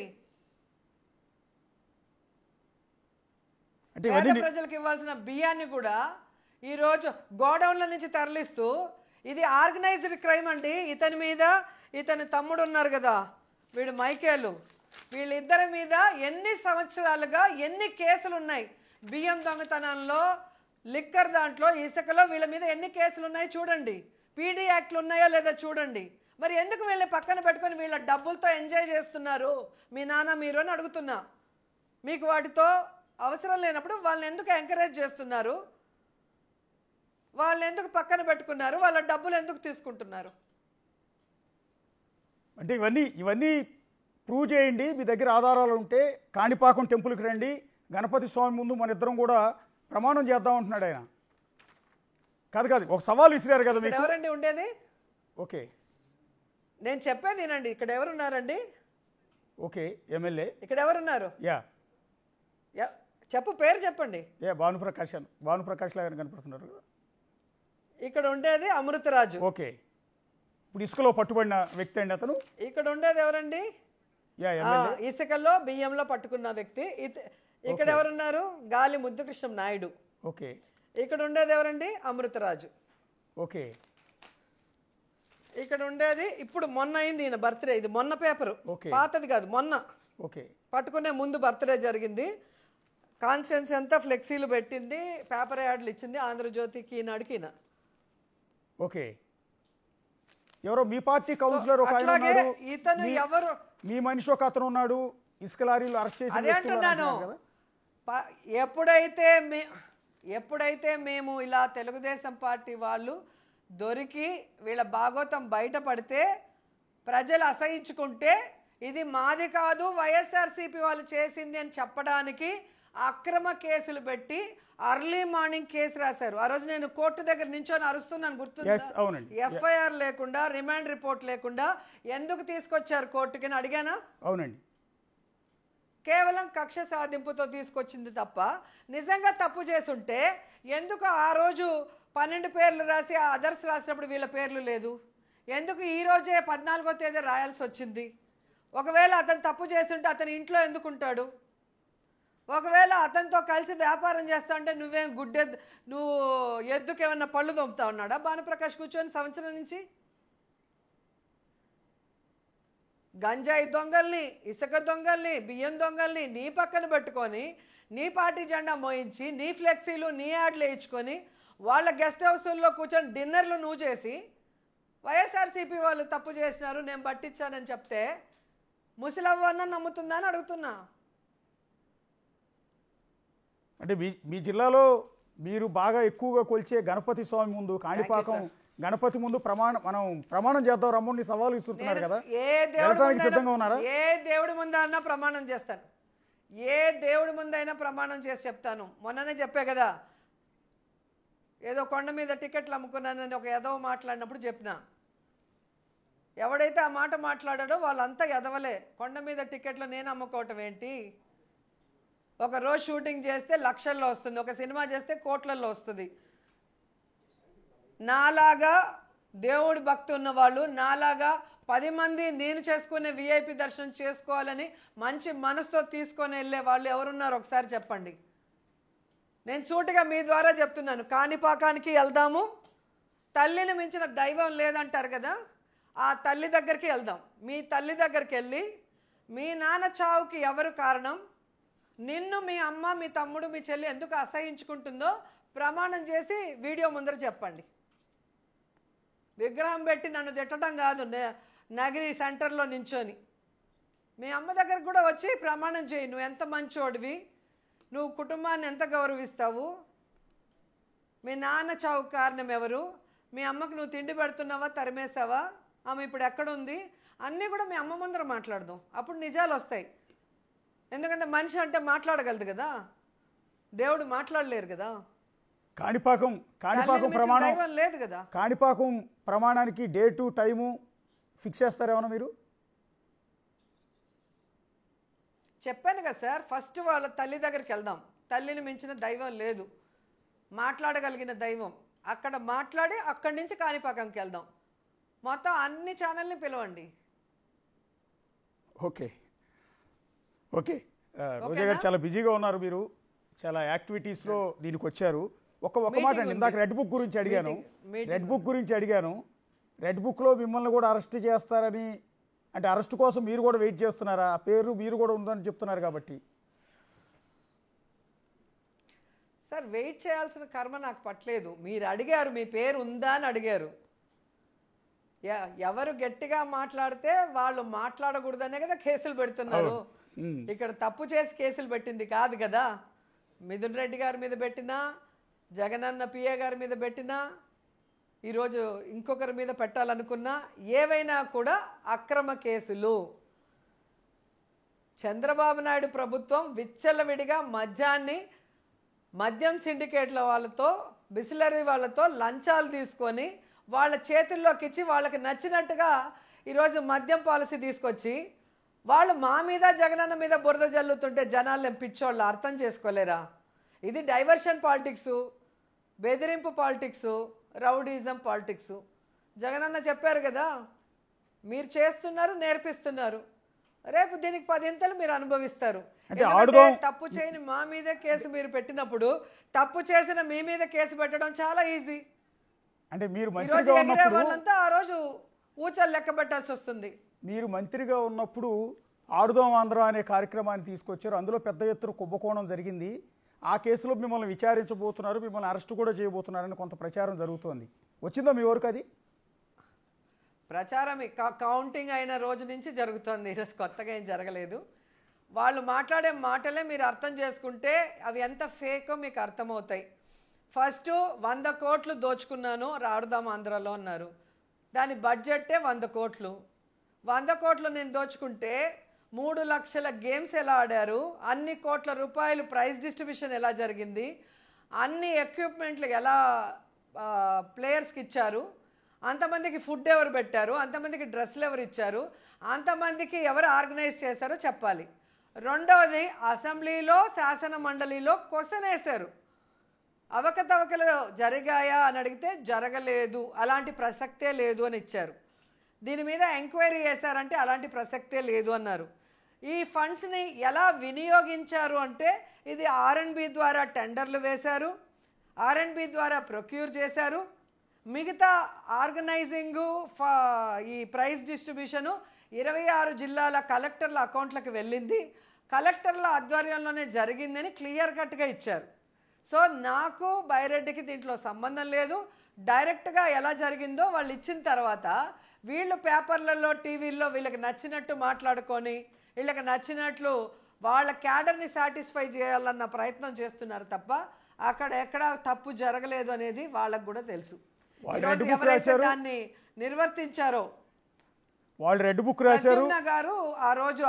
పేద ప్రజలకు ఇవ్వాల్సిన బియ్యాన్ని కూడా ఈరోజు గోడౌన్ల నుంచి తరలిస్తూ, ఇది ఆర్గనైజ్డ్ క్రైమ్ అండి. ఇతని మీద, ఇతని తమ్ముడు ఉన్నారు కదా వీడు మైకేలు, వీళ్ళిద్దరి మీద ఎన్ని సంవత్సరాలుగా ఎన్ని కేసులు ఉన్నాయి? బియ్యం దొంగతనంలో, లిక్కర్ దాంట్లో, ఇసుకలో, వీళ్ళ మీద ఎన్ని కేసులు ఉన్నాయి చూడండి. పీడీ యాక్ట్లు ఉన్నాయా లేదా చూడండి. మరి ఎందుకు వీళ్ళని పక్కన పెట్టుకొని వీళ్ళ డబ్బులతో ఎంజాయ్ చేస్తున్నారు మీ నాన్న మీరు అని అడుగుతున్నా. మీకు వాటితో అవసరం లేనప్పుడు వాళ్ళని ఎందుకు ఎంకరేజ్ చేస్తున్నారు? వాళ్ళని ఎందుకు పక్కన పెట్టుకున్నారు? వాళ్ళ డబ్బులు ఎందుకు తీసుకుంటున్నారు? అంటే ఇవన్నీ ప్రూవ్ చేయండి, మీ దగ్గర ఆధారాలు ఉంటే కాణిపాకం టెంపుల్కి రండి, గణపతి స్వామి ముందు మన ఇద్దరం కూడా ప్రమాణం చేద్దాం అంటున్నాడు ఆయన. కాదు ఒక సవాల్ విసిరారు కదా మీకు. ఎవరండి ఉండేది? ఓకే, నేను చెప్పేది వినండి. ఇక్కడ ఎవరున్నారండి? ఓకే, ఎమ్మెల్యే ఇక్కడ ఎవరున్నారు? చెప్పు, పేరు చెప్పండి. భానుప్రకాష్ లాగా కనపడుతున్నారు కదా. ఇక్కడ ఉండేది అమృతరాజు. ఓకే, ఇప్పుడు ఇసుకలో పట్టుబడిన వ్యక్తి అండి అతను. ఇక్కడ ఉండేది ఎవరండి? ఇసుకలో బియ్యంలో పట్టుకున్న వ్యక్తి. ఇక్కడ ఎవరున్నారు? గాలి ముద్దుకృష్ణం నాయుడు. ఓకే, ఇక్కడ ఉండేది ఎవరండి? అమృతరాజు. ఓకే, ఇక్కడ ఉండేది ఇప్పుడు మొన్న అయింది ఈయన బర్త్డే. ఇది మొన్న పేపరు, పాతది కాదు, మొన్న. ఓకే, పట్టుకునే ముందు బర్త్డే జరిగింది. కాన్స్టిట్యున్సీ అంతా ఫ్లెక్సీలు పెట్టింది, పేపర్ యాడ్లు ఇచ్చింది, ఆంధ్రజ్యోతికి, ఈనాడుకి. ఈయన ఓకే, ఎవరో మీ పార్టీ కౌన్సిలర్ ఒక ఆయన అట్లాగే ఉన్నాడు, ఇతను ఎవరు? మీ మనిషి ఒక అతను ఉన్నాడు, ఇసుక లారీలు అరెస్ట్ చేసి అదే అంటున్నాను. ఎప్పుడైతే మేము ఇలా తెలుగుదేశం పార్టీ వాళ్ళు దొరికి వీళ్ళ భాగోతం బయటపడితే ప్రజలు అసహించుకుంటే ఇది మాది కాదు వైఎస్ఆర్సీపీ వాళ్ళు చేసింది అని చెప్పడానికి అక్రమ కేసులు పెట్టి అర్లీ మార్నింగ్ కేసు రాశారు. ఆ రోజు నేను కోర్టు దగ్గర నించొని అరుస్తున్నాను, గుర్తుందా? ఎఫ్ఐఆర్ లేకుండా, రిమాండ్ రిపోర్ట్ లేకుండా ఎందుకు తీసుకొచ్చారు కోర్టుకి అని అడిగానా? అవునండి. కేవలం కక్ష సాధింపుతో తీసుకొచ్చింది తప్ప నిజంగా తప్పు చేసుంటే ఎందుకు ఆ రోజు 12 పేర్లు రాసి ఆ అదర్స్ రాసినప్పుడు వీళ్ళ పేర్లు లేదు? ఎందుకు ఈ రోజే 14వ తేదీ రాయాల్సి వచ్చింది? ఒకవేళ అతను తప్పు చేస్తుంటే అతని ఇంట్లో ఎందుకు ఉంటాడు? ఒకవేళ అతనితో కలిసి వ్యాపారం చేస్తా ఉంటే నువ్వేం నువ్వు ఎద్దుకేమన్నా పళ్ళు దొంపుతా ఉన్నాడా భానుప్రకాష్ కూర్చొని సంవత్సరం నుంచి? గంజాయి దొంగల్ని, ఇసుక దొంగల్ని, బియ్యం దొంగల్ని నీ పక్కన పెట్టుకొని నీ పార్టీ జెండా మోయించి నీ ఫ్లెక్సీలు నీ యాడ్లు వేయించుకొని వాళ్ళ గెస్ట్ హౌస్ల్లో కూర్చొని డిన్నర్లు నువ్వు చేసి వైఎస్ఆర్సీపీ వాళ్ళు తప్పు చేసినారు నేను పట్టించానని చెప్తే ముసలవ్వన్న నమ్ముతుందా అని అడుగుతున్నా. అంటే మీ జిల్లాలో మీరు బాగా ఎక్కువగా కొలిచే గణపతి స్వామి ముందు, కాణిపాకం గణపతి ముందు మనం ప్రమాణం చేద్దాం రమ్మని సవాలు ఇస్తున్నారు కదా, సిద్ధంగా ఉన్నారా? ఏ దేవుడి ముందైనా ప్రమాణం చేస్తాను, ఏ దేవుడి ముందైనా ప్రమాణం చేసి చెప్తాను. మొన్ననే చెప్పే కదా, ఏదో కొండ మీద టికెట్లు అమ్ముకున్నానని ఒక ఎదవ మాట్లాడినప్పుడు చెప్పిన. ఎవడైతే ఆ మాట మాట్లాడాడో వాళ్ళంతా ఎదవలే. కొండ మీద టికెట్లు నేను అమ్ముకోవటం ఏంటి? ఒక రోజు షూటింగ్ చేస్తే లక్షల్లో వస్తుంది, ఒక సినిమా చేస్తే కోట్లల్లో వస్తుంది. నాలాగా దేవుడి భక్తి ఉన్న వాళ్ళు, నాలాగా 10 మంది నేను చేసుకునే విఐపి దర్శనం చేసుకోవాలని మంచి మనసుతో తీసుకొని వెళ్ళే వాళ్ళు ఎవరున్నారు ఒకసారి చెప్పండి. నేను సూటిగా మీ ద్వారా చెప్తున్నాను, కాణిపాకానికి వెళ్దాము. తల్లిని మించిన దైవం లేదంటారు కదా, ఆ తల్లి దగ్గరికి వెళ్దాం. మీ తల్లి దగ్గరికి వెళ్ళి మీ నాన్న చావుకి ఎవరు కారణం, నిన్ను మీ అమ్మ, మీ తమ్ముడు, మీ చెల్లి ఎందుకు అసహించుకుంటుందో ప్రమాణం చేసి వీడియో ముందర చెప్పండి. విగ్రహం పెట్టి నన్ను తిట్టడం కాదు, నగిరి సెంటర్లో నించొని మీ అమ్మ దగ్గరకు కూడా వచ్చి ప్రమాణం చేయి. నువ్వు ఎంత మంచోడివి, నువ్వు కుటుంబాన్ని ఎంత గౌరవిస్తావు, మీ నాన్న చావు కారణం ఎవరు, మీ అమ్మకు నువ్వు తిండి పెడుతున్నావా, తరిమేసావా, ఆమె ఇప్పుడు ఎక్కడుంది, అన్నీ కూడా మీ అమ్మ ముందర మాట్లాడదాం. అప్పుడు నిజాలు వస్తాయి. ఎందుకంటే మనిషి అంటే మాట్లాడగలదు కదా, దేవుడు మాట్లాడలేరు కదా. కాణిపాకం ప్రమాణం లేదు కదా. కాణిపాకం ప్రమాణానికి డేటు టైము ఫిక్స్ చేస్తారేమన్నా మీరు? చెప్పాను కదా సార్, ఫస్ట్ వాళ్ళ తల్లి దగ్గరికి వెళ్దాం. తల్లిని మించిన దైవం లేదు, మాట్లాడగలిగిన దైవం. అక్కడ మాట్లాడి అక్కడి నుంచి కాణిపాకంకి వెళ్దాం. మొత్తం అన్ని ఛానల్ని పిలవండి. ఓకే రోజా గారు చాలా బిజీగా ఉన్నారు, మీరు చాలా యాక్టివిటీస్లో దీనికి వచ్చారు. ఒక మాట అండి, ఇందాక రెడ్ బుక్ గురించి అడిగాను. రెడ్ బుక్లో మిమ్మల్ని కూడా అరెస్ట్ చేస్తారని, అంటే అరెస్ట్ కోసం మీరు కూడా వెయిట్ చేస్తున్నారా? ఆ పేరు మీరు కూడా ఉందని చెప్తున్నారు కాబట్టి. సార్ వెయిట్ చేయాల్సిన కర్మ నాకు పట్టలేదు. మీరు అడిగారు మీ పేరు ఉందా అని అడిగారు. ఎవరు గట్టిగా మాట్లాడితే వాళ్ళు మాట్లాడకూడదనే కదా కేసులు పెడుతున్నారు. ఇక్కడ తప్పు చేసి కేసులు పెట్టింది కాదు కదా. మిథున్ రెడ్డి గారి మీద పెట్టినా, జగనన్న పిఏ గారి మీద పెట్టినా, ఈరోజు ఇంకొకరి మీద పెట్టాలనుకున్నా ఏవైనా కూడా అక్రమ కేసులు. చంద్రబాబు నాయుడు ప్రభుత్వం విచ్చలవిడిగా మద్యం సిండికేట్ల వాళ్ళతో, బిసిలరీ వాళ్ళతో లంచాలు తీసుకొని వాళ్ళ చేతుల్లోకి ఇచ్చి వాళ్ళకి నచ్చినట్టుగా ఈరోజు మద్యం పాలసీ తీసుకొచ్చి వాళ్ళు మా మీద జగనన్న మీద బురద జల్లుతుంటే జనాలు పిచ్చోళ్ళు అర్థం చేసుకోలేరా? ఇది డైవర్షన్ పాలిటిక్స్, బెదిరింపు పాలిటిక్స్, రౌడీజం పాలిటిక్స్. జగనన్న చెప్పారు కదా, మీరు చేస్తున్నారు, నేర్పిస్తున్నారు, రేపు దీనికి 10 ఇంతలు మీరు అనుభవిస్తారు. తప్పు చేయని మా మీదే కేసు మీరు పెట్టినప్పుడు తప్పు చేసిన మీ మీద కేసు పెట్టడం చాలా ఈజీ. అంటే మీరు వాళ్ళంతా ఆ రోజు ఊచలు లెక్క పెట్టాల్సి వస్తుంది. మీరు మంత్రిగా ఉన్నప్పుడు ఆడుదాం ఆంధ్ర అనే కార్యక్రమాన్ని తీసుకొచ్చారు. అందులో పెద్ద ఎత్తున కుంభకోణం జరిగింది. ఆ కేసులో మిమ్మల్ని విచారించబోతున్నారు, మిమ్మల్ని అరెస్ట్ కూడా చేయబోతున్నారని కొంత ప్రచారం జరుగుతోంది. వచ్చిందో మీ వరకు అది? ప్రచారం కౌంటింగ్ అయిన రోజు నుంచి జరుగుతుంది, ఈరోజు కొత్తగా ఏం జరగలేదు. వాళ్ళు మాట్లాడే మాటలే మీరు అర్థం చేసుకుంటే అవి ఎంత ఫేకో మీకు అర్థమవుతాయి. ఫస్ట్ 100 కోట్లు దోచుకున్నాను ఆడుదాం ఆంధ్రలో అన్నారు. దాని బడ్జెట్టే 100 కోట్లు. 100 కోట్లు నేను దోచుకుంటే 3 లక్షల గేమ్స్ ఎలా ఆడారు, అన్ని కోట్ల రూపాయలు ప్రైజ్ డిస్ట్రిబ్యూషన్ ఎలా జరిగింది, అన్ని ఎక్విప్మెంట్లు ఎలా ప్లేయర్స్కి ఇచ్చారు, అంతమందికి ఫుడ్ ఎవరు పెట్టారు, అంతమందికి డ్రెస్సులు ఎవరు ఇచ్చారు, అంతమందికి ఎవరు ఆర్గనైజ్ చేశారో చెప్పాలి. రెండవది, అసెంబ్లీలో శాసన మండలిలో క్వశ్చన్ వేశారు, అవకతవకలు జరిగాయా అని అడిగితే జరగలేదు, అలాంటి ప్రసక్తే లేదు అని ఇచ్చారు. దీని మీద ఎంక్వైరీ చేశారంటే అలాంటి ప్రసక్తే లేదు అన్నారు. ఈ ఫండ్స్ని ఎలా వినియోగించారు అంటే ఇది ఆర్ఎండ్బి ద్వారా టెండర్లు వేశారు, ఆర్ఎండ్బి ద్వారా ప్రొక్యూర్ చేశారు, మిగతా ఆర్గనైజింగు ఈ ప్రైజ్ డిస్ట్రిబ్యూషను 26 జిల్లాల కలెక్టర్ల అకౌంట్లకు వెళ్ళింది, కలెక్టర్ల ఆధ్వర్యంలోనే జరిగిందని క్లియర్ కట్గా ఇచ్చారు. సో నాకు బైరెడ్డికి దీంట్లో సంబంధం లేదు. డైరెక్ట్గా ఎలా జరిగిందో వాళ్ళు ఇచ్చిన తర్వాత వీళ్ళు పేపర్లలో, టీవీల్లో వీళ్ళకి నచ్చినట్టు మాట్లాడుకొని వీళ్ళకి నచ్చినట్లు వాళ్ళ క్యాడర్ని సాటిస్ఫై చేయాలన్న ప్రయత్నం చేస్తున్నారు తప్ప అక్కడ ఎక్కడ తప్పు జరగలేదు అనేది వాళ్ళకు కూడా తెలుసు. ఎవరైతే దాన్ని నిర్వర్తించారో వాళ్ళు రెడ్ బుక్ రాశారు. గారు ఆ రోజు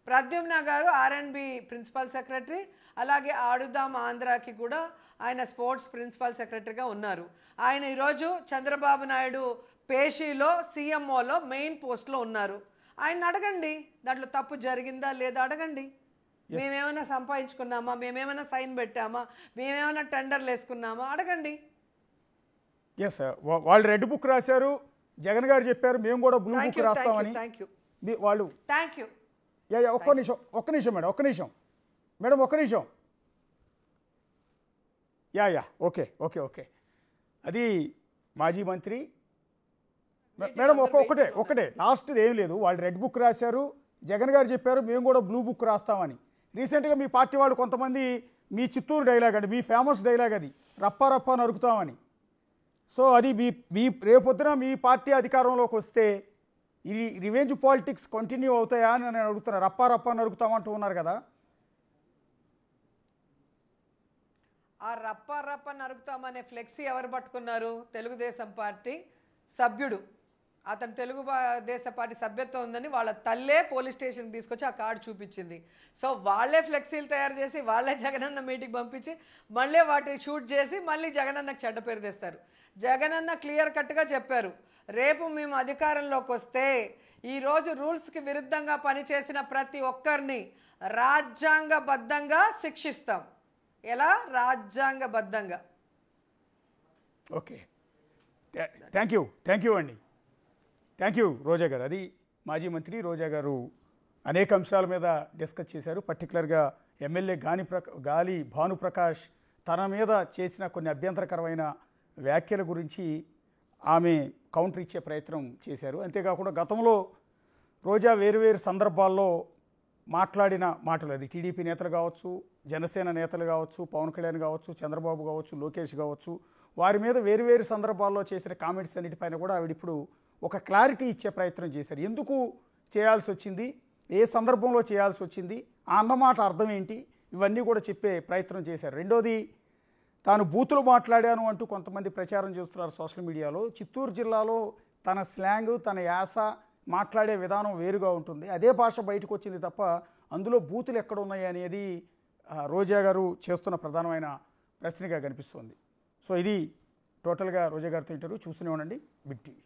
ప్రద్యుమ్న గారు ఆర్ఎండ్బి ప్రిన్సిపల్ సెక్రటరీ, అలాగే ఆడుదాం ఆంధ్రాకి కూడా ఆయన స్పోర్ట్స్ ప్రిన్సిపల్ సెక్రటరీగా ఉన్నారు. ఆయన ఈరోజు చంద్రబాబు నాయుడు పేషీలో సీఎంఓలో మెయిన్ పోస్ట్లో ఉన్నారు. ఆయన అడగండి, దాంట్లో తప్పు జరిగిందా లేదా అడగండి. మేమేమైనా సంపాదించుకున్నామా, మేమేమైనా సైన్ పెట్టామా, మేమేమైనా టెండర్లు వేసుకున్నామా అడగండి. ఎస్, వాళ్ళు రెడ్ బుక్ రాశారు, జగన్ గారు చెప్పారు మేము కూడా బ్లూ బుక్ రాస్తామని. వాళ్ళు థ్యాంక్ యూ. ఒక్క నిమిషం మేడం, ఒక్క నిమిషం. ఓకే. అది మాజీ మంత్రి మేడం, ఒకటే లాస్ట్ది ఏం లేదు. వాళ్ళు రెడ్ బుక్ రాశారు, జగన్ గారు చెప్పారు మేము కూడా బ్లూ బుక్ రాస్తామని. రీసెంట్గా మీ పార్టీ వాళ్ళు కొంతమంది మీ చిత్తూరు డైలాగ్ అది, మీ ఫేమస్ డైలాగ్ అది, రప్పా నరుకుతామని. సో అది మీ రేపొద్దున మీ పార్టీ అధికారంలోకి వస్తే ఈ రివెంజ్ పాలిటిక్స్ కంటిన్యూ అవుతాయా అని నేను అడుగుతున్నా. రప్పా నరుకుతామంటూ ఉన్నారు కదా. ఆ రప్ప నరుకుతామనే ఫ్లెక్సీ ఎవరు పట్టుకున్నారు? తెలుగుదేశం పార్టీ సభ్యుడు. అతను తెలుగుదేశం పార్టీ సభ్యత్వం ఉందని వాళ్ళ తల్లే పోలీస్ స్టేషన్కి తీసుకొచ్చి ఆ కార్డు చూపించింది. సో వాళ్ళే ఫ్లెక్సీలు తయారు చేసి వాళ్ళే జగనన్న మీటింగ్ పంపించి మళ్ళీ వాటిని షూట్ చేసి మళ్ళీ జగనన్నకు చెడ్డ పేరు తెస్తారు. జగనన్న క్లియర్ కట్గా చెప్పారు, రేపు మేము అధికారంలోకి వస్తే ఈరోజు రూల్స్కి విరుద్ధంగా పనిచేసిన ప్రతి ఒక్కరిని రాజ్యాంగబద్ధంగా శిక్షిస్తాం. ఎలా? రాజ్యాంగబద్ధంగా. ఓకే, థ్యాంక్ యూ అండి. థ్యాంక్ యూ రోజా గారు. అది మాజీ మంత్రి రోజా గారు అనేక అంశాల మీద డిస్కస్ చేశారు. పర్టికులర్గా ఎమ్మెల్యే గాలి భానుప్రకాష్ తన మీద చేసిన కొన్ని అభ్యంతరకరమైన వ్యాఖ్యల గురించి ఆమె కౌంటర్ ఇచ్చే ప్రయత్నం చేశారు. అంతేకాకుండా గతంలో రోజా వేరు సందర్భాల్లో మాట్లాడిన మాటలు, అది టీడీపీ నేతలు కావచ్చు, జనసేన నేతలు కావచ్చు, పవన్ కళ్యాణ్ కావచ్చు, చంద్రబాబు కావచ్చు, లోకేష్ కావచ్చు, వారి మీద వేరువేరు సందర్భాల్లో చేసిన కామెంట్స్ అన్నిటిపైన కూడా ఆవిడ ఇప్పుడు ఒక క్లారిటీ ఇచ్చే ప్రయత్నం చేశారు. ఎందుకు చేయాల్సి వచ్చింది, ఏ సందర్భంలో చేయాల్సి వచ్చింది, ఆ అన్నమాట అర్థం ఏంటి, ఇవన్నీ కూడా చెప్పే ప్రయత్నం చేశారు. రెండోది, తాను బూతులు మాట్లాడాను అంటూ కొంతమంది ప్రచారం చేస్తున్నారు సోషల్ మీడియాలో. చిత్తూరు జిల్లాలో తన స్లాంగ్, తన యాస, మాట్లాడే విధానం వేరుగా ఉంటుంది. అదే భాష బయటకు వచ్చింది తప్ప అందులో బూతులు ఎక్కడ ఉన్నాయి అనేది రోజా గారు చేస్తున్న ప్రధానమైన ప్రశ్నగా కనిపిస్తుంది. సో ఇది టోటల్గా రోజా గారితో ఇంటర్వ్యూ. చూస్తూనే ఉండండి బిగ్ టీవీ.